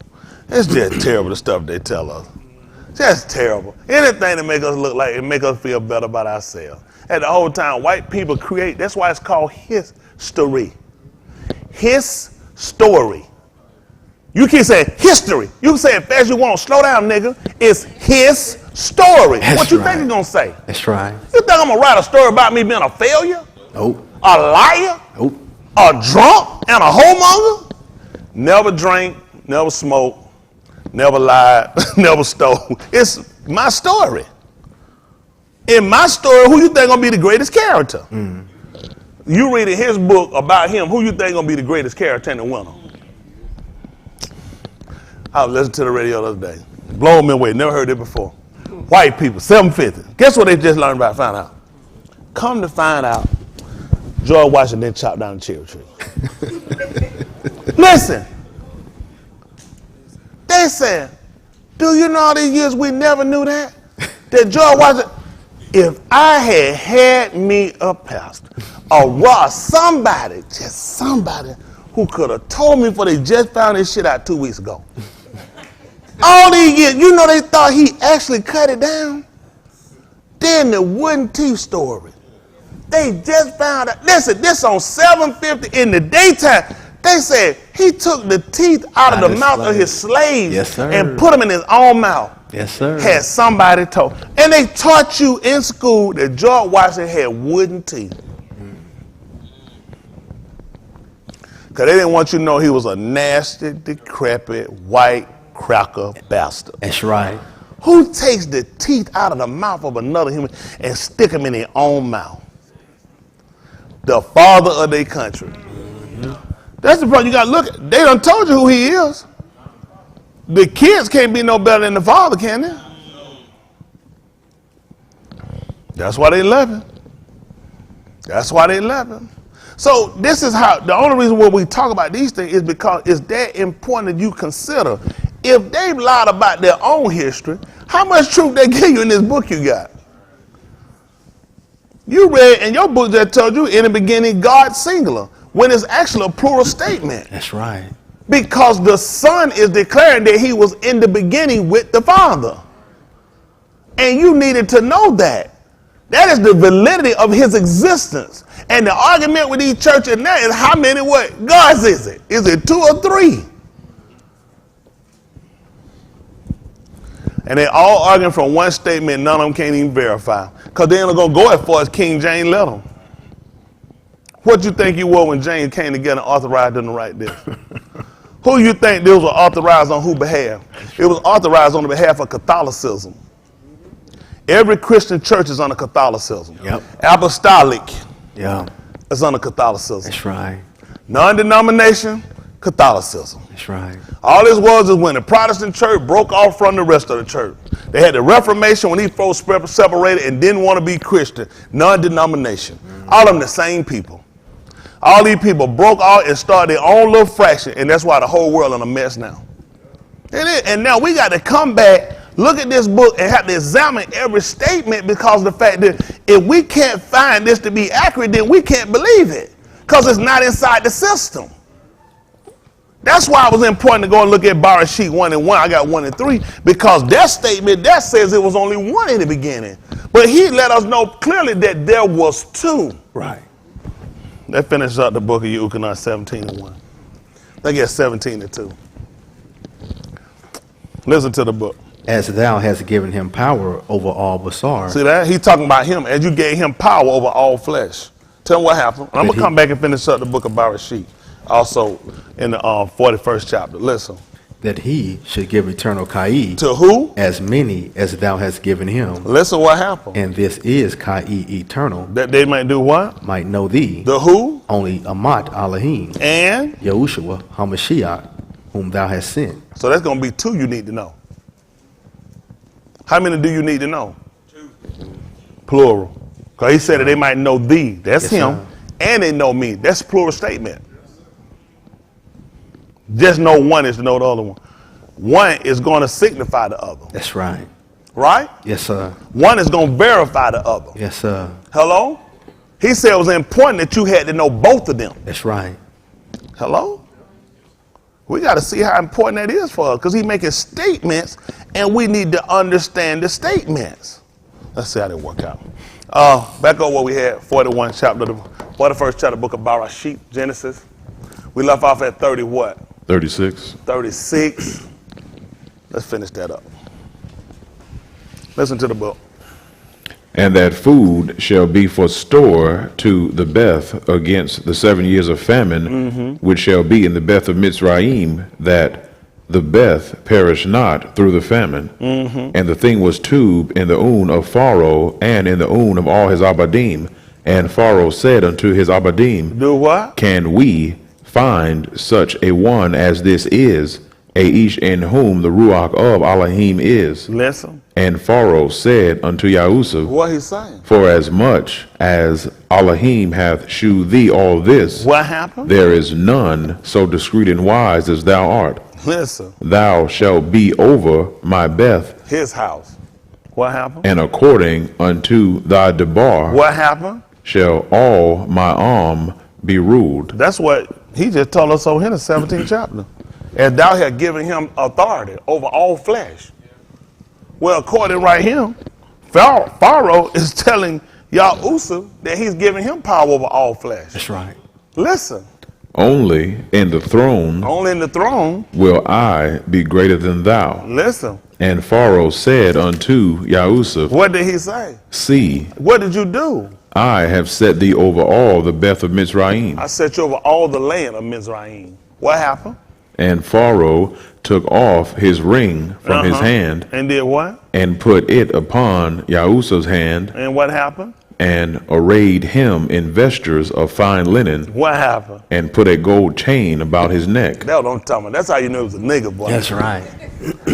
It's just terrible the stuff they tell us. Just terrible. Anything to make us look like it, make us feel better about ourselves. And the whole time, white people create, that's why it's called his story. His story. You keep saying history. You can say it fast as you want. Slow down, nigga. It's his story. That's what you right. think you're going to say? That's right. You think I'm going to write a story about me being a failure? Nope. A liar? Nope. A drunk and a homemonger? Never drank, never smoked, never lied, never stole. It's my story. In my story, who you think gonna be the greatest character? Mm. You reading his book about him, who you think gonna be the greatest character in the winter? I was listening to the radio the other day. Blowing me away, never heard it before. White people, 750. Guess what they just learned about, found out? Come to find out, George Washington chopped down the cherry tree. Listen. They said, do you know all these years we never knew that? That George Washington, if I had me a pastor, or somebody, just somebody who could have told me before they just found this shit out 2 weeks ago. All these years, you know, they thought he actually cut it down. Then the wooden teeth story. They just found out. Listen, this on 750 in the daytime. They said he took the teeth out of the mouth of his slaves, yes, sir, and put them in his own mouth. Yes, sir. Had somebody told. And they taught you in school that George Washington had wooden teeth. Because they didn't want you to know he was a nasty, decrepit, white cracker bastard. That's right. Who takes the teeth out of the mouth of another human and stick them in their own mouth? The father of their country. Mm-hmm. That's the problem. You got to look at. They done told you who he is. The kids can't be no better than the father, can they? That's why they love him. That's why they love him. So this is how, the only reason why we talk about these things is because it's that important that you consider. If they've lied about their own history, how much truth they give you in this book you got? You read in your book that told you in the beginning God singular, when it's actually a plural statement. That's right. Because the Son is declaring that he was in the beginning with the Father. And you needed to know that. That is the validity of his existence. And the argument with these churches now is how many what gods is it? Is it 2 or 3? And they all arguing from one statement none of them can't even verify. Because they ain't going to go as far as King James let them. What you think you were when James came together and authorized them to write this? Who you think this was authorized on whose behalf? It was authorized on the behalf of Catholicism. Every Christian church is under Catholicism. Yep. Apostolic is under Catholicism. That's right. Non-denomination, Catholicism. That's right. All this was is when the Protestant church broke off from the rest of the church. They had the Reformation when these folks separated and didn't want to be Christian. Non-denomination. All of them the same people. All these people broke out and started their own little fraction, and that's why the whole world in a mess now. And now we got to come back, look at this book, and have to examine every statement because of the fact that if we can't find this to be accurate, then we can't believe it because it's not inside the system. That's why it was important to go and look at Bereshit 1 and 1. I got 1 and 3 because that statement that says it was only 1 in the beginning. But he let us know clearly that there was 2. Right. That finishes up the book of Eucharist 17 and 1. I guess 17 and 2. Listen to the book. As thou hast given him power over all basar. See that? He's talking about him as you gave him power over all flesh. Tell him what happened. I'm going to come back and finish up the book of Bereshit. Also in the 41st chapter. Listen. That he should give eternal Kai. To who? As many as thou hast given him. Listen what happened. And this is Kai eternal. That they might do what? Might know thee. The who? Only Amat Alahym. And? Yahushua HaMashiach, whom thou hast sent. So that's going to be 2 you need to know. How many do you need to know? 2. Plural. Because he said that they might know thee. That's him. Sir. And they know me. That's a plural statement. Just know one is to know the other one. One is going to signify the other. That's right. Right? Yes, sir. One is going to verify the other. Yes, sir. Hello? He said it was important that you had to know both of them. That's right. Hello? We got to see how important that is for us because he's making statements and we need to understand the statements. Let's see how they work out. Back up what we had, 41 chapter, the 41st chapter, book of Bereshit, Genesis. We left off at 30 what? 36. 36. Let's finish that up. Listen to the book. And that food shall be for store to the Beth against the 7 years of famine, which shall be in the Beth of Mitzrayim, that the Beth perish not through the famine. And the thing was tube in the oon of Pharaoh and in the oon of all his abadim. And Pharaoh said unto his abadim, do what? Can we find such a one as this is, a ish in whom the ruach of Alahym is? Listen. And Pharaoh said unto Yusaph, What he's saying? for as much as Alahym hath shewed thee all this, What happened? there is none so discreet and wise as thou art. Listen, Thou shalt be over my Beth, his house. What happened? and according unto thy debar What happened? shall all my arm be ruled. That's what he just told us over here in the 17th chapter. And thou hast given him authority over all flesh. Well, according right here, Pharaoh is telling Yusaph that he's giving him power over all flesh. That's right. Listen, Only in the throne only in the throne, will I be greater than thou. listen, And Pharaoh said unto Yusaph, what did he say? see, What did you do? I have set thee over all the Beth of Mizraim. I set you over all the land of Mizraim. What happened? And Pharaoh took off his ring from his hand, And did what? and put it upon Yahush's hand, And what happened? and arrayed him in vestures of fine linen, What happened? and put a gold chain about his neck. That don't tell me. That's how you know it was a nigga, boy. That's right.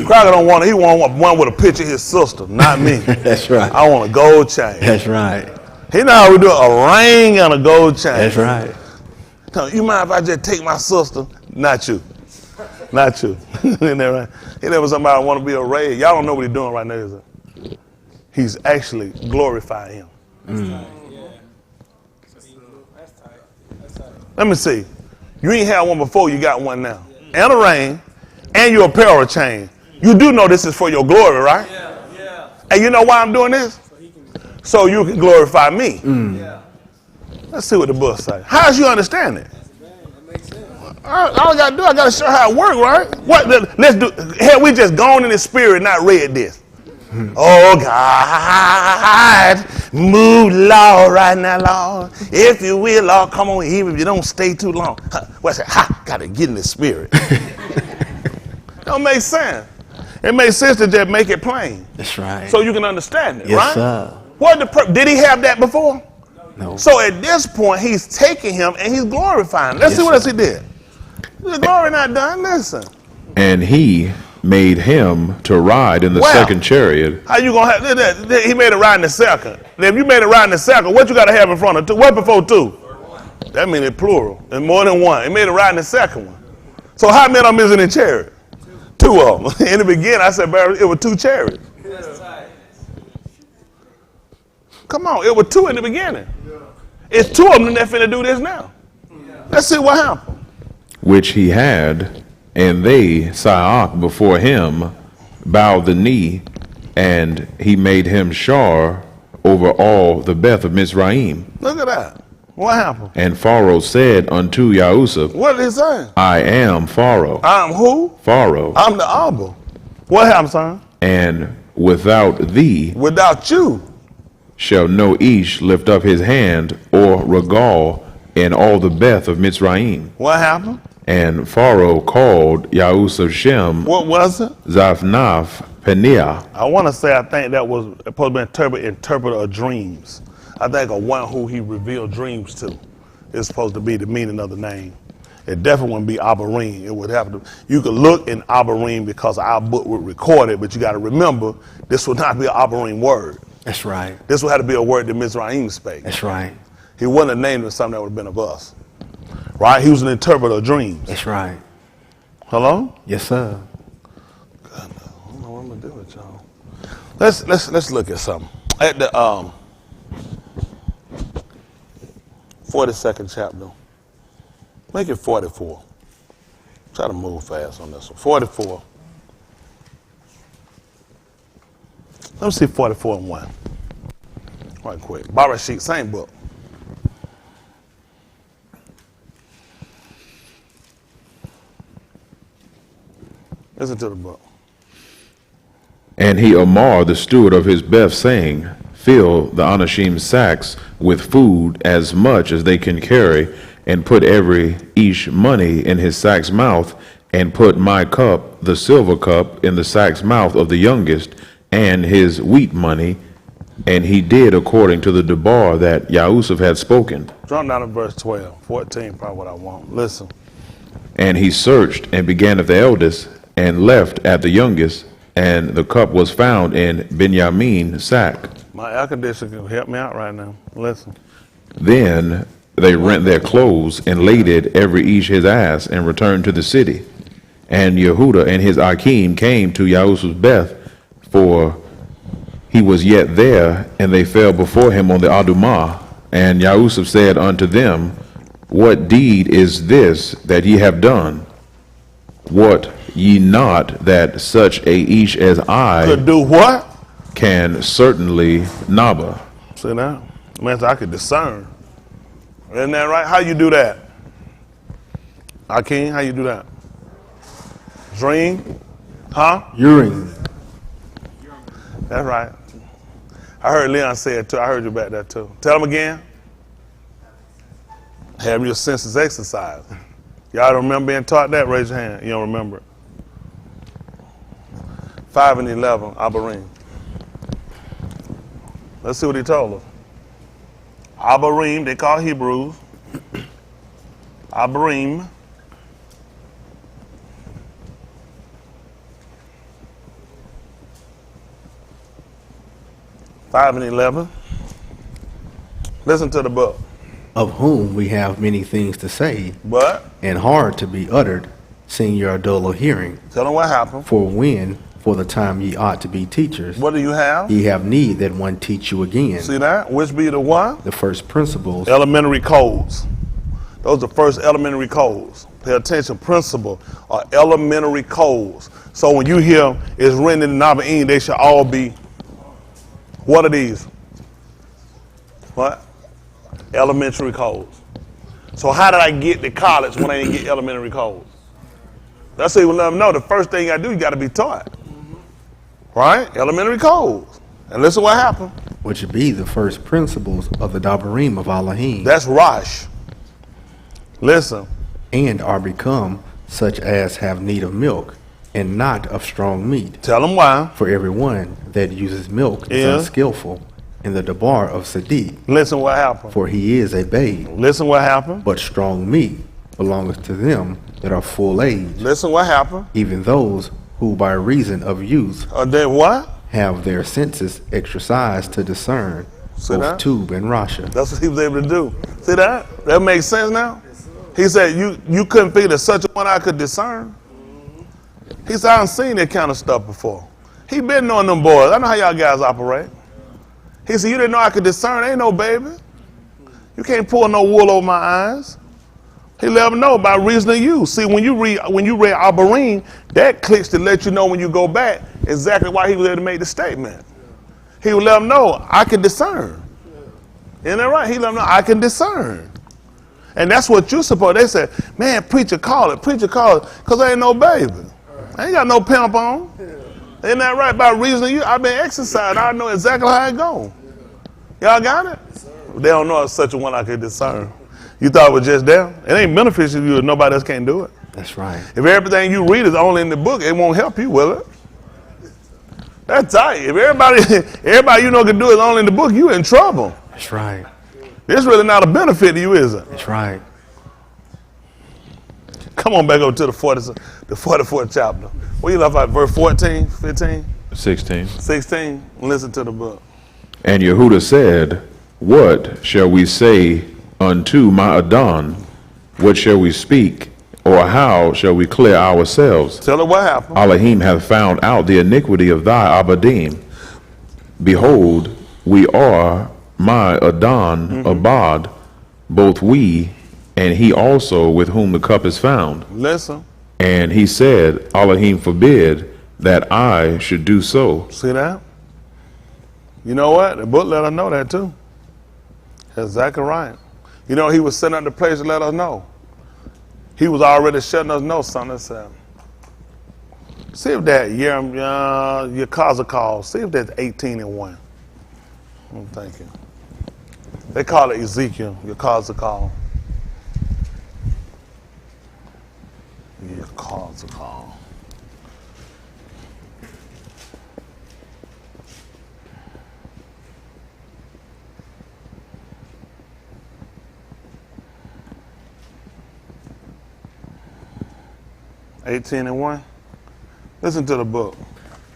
Crocker don't want it. He want one with a picture of his sister, not me. That's right. I want a gold chain. That's right. He know how we do it, a ring and a gold chain. That's right. Tell him, you mind if I just take my sister? Not you. Not you. Isn't that right? He never somebody want to be arrayed. Y'all don't know what he's doing right now, is it? He's actually glorifying him. Let me see. You ain't had one before, you got one now. And a ring, and your apparel chain. You do know this is for your glory, right? Yeah. And you know why I'm doing this? So you can glorify me. Let's see what the book says. How's you understand it? All I gotta do, I gotta show how it works, right? What? Let's do. Had we just gone in the spirit, and not read this. Oh God, move, Lord, right now, Lord. If you will, Lord, come on, even if you don't stay too long. What's that? Gotta get in the spirit. Don't make sense. It makes sense to just make it plain. That's right. So you can understand it, Yes, right? sir. What did he have that before? No. So at this point, he's taking him and he's glorifying him. Let's Yes, see what else sir. he did. The glory not done. Listen. And he made him to ride in the Wow. second chariot, How you gonna have that? He made it ride in the second. And if you made it ride in the second, what you gotta have in front of two? What before two? That means it's plural. And more than one. He made it ride in the second one. So how many of them is in the chariot? Two of them. In the beginning, I said, Barry, it was two chariots. Come on, it was two in the beginning. It's two of them that finna do this now. Let's see what happened. which he had, and they, Saak, before him, bowed the knee, and he made him Shar over all the Beth of Mizraim. Look at that. What happened? And Pharaoh said unto Yusaph, What did he say? I am Pharaoh. I'm who? Pharaoh. I'm the Abba. What happened, son? And without thee Without you. shall no Ish lift up his hand or regal in all the Beth of Mizraim. What happened? And Pharaoh called Yusaph Shem What was it? Zaphnath Paneah. I want to say I think that was supposed to be interpreter of dreams. I think of one who he revealed dreams to is supposed to be the meaning of the name. It definitely wouldn't be Abarim. It would have to. You could look in Abarim because our book would record it, but you got to remember this would not be an Abarim word. That's right. This would have to be a word that Mizraim spake. That's right. He wouldn't have named it something that would have been of us, right? He was an interpreter of dreams. That's right. Hello? Yes, sir. I don't know what I'm gonna do with y'all. Let's look at something. At the 42nd chapter. Make it 44. Try to move fast on this one. 44. Let me see 44 and 1. Right quick. Barashik, same book. Listen to the book. And he Amar, the steward of his Beth, saying, Fill the Anashim sacks with food as much as they can carry, and put every Ish money in his sack's mouth, and put my cup, the silver cup, in the sack's mouth of the youngest, and his wheat money. And he did according to the debar that Yusaph had spoken. Jump down to verse 12. 14, probably what I want. Listen. And he searched and began at the eldest, and left at the youngest, And the cup was found in Benjamin's sack. My air conditioner can help me out right now. Listen. Then they rent their clothes and laded every each his ass and returned to the city. And Yehuda and his Alahym came to Yusaph Beth, for he was yet there, and they fell before him on the Adumah. And Yusaph said unto them, What deed is this that ye have done? Wot ye not that such a each as I Could do what? can certainly nabba? See that? Man, I could discern. Isn't that right? How you do that? Akeem, how you do that? Dream? Huh? Urine. That's right. I heard Leon say it too. I heard you back there too. Tell him again. Have your senses exercised. Y'all don't remember being taught that? Raise your hand. You don't remember it. 5 and 11, Abarim. Let's see what he told us. Abarim, they call Hebrews. Abarim. Five and 11. Listen to the book. Of whom we have many things to say, But and hard to be uttered, seeing you are dull of hearing. tell them what happened. For when, for the time ye ought to be teachers, What do you have? ye have need that one teach you again. See that? Which be the one? The first principles Elementary codes. Those are the first elementary codes. Pay attention. Principle are elementary codes. So when you hear it's written in the Naba'im, they should all be. What are these? What? Elementary codes. So how did I get to college when I didn't get elementary codes? That's what you let them know. The first thing you got to do, you got to be taught. Right? Elementary codes. And listen what happened. which be the first principles of the Dabarim of Alahym, That's Rosh. Listen. and are become such as have need of milk, and not of strong meat. Tell them why. For everyone that uses milk is Yeah. unskillful in the debar of Sadiq, Listen what happened. for he is a babe. Listen what happened. But strong meat belongeth to them that are full age, Listen what happened. even those who by reason of use Then what? have their senses exercised to discern See both that? tube and rasha. That's what he was able to do. See that? That makes sense now? He said, you couldn't figure that such a one I could discern. He said, I done seen that kind of stuff before. He been knowing them boys. I know how y'all guys operate. He said, you didn't know I could discern. Ain't no baby. You can't pull no wool over my eyes. He let them know by reason of use. See, when you read Abarim, that clicks to let you know when you go back exactly why he was able to make the statement. He would let them know, I can discern. Isn't that right? He let them know, I can discern. And that's what you suppose. They said, man, preacher call it, because there ain't no baby. I ain't got no pimp on. Isn't that right? By reason of use, I've been exercised. I know exactly how it go. Y'all got it? They don't know it's such a one I could discern. You thought it was just there? It ain't beneficial to you if nobody else can't do it. That's right. If everything you read is only in the book, it won't help you, will it? That's tight. If everybody you know can do it only in the book, you in trouble. That's right. This really not a benefit to you, is it? That's right. Come on back over to the 44th chapter. What you left at, verse 14, 15, 16. 16? Listen to the book. And Yehuda said, What shall we say unto my Adon? What shall we speak? Or how shall we clear ourselves? Tell her what happened. Alahym hath found out the iniquity of thy Abadim. Behold, we are my Adon Abad, both we and he also with whom the cup is found. Listen. And he said, Alahym forbid that I should do so. See that? You know what? The book let us know that too. That's exactly right. You know, he was setting up the place to let us know. He was already shutting us know something. Said, see if that your cause of call, see if that's 18 and 1. I'm thinking. They call it Ezekiel, your cause of call. Your cause of call. (18 and 1). Listen to the book.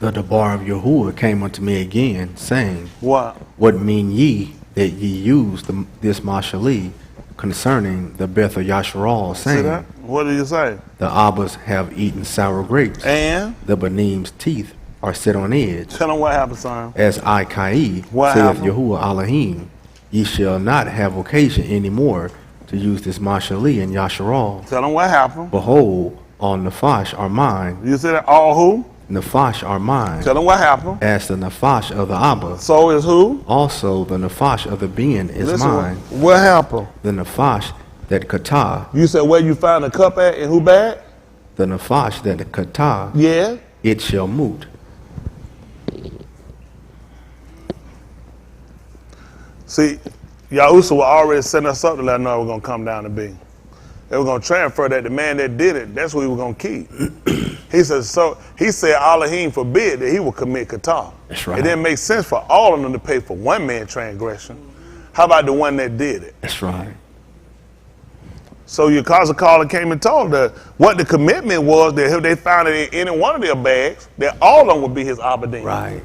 The debar of Yahuwah came unto me again, saying, What? What mean ye that ye use this mashali concerning the Beth of Yasharal, See saying, that? What do you say? The Abbas have eaten sour grapes, And the Benim's teeth are set on edge. tell them what happened, son. As I Kai, What saith happened? Yahuwah Alahym, ye shall not have occasion any more to use this mashali in Yasharal. Tell them what happened. Behold, all Nephash are mine. You see that? All who? Nephash are mine. Tell them what happened. As the Nephash of the Abba. So is who? Also the Nephash of the Ben is Listen, mine. what happened? The Nephash that Kata. You said where you found the cup at and who bad? The Nephash that Kata. Yeah. It shall moot. See, Yahusha was already setting us up to let us know we're going to come down to be. They were going to transfer that the man that did it, that's what he was going to keep. He said Alahym forbid that he would commit kata. That's right. It didn't make sense for all of them to pay for one man's transgression. How about the one that did it? That's right. So your caller came and told her what the commitment was, that if they found it in any one of their bags, that all of them would be his abadin. Right.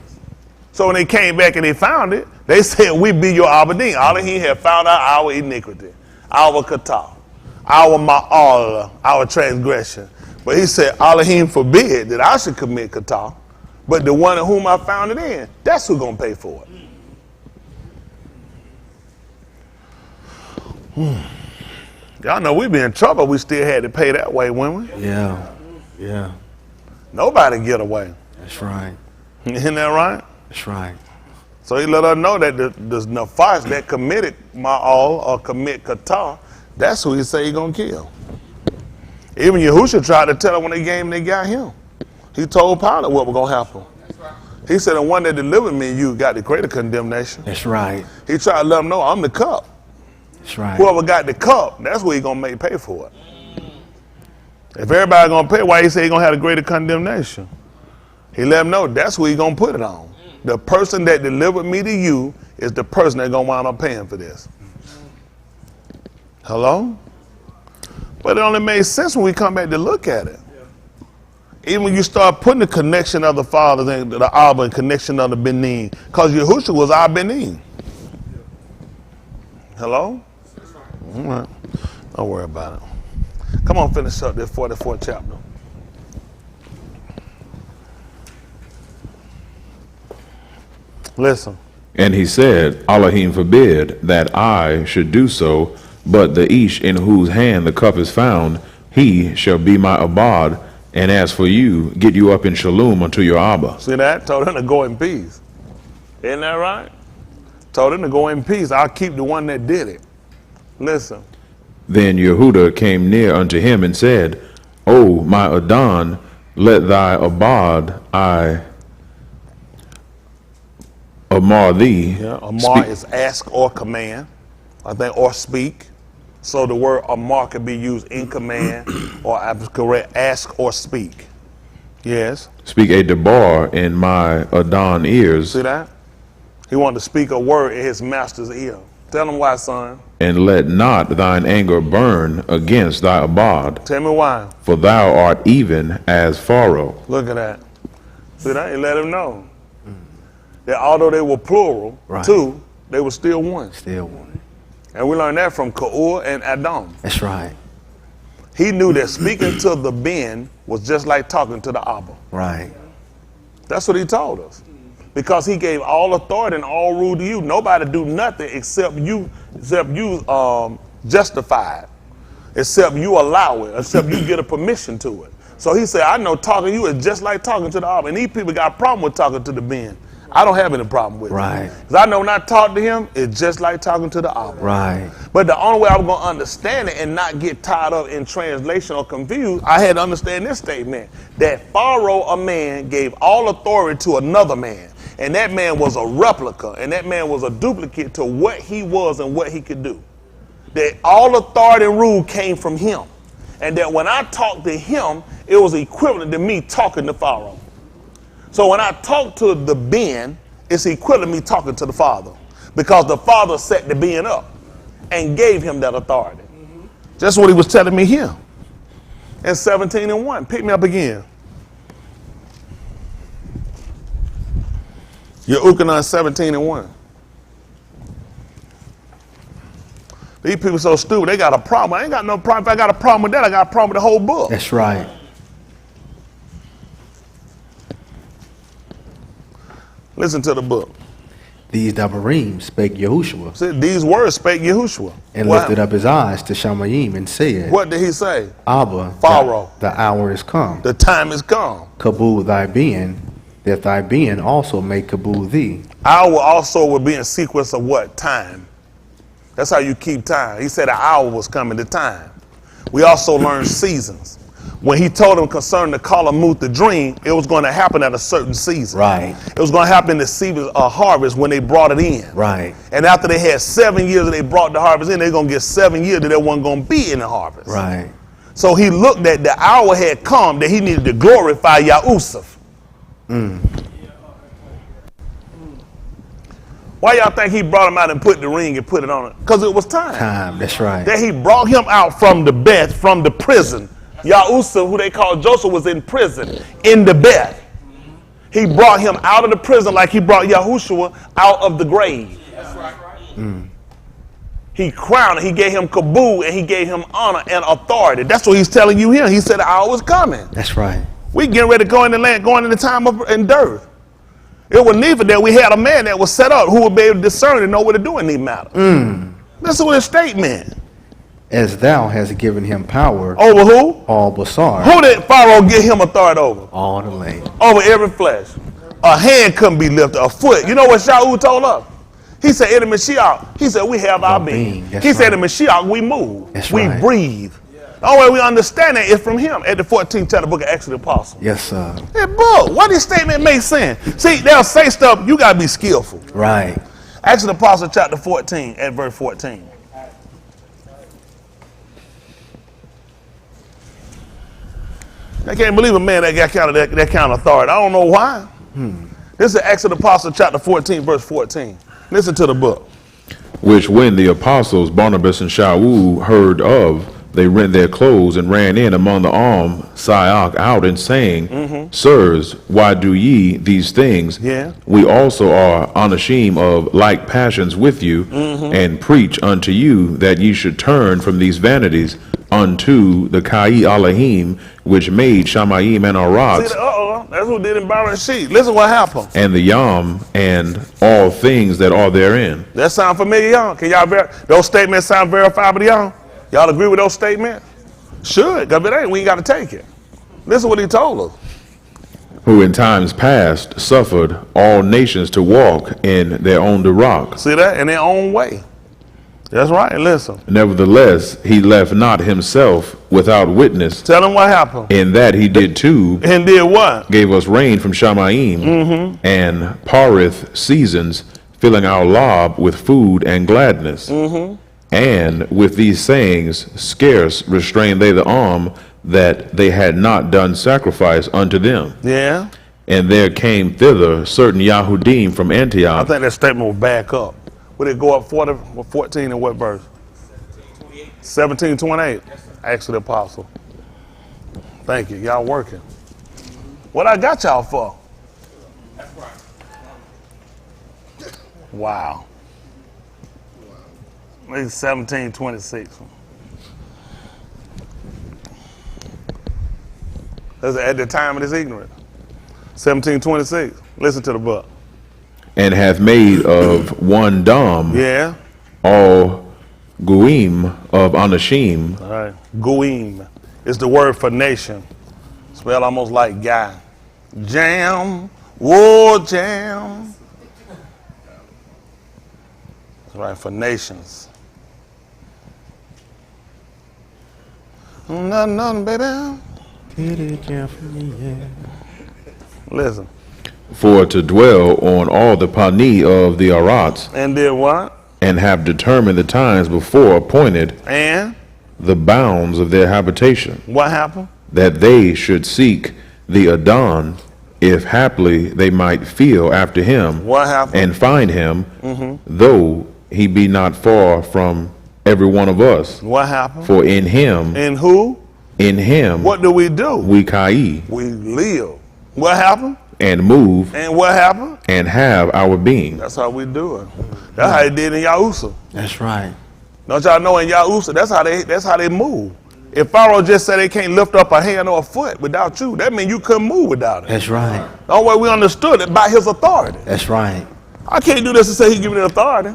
So when they came back and they found it, they said, we be your abadin. Alahym had found out our iniquity, our kata, our ma'ala, our transgression. But he said, Alahym forbid that I should commit kata, but the one in whom I found it in, that's who's going to pay for it. Y'all know we be in trouble. We still had to pay that way, wouldn't we? Yeah. Yeah. Nobody get away. That's right. Isn't that right? That's right. So he let us know that the Nephash that committed ma'al or commit kata, that's who he say he gonna kill. Even Yahusha tried to tell him when they came, they got him. He told Pilate what was gonna happen. He said, the one that delivered me, you got the greater condemnation. That's right. He tried to let him know, I'm the cup. That's right. Whoever got the cup, that's what he gonna make pay for it. If everybody gonna pay, why he say he gonna have the greater condemnation? He let him know that's who he gonna put it on. The person that delivered me to you is the person that gonna wind up paying for this. Hello? But it only made sense when we come back to look at it. Even when you start putting the connection of the Father and the Abba and connection of the Benin, because Yahusha was our Benin. Hello? All right. Don't worry about it. Come on, finish up this 44th chapter. Listen. And he said, Alahym forbid that I should do so, but the Ish in whose hand the cup is found, he shall be my abad, and as for you, get you up in shalom unto your Abba. See that? Told him to go in peace. Isn't that right? Told him to go in peace. I'll keep the one that did it. Listen. Then Yehuda came near unto him and said, O my Adon, let thy abad I amar thee. Yeah, amar is ask or command, I think, or speak. So the word amar can be used in command or correct, ask or speak. Yes. Speak a debar in my Adon ears. See that? He wanted to speak a word in his master's ear. Tell him why, son. And let not thine anger burn against thy abad. Tell me why. For thou art even as Pharoah. Look at that. See that? He let him know that although they were plural, Right. two, they were still one. Still one. And we learned that from Ka'ur and Adam. That's right. He knew that speaking to the Ben was just like talking to the Abba. Right. That's what he told us. Because he gave all authority and all rule to you. Nobody do nothing except you justify it, except you allow it, except you get a permission to it. So he said, I know talking to you is just like talking to the Abba. And these people got a problem with talking to the Ben. I don't have any problem with it. Right. Because I know when I talk to him, it's just like talking to the Abba. Right. But the only way I was going to understand it and not get tied up in translation or confused, I had to understand this statement, that Pharaoh, a man, gave all authority to another man. And that man was a replica, and that man was a duplicate to what he was and what he could do. That all authority and rule came from him. And that when I talked to him, it was equivalent to me talking to Pharaoh. So when I talk to the Ben, it's equivalent to me talking to the Father. Because the Father set the Ben up and gave him that authority. That's what he was telling me here. In 17:1. Pick me up again. Your Ukanon 17:1. These people so stupid, they got a problem. I ain't got no problem. If I got a problem with that, I got a problem with the whole book. That's right. Listen to the book. These Dabarim spake Yahushua, See, these words spake Yahushua. and lifted up his eyes to Shamayim, and said, What did he say? Abba, Pharaoh. the hour is come. The time is come. Kabul thy being, that thy being also may Kabul thee. Hour also will be in sequence of what? Time. That's how you keep time. He said an hour was coming, the time. We also learned seasons. When he told him concerning the Kalamuth, the dream, it was going to happen at a certain season. Right. It was going to happen in the season of harvest when they brought it in. Right. And after they had 7 years that they brought the harvest in, they're going to get 7 years that they weren't going to be in the harvest. Right. So he looked at the hour had come that he needed to glorify Yusaph. Why y'all think he brought him out and put the ring and put it on it? Because it was time. Time, that's right. That he brought him out from the Beth, from the prison. Yusaph, who they called Joseph, was in prison, in the Beth. He brought him out of the prison like he brought Yahushua out of the grave. He crowned, he gave him kabul, and he gave him honor and authority. That's what he's telling you here. He said the hour was coming. That's right. We getting ready to go in the land, going in the time of in dearth. It was neither that we had a man that was set up who would be able to discern and know what to do in these matters. This is what his statement. As thou hast given him power Over who? all Basar, Who did Pharaoh give him authority over? all the land. Over every flesh. A hand couldn't be lifted, a foot. You know what Shaul told us? He said, in the Mashiach, he said, we have our being. That's He said, right. in Mashiach, we move. That's we right. breathe. The only way we understand that is from him at the 14th chapter book of Acts of the Apostle. Yes, sir. That book, why this statement make sense? See, they'll say stuff, you got to be skillful. Right. Acts of the Apostle chapter 14 at verse 14. I can't believe a man that got that kind of authority. I don't know why. This is Acts of the Apostle chapter 14 verse 14. Listen to the book. Which when the apostles Barnabas and Shaul heard of, they rent their clothes and ran in among the armed Syach out and saying, Sirs, why do ye these things? Yeah. We also are unashamed of like passions with you, and preach unto you that ye should turn from these vanities unto the Kai Alahym, which made Shamayim and Arats, That's who did in Byron sheep. Listen what happened. and the Yam, and all things that are therein. That sound familiar, y'all? Can y'all those statements sound verifiable to y'all? Y'all agree with those statements? Should, because if it ain't, we ain't got to take it. Listen what he told us. Who in times past suffered all nations to walk in their own Durak. See that? In their own way. That's right. Listen. Nevertheless, he left not himself without witness, Tell them what happened. in that he did too, And did what? gave us rain from Shamayim, and Parith seasons, filling our lob with food and gladness. And with these sayings, scarce restrained they the arm that they had not done sacrifice unto them. Yeah. And there came thither certain Yahudim from I Antioch, think that statement will back up. Would it go up 14 and what verse? 17:28. Acts of the Apostle. Thank you. Y'all working. What I got y'all for? Wow. It's 17:26. That's at the time of his ignorance. 17:26. Listen to the book. and hath made of one dam Yeah. all Guim of Anashim, All right. Goim is the word for nation. Spelled almost like guy. Jam. War jam. That's right, for nations. Nothing, baby. Listen. for to dwell on all the Pani of the Arats, And did what? and have determined the times before appointed And the bounds of their habitation, what happened? that they should seek the Adon, if haply they might feel after him, What happened? and find him, though he be not far from every one of us. What happened? For in him, And who? in him, What do? we kai, We live. What happened? and move And what happened? and have our being. That's how we do it. That's how they did in Yusaph. That's right. Don't y'all know in Yusaph, that's how they move. If Pharaoh just said they can't lift up a hand or a foot without you, that means you couldn't move without it. That's right. The only way we understood it by his authority. That's right. I can't do this and say he give me the authority.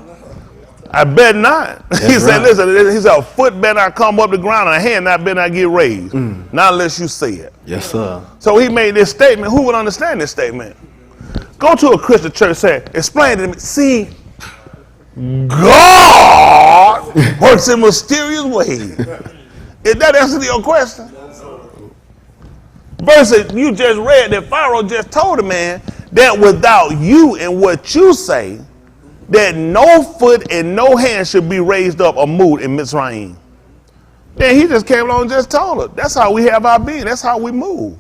I bet not. He said, right. listen, he said, a foot better not come up the ground and a hand not better not get raised. Not unless you say it. Yes, sir. So he made this statement. Who would understand this statement? Go to a Christian church, say, explain to me. See, God works in mysterious ways. Is that answer your question? Verse that you just read that Pharaoh just told the man that without you and what you say, that no foot and no hand should be raised up or moved in Mitzrayim. Then he just came along and just told us. That's how we have our being. That's how we move.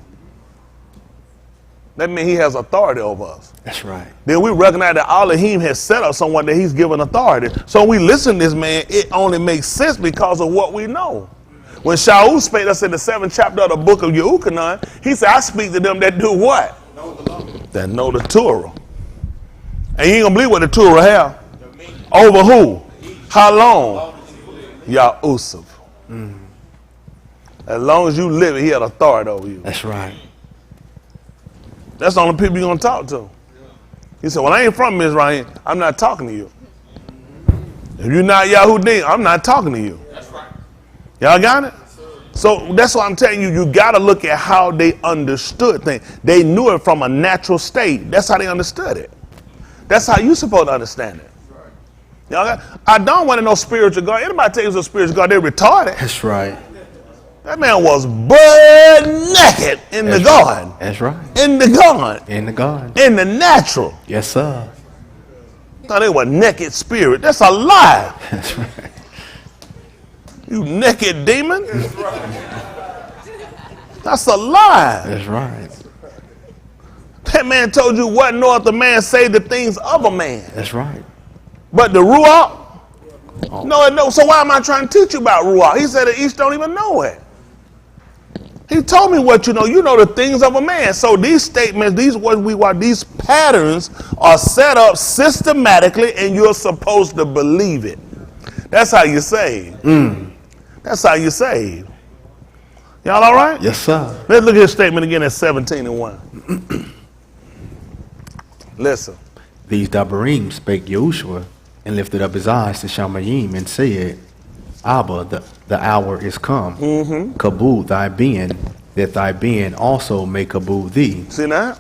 That means he has authority over us. That's right. Then we recognize that Alahym has set up someone that he's given authority. So when we listen to this man, it only makes sense because of what we know. When Shaul spake us in the 7th chapter of the book of Yehukanan, he said, I speak to them that do what? That know the Torah. And you ain't gonna believe what the Torah have. Over who? How long? Yusaph. As long as you live, he had authority over you. That's right. That's the only people you're gonna talk to. He said, well, I ain't from Israel. I'm not talking to you. If you're not Yahudim, I'm not talking to you. That's right. Y'all got it? So that's why I'm telling you, you got to look at how they understood things. They knew it from a natural state. That's how they understood it. That's how you're supposed to understand it. Y'all got, I don't want to know spiritual God. Anybody tell you a spiritual God, they're retarded. That's right. That man was butt naked in the garden. That's right. In the garden. In the garden. In the natural. Yes, sir. Thought they were naked spirit. That's a lie. That's right. You naked demon. That's a lie. That's right. That man told you what knoweth the man say the things of a man. That's right. But the Ruach, no. So why am I trying to teach you about Ruach? He said the East don't even know it. He told me what you know. You know the things of a man. So these statements, these patterns are set up systematically, and you're supposed to believe it. That's how you save. That's how you save. Y'all all right? Yes, sir. Let's look at his statement again at 17:1. Listen. These Dabarim spake Yahushua and lifted up his eyes to Shamayim and said, Abba, the hour is come. Kabul thy being, that thy being also may kabul thee. See now?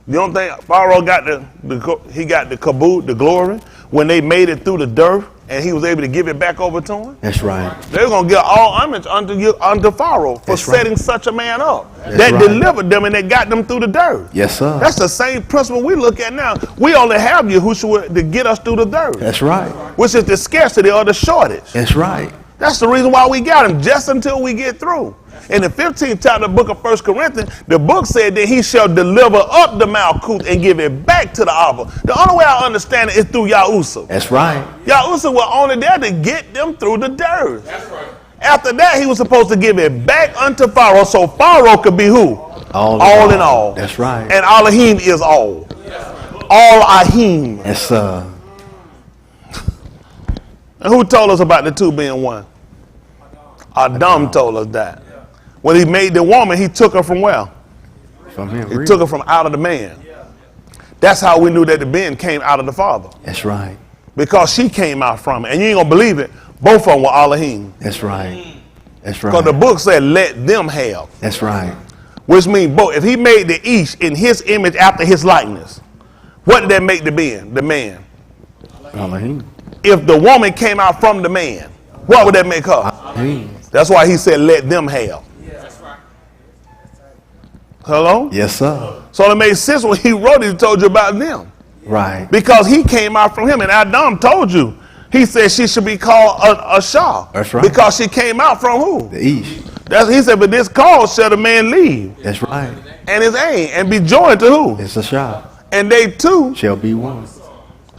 You don't think Pharaoh got the kabul, the glory, when they made it through the dirt and he was able to give it back over to him? That's right. They're going to get all homage unto Pharaoh for setting such a man up. That delivered them and they got them through the dirt. Yes, sir. That's the same principle we look at now. We only have Yahushua to get us through the dirt. That's right. Which is the scarcity or the shortage. That's right. That's the reason why we got him, just until we get through. In the 15th chapter of the book of 1 Corinthians, the book said that he shall deliver up the Malkuth and give it back to the Abba. The only way I understand it is through Yusaph. That's right. Yusaph was only there to get them through the dirt. That's right. After that, he was supposed to give it back unto Pharaoh, so Pharaoh could be who? All in all. That's right. And Alahym is all. Alahym. Yes, sir. And who told us about the two being one? Adam told us that. When he made the woman, he took her from where? From him. He took her from out of the man. That's how we knew that the being came out of the father. That's right. Because she came out from it. And you ain't going to believe it. Both of them were Alahym. That's right. That's right. Because the book said, let them have. That's right. Which means both. If he made the East in his image after his likeness, what did that make the being? The man. Alahym. If the woman came out from the man, what would that make her? Alahym. That's why he said, let them have. Hello? Yes, sir. So it made sense when he wrote it, he told you about them. Right. Because he came out from him. And Adam told you, he said she should be called a Shah. That's right. Because she came out from who? The East. He said, but this cause shall the man leave. That's right. And his aim. And be joined to who? It's a shot. And they two. Shall be one.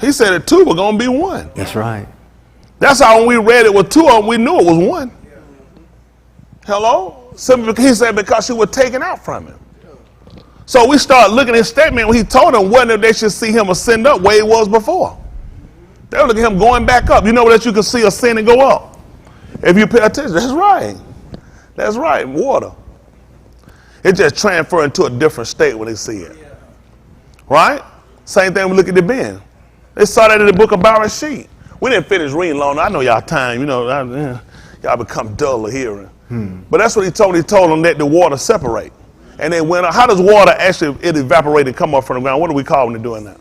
He said the two were going to be one. That's right. That's how when we read it with two of them, we knew it was one. Hello? Simply, he said because she was taken out from him. So we start looking at his statement when he told them whether they should see him ascend up where he was before. They were looking at him going back up. You know that you can see ascend and go up. If you pay attention, that's right. That's right, water. It just transfer into a different state when they see it. Right? Same thing we look at the bend. They saw that in the book of Bereshit. We didn't finish reading long. I know y'all time, y'all become dull of hearing. But that's what he told them that the water separate. And they went, how does water actually, it evaporate and come up from the ground? What do we call when they're doing that?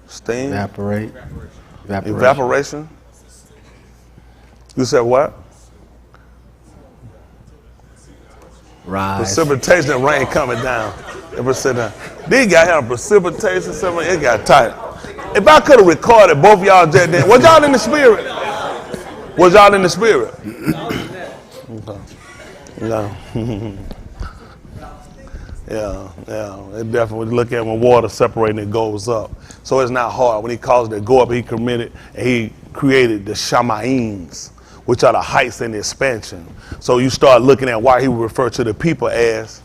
Steam? Evaporation. You said what? Rise. Precipitation and rain coming down. These guys have precipitation, it got tight. If I could have recorded both y'all just then, was y'all in the spirit? Was y'all in the spirit? No. Yeah. It definitely look at when water separating, it goes up. So it's not hard. When he calls it to go up, he committed and he created the Shama'ims, which are the heights and the expansion. So you start looking at why he would refer to the people as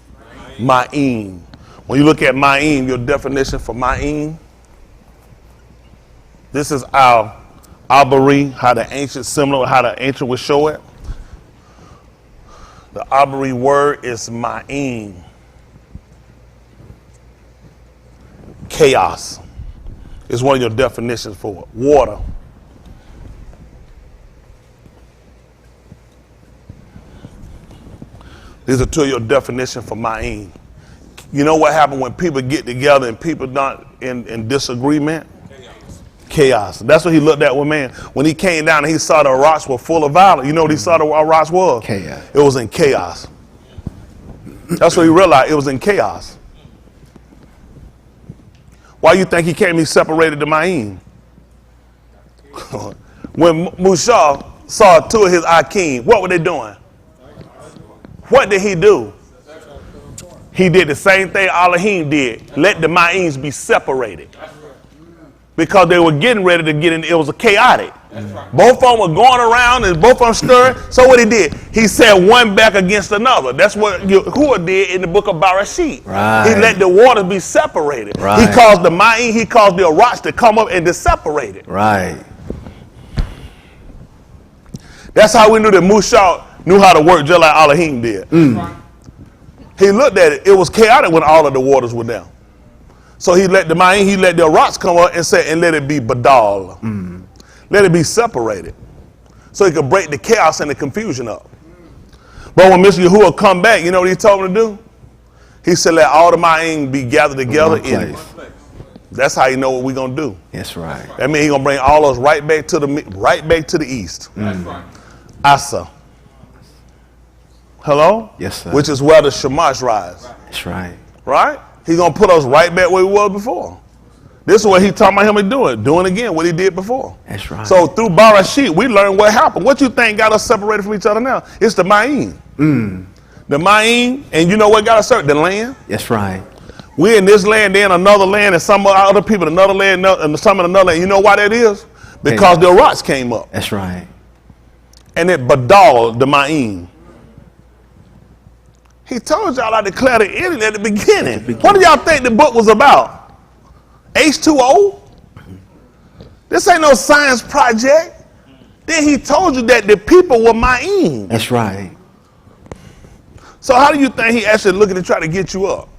Ma'im. When you look at Ma'im, your definition for Ma'im, this is our Abari, how the ancient, similar how the ancient would show it. The Abari word is Ma'im. Chaos is one of your definitions for it. Water. These are two of your definitions for Ma'im. You know what happened when people get together and people not in disagreement? Chaos. That's what he looked at with man. When he came down and he saw the rocks were full of violence, you know what he saw the rocks was? Chaos. It was in chaos. That's what he realized. It was in chaos. Why you think he came? He separated the Ma'im. When Musa saw two of his Akim, what were they doing? What did he do? He did the same thing Alahym did. Let the Ma'ims be separated. Because they were getting ready to get in. It was a chaotic. Both of them were going around and both of them stirring. So what he did, he set one back against another. That's what Yahuwah did in the book of Bereshit. Right. He let the waters be separated. Right. He caused the Ma'im, he caused the rocks to come up and to separate it. Right. That's how we knew that Musa knew how to work just like Alahym did. He looked at it. It was chaotic when all of the waters were down. So he let the Ma'im, he let the rocks come up and said, and let it be badal. Let it be separated. So he could break the chaos and the confusion up. But when Mr. Yahuwah come back, you know what he told him to do? He said, let all the Ma'im be gathered together in. That's how you know what we're gonna do. That's right. That means he's gonna bring all us right back to the east. Asa. Hello? Yes, sir. Which is where the Shamash rise. That's right. Right? He's going to put us right back where we were before. This is what he talking about him doing again what he did before. That's right. So through Bereshit, we learned what happened. What you think got us separated from each other now? It's the Ma'im. The Ma'im, and you know what got us separated? The land. That's right. We in this land, they in another land, and some other people in another land, and some in another land. You know why that is? Because the rocks came up. That's right. And it badal the Ma'im. He told y'all I declared the ending at the beginning. What do y'all think the book was about? H2O? This ain't no science project. Then he told you that the people were Ma'im. That's right. So how do you think he actually looking to try to get you up?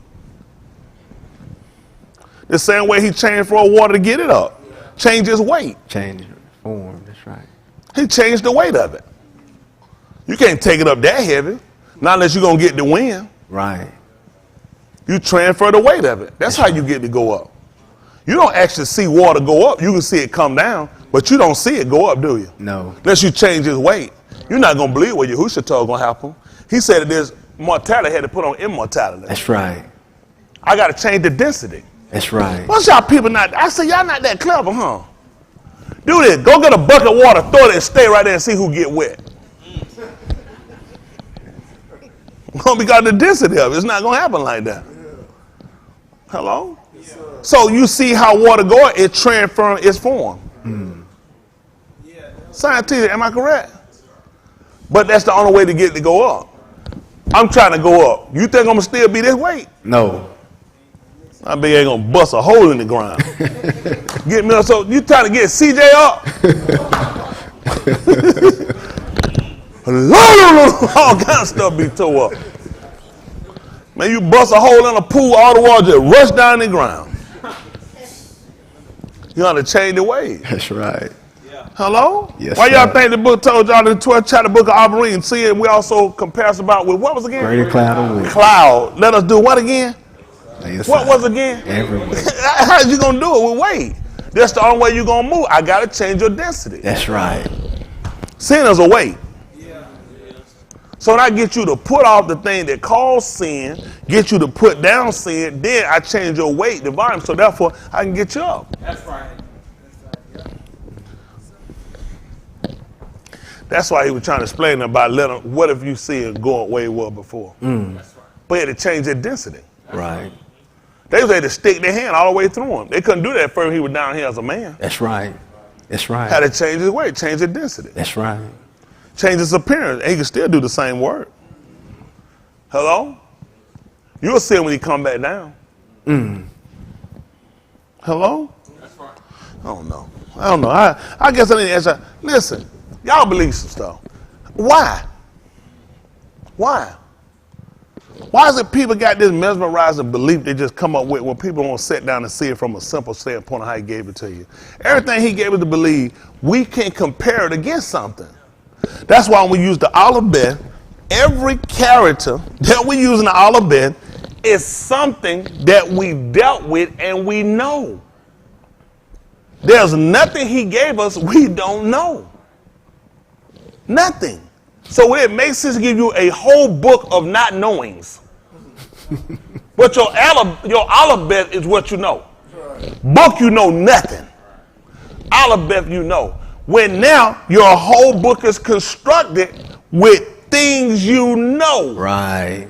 The same way he changed for water to get it up. Change his weight. Change form. That's right. He changed the weight of it. You can't take it up that heavy. Not unless you're going to get the wind. Right. You transfer the weight of it. That's how you get to go up. You don't actually see water go up. You can see it come down, but you don't see it go up, do you? No. Unless you change its weight. You're not going to believe what Yahushua told going to happen. He said that there's mortality had to put on immortality. That's right. I got to change the density. That's right. What's y'all people not? I say y'all not that clever, huh? Do this. Go get a bucket of water, throw it, and stay right there and see who get wet. Because the density of it, it's not going to happen like that. Hello? Yeah. So you see how water goes, it transforms its form. Scientific, am I correct? But that's the only way to get it to go up. I'm trying to go up. You think I'm going to still be this weight? No. I bet ain't gonna bust a hole in the ground. Get me up. So you trying to get CJ up? All kind of stuff be tore up. Man, you bust a hole in a pool, all the water just rush down the ground. You ought to change the way. That's right. Hello? Yes, Why y'all sir. think the book told y'all in the 12th chapter book of Alahym, seeing we also compares about with what was again? Greater cloud of wind. Cloud. Let us do what again? Yes, What sir. was again? Everywhere. How you gonna do it with weight? That's the only way you gonna move. I gotta change your density. That's right. Sin is a weight. So when I get you to put off the thing that caused sin, get you to put down sin, then I change your weight, the volume, so therefore I can get you up. That's right. That's why he was trying to explain about what if you see it going way well before. But he had to change their density. Right. They was able to stick their hand all the way through him. They couldn't do that first he was down here as a man. That's right. That's right. Had to change his weight, change his density, That's right. change his appearance. And he can still do the same work. Hello? You'll see him when he come back down. Hello? That's right. I don't know. I guess I need to answer. Listen, y'all believe some stuff. Why? Why? Why is it people got this mesmerizing belief they just come up with when people won't sit down and see it from a simple standpoint of how he gave it to you? Everything he gave us to believe, we can compare it against something. That's why when we use the alphabet, every character that we use in the alphabet is something that we dealt with and we know. There's nothing he gave us we don't know. Nothing. So it makes sense to give you a whole book of not knowings. But your alphabet is what you know. Book, you know nothing. Alphabet, you know. When now your whole book is constructed with things you know. Right.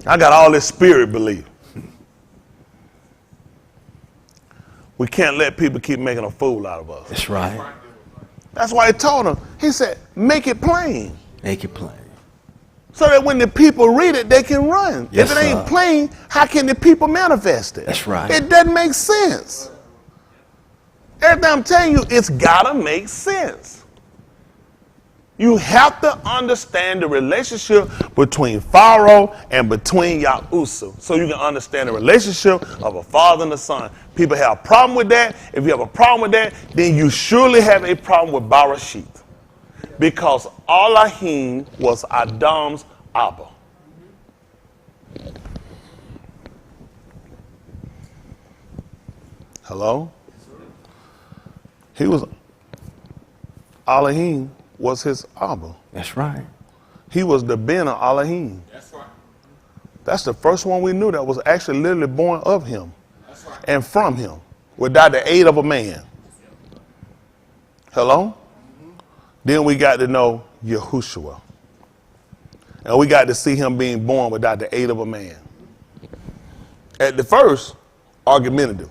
I got all this spirit belief. We can't let people keep making a fool out of us. That's right. That's why he told them, he said, make it plain. Make it plain. So that when the people read it, they can run. Yes, if it ain't sir. plain, how can the people manifest it? That's right. It doesn't make sense. Everything I'm telling you, it's gotta make sense. You have to understand the relationship between Pharoah and between Yusaph so you can understand the relationship of a father and a son. People have a problem with that. If you have a problem with that, then you surely have a problem with Barashit. Because Alahym was Adam's Abba. Hello? Alahym was his Abba. That's right. He was the Ben of Alahym. That's right. That's the first one we knew that was actually literally born of him That's right. and from him without the aid of a man. Hello? Then we got to know Yahushua. And we got to see him being born without the aid of a man. At the first, argumentative.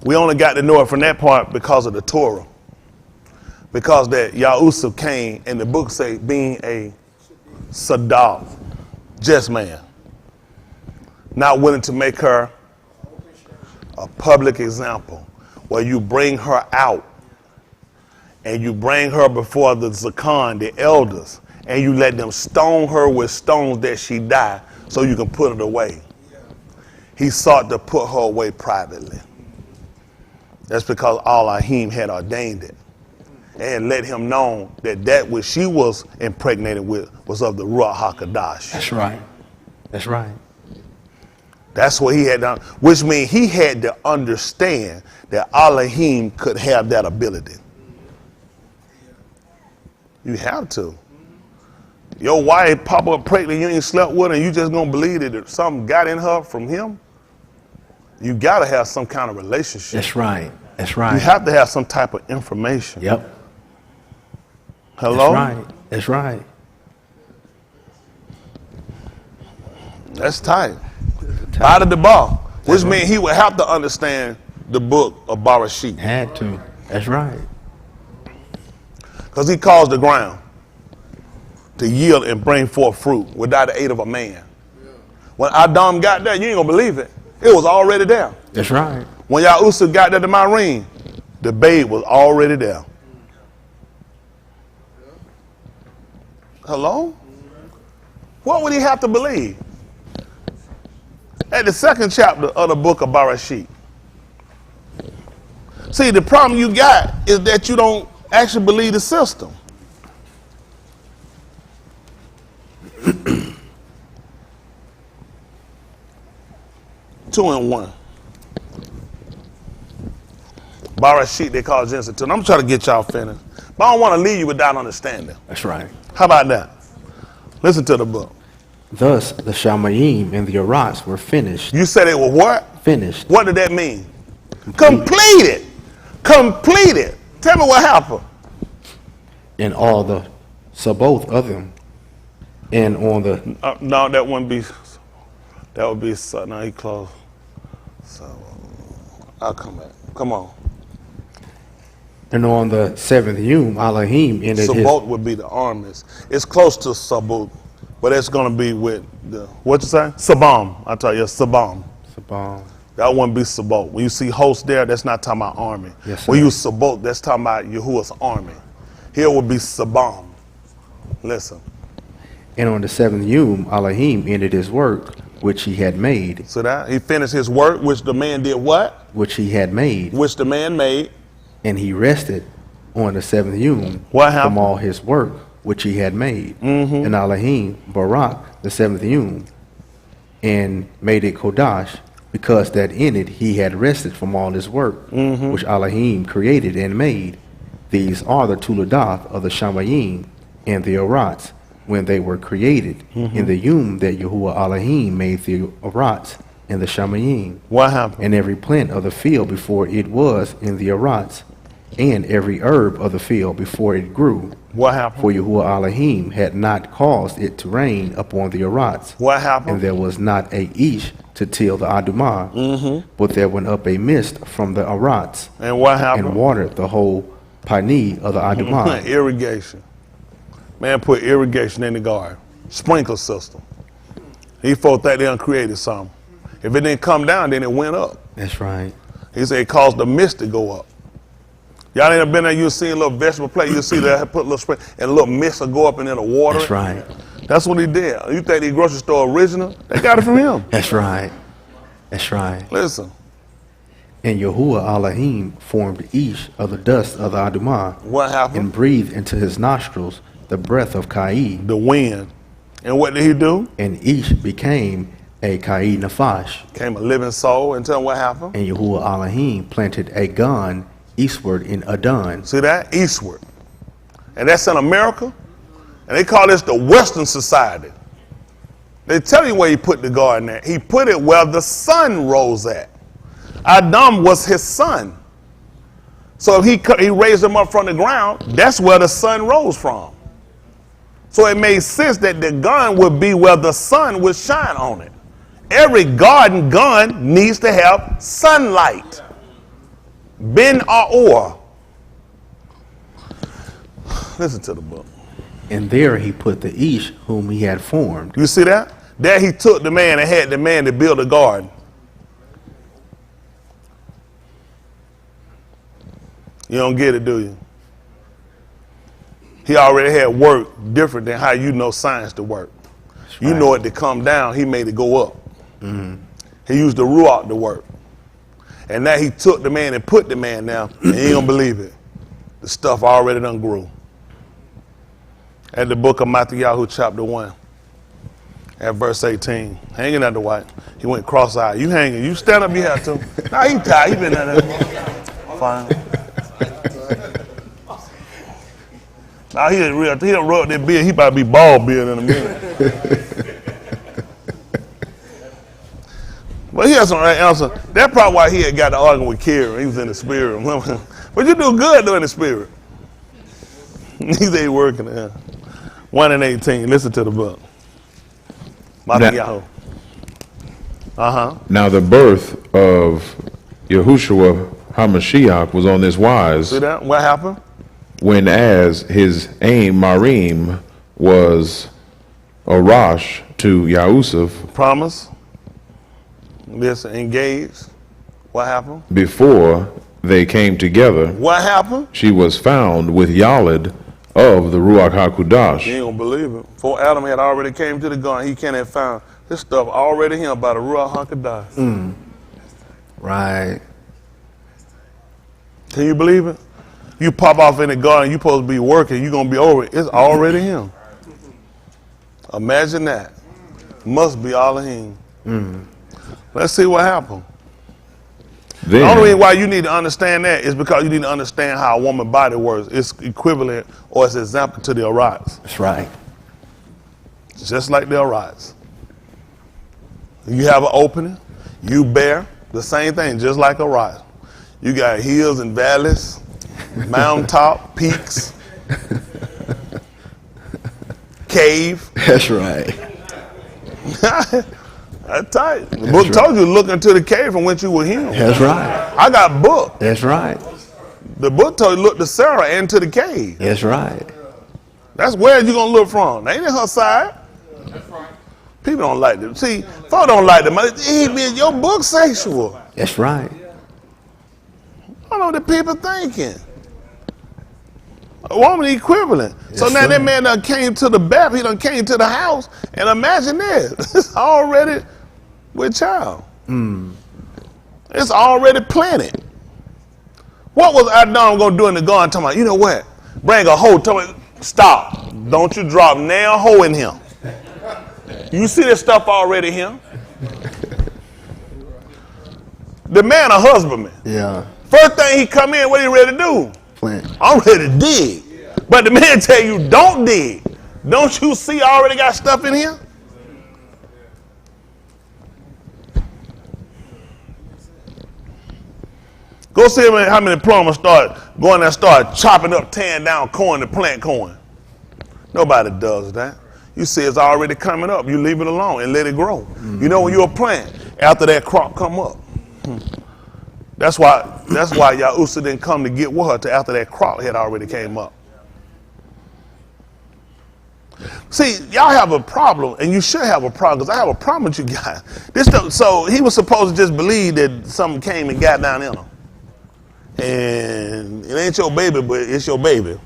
We only got to know it from that part because of the Torah. Because that Yusaph came, and the book say being a Sadah, just man. Not willing to make her a public example where you bring her out and you bring her before the Zakan, the elders, and you let them stone her with stones that she die so you can put it away. He sought to put her away privately. That's because Alahym had ordained it and let him know that that which she was impregnated with was of the Ruach HaKodesh. That's right. That's right. That's what he had done, which means he had to understand that Alahym could have that ability. You have to. Your wife pop up pregnant, you ain't slept with her, and you just gonna believe that something got in her from him? You gotta have some kind of relationship. That's right. That's right. You have to have some type of information. Yep. Hello? That's right. That's right. That's tight. Out of the bar. Which means he would have to understand the book of Barashit. Had to. That's right. Because he caused the ground to yield and bring forth fruit without the aid of a man. When Adam got there, you ain't gonna believe it. It was already there. That's right. When Yusaph got there to my ring, the babe was already there. Hello? What would he have to believe? At the second chapter of the book of Bereshit. See, the problem you got is that you don't actually believe the system. Two and one. Bereshit, they call Genesis 2. And I'm trying to get y'all finished. But I don't want to leave you without understanding. That's right. How about that? Listen to the book. Thus the Shamayim and the Arats were finished. You said it was what? Finished. What did that mean? Completed. Completed. Tell me what happened. And all the both of them. And on the No, that wouldn't be. That would be. No, he closed. So I'll come back. Come on. And on the seventh Yom, Alahym ended Sabot would be the armies. It's close to Sabot, but it's going to be with the, what you say? Sabam. I tell you, Sabam. Sabam. That wouldn't be Sabot. When you see host there, that's not talking about army. Yes, sir. When you Sabot, that's talking about Yahuwah's army. Here would be Sabam. Listen. And on the seventh Yom, Alahym ended his work, which he had made. So that he finished his work, which the man did what? Which he had made. Which the man made. And he rested on the seventh Yom What happened? from all his work which he had made. Mm-hmm. And Alahym Barak the seventh Yom and made it Kodash, because that in it he had rested from all his work which Alahym created and made. These are the Tuladath of the Shamayim and the Arats when they were created in the Yom that Yahuwah Alahym made the Arats and the Shamayim. What happened? And every plant of the field before it was in the Arats, and every herb of the field before it grew. What happened? For Yahuwah Alahym had not caused it to rain upon the Arats. What happened? And there was not a Ish to till the Adumah, but there went up a mist from the Arats, And what happened? and watered the whole Pani of the Adumah. Irrigation. Man put irrigation in the garden. Sprinkler system. He thought that they done created something. If it didn't come down, then it went up. That's right. He said it caused the mist to go up. Y'all ain't been there, you'll see a little vegetable plate, you'll see that put a little spring, and a little mist will go up and then the water. That's right. That's what he did. You think the grocery store original? They got it from him. That's right. That's right. Listen. And Yahuwah Alahym formed Ish of the dust of the Adumah, What happened? and breathed into his nostrils the breath of Kai, The wind. And what did he do? and Ish became a Kai Nafash. Came a living soul, and tell him what happened. And Yahuwah Alahym planted a gun eastward in Adon. See that? Eastward. And that's in America. And they call this the Western society. They tell you where he put the garden at. He put it where the sun rose at. Adam was his son. So if he raised him up from the ground, that's where the sun rose from. So it made sense that the gun would be where the sun would shine on it. Every garden gun needs to have sunlight. Ben or. Listen to the book. And there he put the Ish whom he had formed. You see that? There he took the man and had the man to build a garden. You don't get it, do you? He already had work different than how you know science to work. You know it to come down, he made it go up. He used the Ruach to work. And now he took the man and put the man down, and you ain't gonna believe it. The stuff already done grew. At the book of Matthew chapter 1, at verse 18, hanging at the white. He went cross-eyed. You hanging, you stand up, you have to. Nah, he tired, he been there. Fine. Now he done rubbed that beard, he about to be bald beard in a minute. But he has some right answer. That's probably why he had got to arguing with Kira. He was in the spirit. But you do good though in the spirit. He said he working there. 1 and 18. Listen to the book. Now the birth of Yahushua HaMashiach was on this wise. See that? What happened? When as his aim Marim was Arash to Yusaph Promise. Listen, engaged. What happened? before they came together. What happened? She was found with Yaled of the Ruach HaKodesh. You ain't gonna believe it. Before Adam had already came to the garden, he can't have found this stuff already him by the Ruach HaKodesh. Right. Can you believe it? You pop off in the garden, you supposed to be working, you gonna be over it. It's already him. Imagine that. Must be Alahym. Let's see what happened. The only reason why you need to understand that is because you need to understand how a woman's body works. It's equivalent or it's example to the Arites. That's right. Just like the Arites. You have an opening, you bear the same thing, just like a Arite. You got hills and valleys, mountaintop, peaks, cave. That's right. That's tight. The book told you to look into the cave from which you were healed. That's right. I got book. That's right. The book told you to look to Sarah and to the cave. That's right. That's where you gonna look from. They ain't in her side. That's right. People don't like them. See, folks don't like them. Your book sexual. That's right. I don't know what the people thinking. A woman equivalent. So Yes, now sir. that man done came to the bath, he done came to the house, and imagine this. It's already with child. It's already planted. What was Adam gonna do in the garden? Talking about, you know what? Bring a hoe. Tell me, stop. Don't you drop nail hoe in him. You see this stuff already here? The man a husbandman. Yeah. First thing he come in, what he ready to do? Plant. I'm ready to dig. But the man tell you, don't dig. Don't you see I already got stuff in here? Go see how many plumbers start going there and start chopping up, tearing down corn to plant corn. Nobody does that. You see it's already coming up. You leave it alone and let it grow. You know when you're a plant, after that crop come up. That's why Yusaph didn't come to get with her till after that crop had already came up. See, y'all have a problem, and you should have a problem, because I have a problem with you guys. So he was supposed to just believe that something came and got down in him. And it ain't your baby, but it's your baby.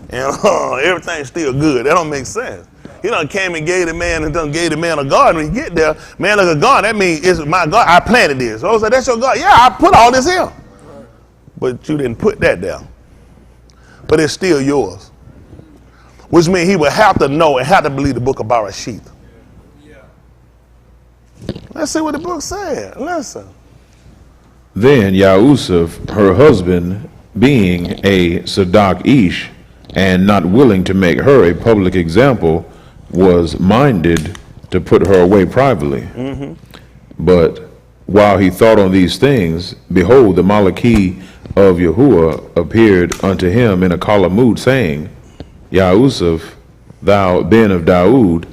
And everything's still good. That don't make sense. He done came and gave the man a garden. When you get there, man, look a garden. That means it's my garden. I planted this. So I was like, that's your garden. Yeah, I put all this here. But you didn't put that down. But it's still yours. Which means he would have to know and have to believe the book of Bereshith. Let's see what the book said. Listen. Then Yusaph, her husband, being a Sadak Ish, and not willing to make her a public example, was minded to put her away privately. But while he thought on these things, behold, the Malaki of Yahuwah appeared unto him in a Kalamud, saying, Yusaph, thou Ben of Daoud,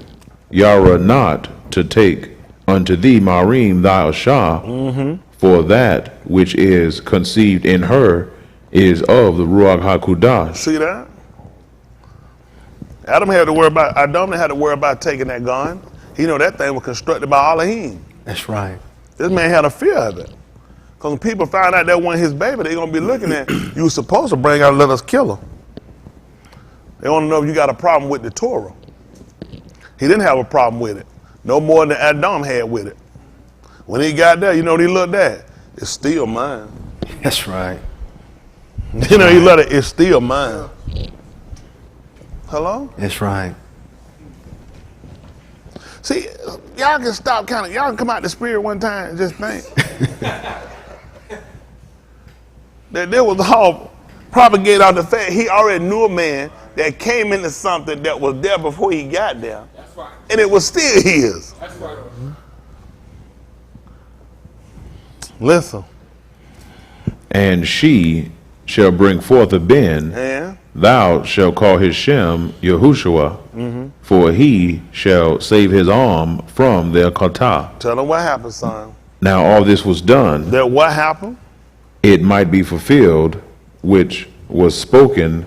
Yara not to take unto thee Marim thy Ashah, for that which is conceived in her is of the Ruach HaKodesh. See that? Adam had to worry about taking that gun. He know that thing was constructed by Alahym. That's right. This man had a fear of it. Because when people find out that wasn't his baby, they're going to be looking at, you were supposed to bring out and let us kill her. They want to know if you got a problem with the Torah. He didn't have a problem with it. No more than Adam had with it. When he got there, you know what he looked at? It's still mine. That's right. You know, he looked at it, it's still mine. Hello? That's right. See, y'all can stop y'all can come out the spirit one time and just think. That there was all propagated out the fact he already knew a man that came into something that was there before he got there. That's right. And it was still his. That's right. Listen. And she shall bring forth a Ben, And thou shalt call his Shem Yahushua, for he shall save his arm from their kata. tell them what happened, son. Now all this was done, That what happened? it might be fulfilled, which was spoken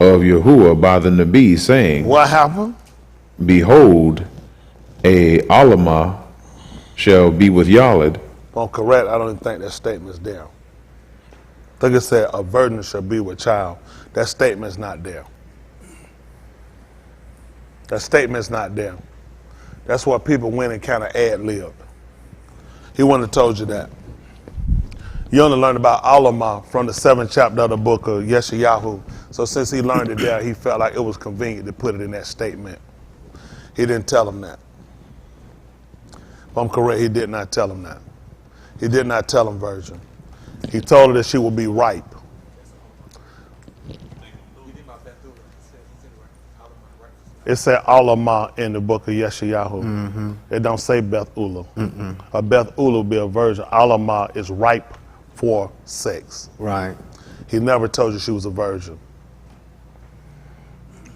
of Yahuwah by the Nabi, saying, What happened? Behold, a Alahym shall be with Yaled. Well, correct. I don't even think that statement's there. I think it said a virgin shall be with child. That statement's not there. That statement's not there. That's what people went and kind of ad-libbed. He wouldn't have told you that. You only learned about Alahym from the 7th chapter of the book of Yeshayahu. So since he learned it there, he felt like it was convenient to put it in that statement. He didn't tell him that. If I'm correct, he did not tell him that. He did not tell him virgin. He told her that she would be ripe. It said Alahym in the book of Yeshayahu. It don't say Beth Ula. A Beth Ula will be a virgin. Alahym is ripe for sex. Right. He never told you she was a virgin.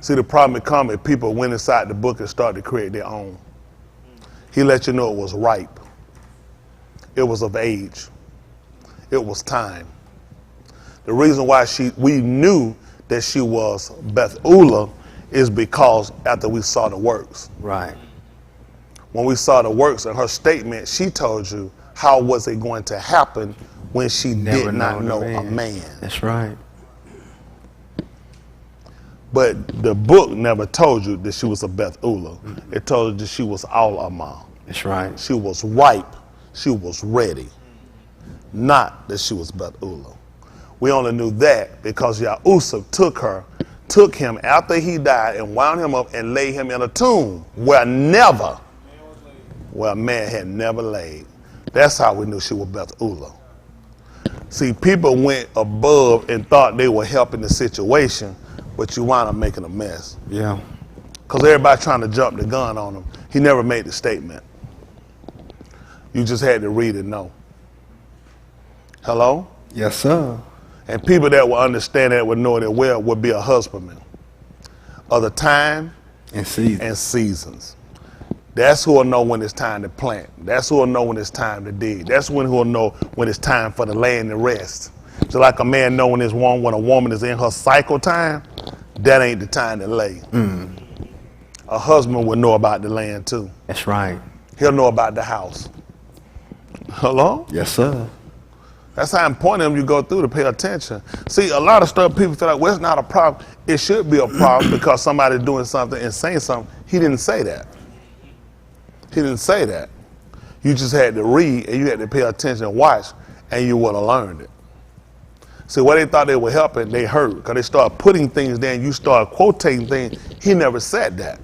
See, the problem had come if people went inside the book and started to create their own. He let you know it was ripe. It was of age. It was time. The reason why we knew that she was Beth Ula is because after we saw the works. Right. When we saw the works in her statement, she told you how was it going to happen when she did not know a man. That's right. But the book never told you that she was a Beth Ula. It told you that she was Alahym. That's right. She was ripe. She was ready. Not that she was Beth Ula. We only knew that because Yusaph took him after he died and wound him up and laid him in a tomb where man had never laid. That's how we knew she was Beth Ula. See, people went above and thought they were helping the situation, but you wound up making a mess. Yeah. Because everybody trying to jump the gun on him. He never made the statement. You just had to read and know. Hello? Yes, sir. And people that will understand that, would know it well, would be a husbandman of the time And season. and seasons. That's who will know when it's time to plant. That's who will know when it's time to dig. That's who will know when it's time for the land to rest. Just like a man knowing when a woman is in her cycle time, that ain't the time to lay. A husband will know about the land too. That's right. He'll know about the house. Hello? Yes, sir. That's how important you go through to pay attention. See, a lot of stuff people feel like, well, it's not a problem. It should be a problem because somebody's doing something and saying something. He didn't say that. He didn't say that. You just had to read and you had to pay attention and watch, and you would have learned it. See, what they thought they were helping, they hurt because they started putting things there and you started quotating things. He never said that.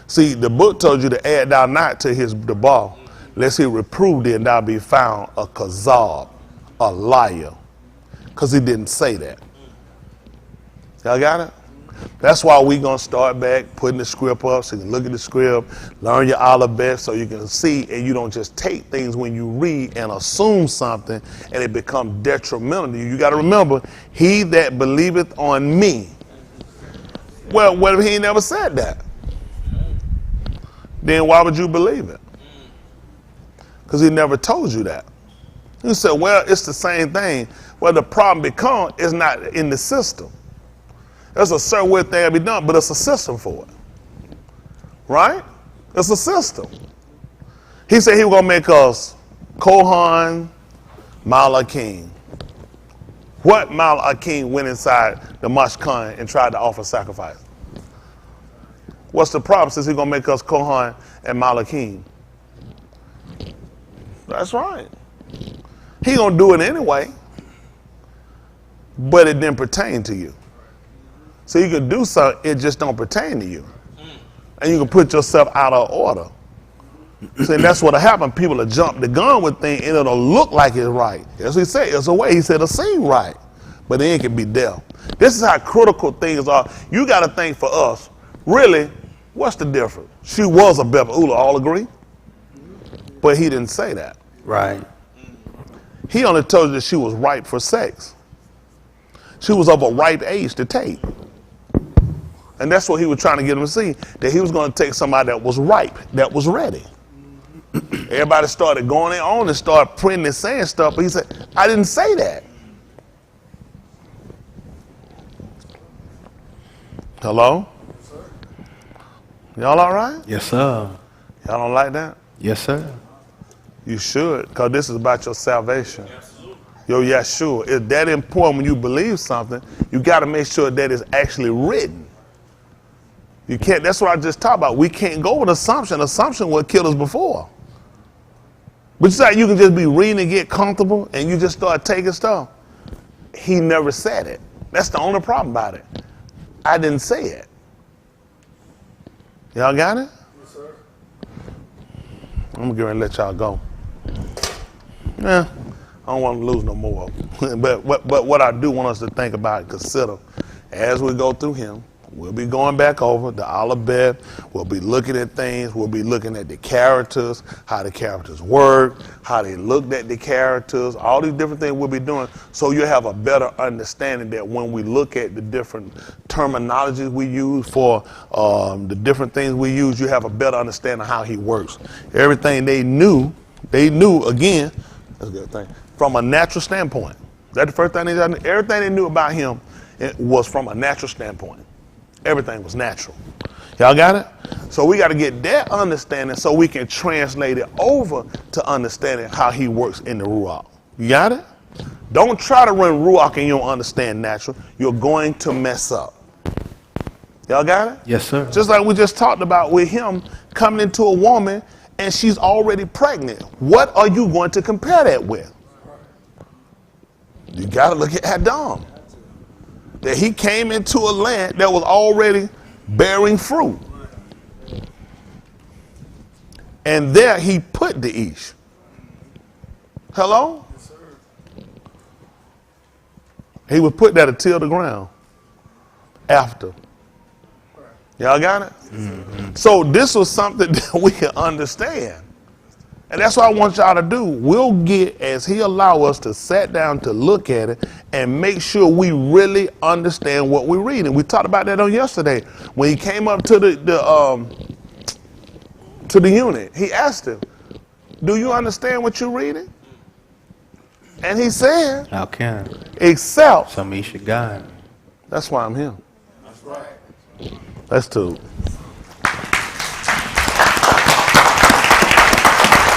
See, the book told you to add thou not to the bar, lest he reprove thee and thou be found a kazab, a liar, because he didn't say that. Y'all got it? That's why we going to start back putting the script up so you can look at the script, learn your alphabet so you can see, and you don't just take things when you read and assume something and it becomes detrimental to you. You got to remember, he that believeth on me. Well, what if he never said that? Then why would you believe it? Because he never told you that. You said, well, it's the same thing. Well, the problem becomes it's not in the system. There's a certain way thing to be done, but it's a system for it. Right? It's a system. He said he was going to make us Kohan, Malachim. What Malachim went inside the Mashkan and tried to offer sacrifice? What's the problem since he's going to make us Kohan and Malachim? That's right. He going to do it anyway, but it didn't pertain to you. So you can do something, it just don't pertain to you. And you can put yourself out of order. See, that's what'll happen. People will jump the gun with things and it'll look like it's right. That's what he said. It's a way. He said it'll seem right, but then it can be death. This is how critical things are. You got to think for us, really, what's the difference? She was a Beth Ula, all agree? But he didn't say that. Right. He only told you that she was ripe for sex. She was of a ripe age to take. And that's what he was trying to get him to see, that he was going to take somebody that was ripe, that was ready. Everybody started going on and started printing and saying stuff, but he said, I didn't say that. Hello? Y'all all right? Yes, sir. Y'all don't like that? Yes, sir. You should, because this is about your salvation. Your Yeshua. It's that important when you believe something, you got to make sure that it's actually written. You can't, that's what I just talked about. We can't go with assumption. Assumption what killed us before. But it's like you can just be reading and get comfortable and you just start taking stuff. He never said it. That's the only problem about it. I didn't say it. Y'all got it? Yes, sir. I'm going to let y'all go. Yeah, I don't want to lose no more. but what I do want us to think about and consider as we go through him, we'll be going back over the Alahym. We'll be looking at things. We'll be looking at the characters, how the characters work, how they looked at the characters, all these different things we'll be doing. So you'll have a better understanding that when we look at the different terminologies we use for the different things we use, you have a better understanding of how he works. Everything they knew again, that's a good thing, from a natural standpoint. That's the first thing they did. Everything they knew about him, it was from a natural standpoint. Everything was natural. Y'all got it? So we got to get that understanding so we can translate it over to understanding how he works in the Ruach. You got it? Don't try to run Ruach and you don't understand natural. You're going to mess up. Y'all got it? Yes, sir. Just like we just talked about with him coming into a woman and she's already pregnant. What are you going to compare that with? You got to look at Adam. That he came into a land that was already bearing fruit. And there he put the Ish. Hello? Yes, sir. He would put that to till the ground after. Y'all got it? Mm-hmm. So this was something that we can understand. And that's what I want y'all to do. We'll get, as he allow us to sit down to look at it and make sure we really understand what we're reading. We talked about that on yesterday. When he came up to the eunuch, he asked him, do you understand what you're reading? And he said, How can? Except. Some should God. That's why I'm here. That's right. That's two.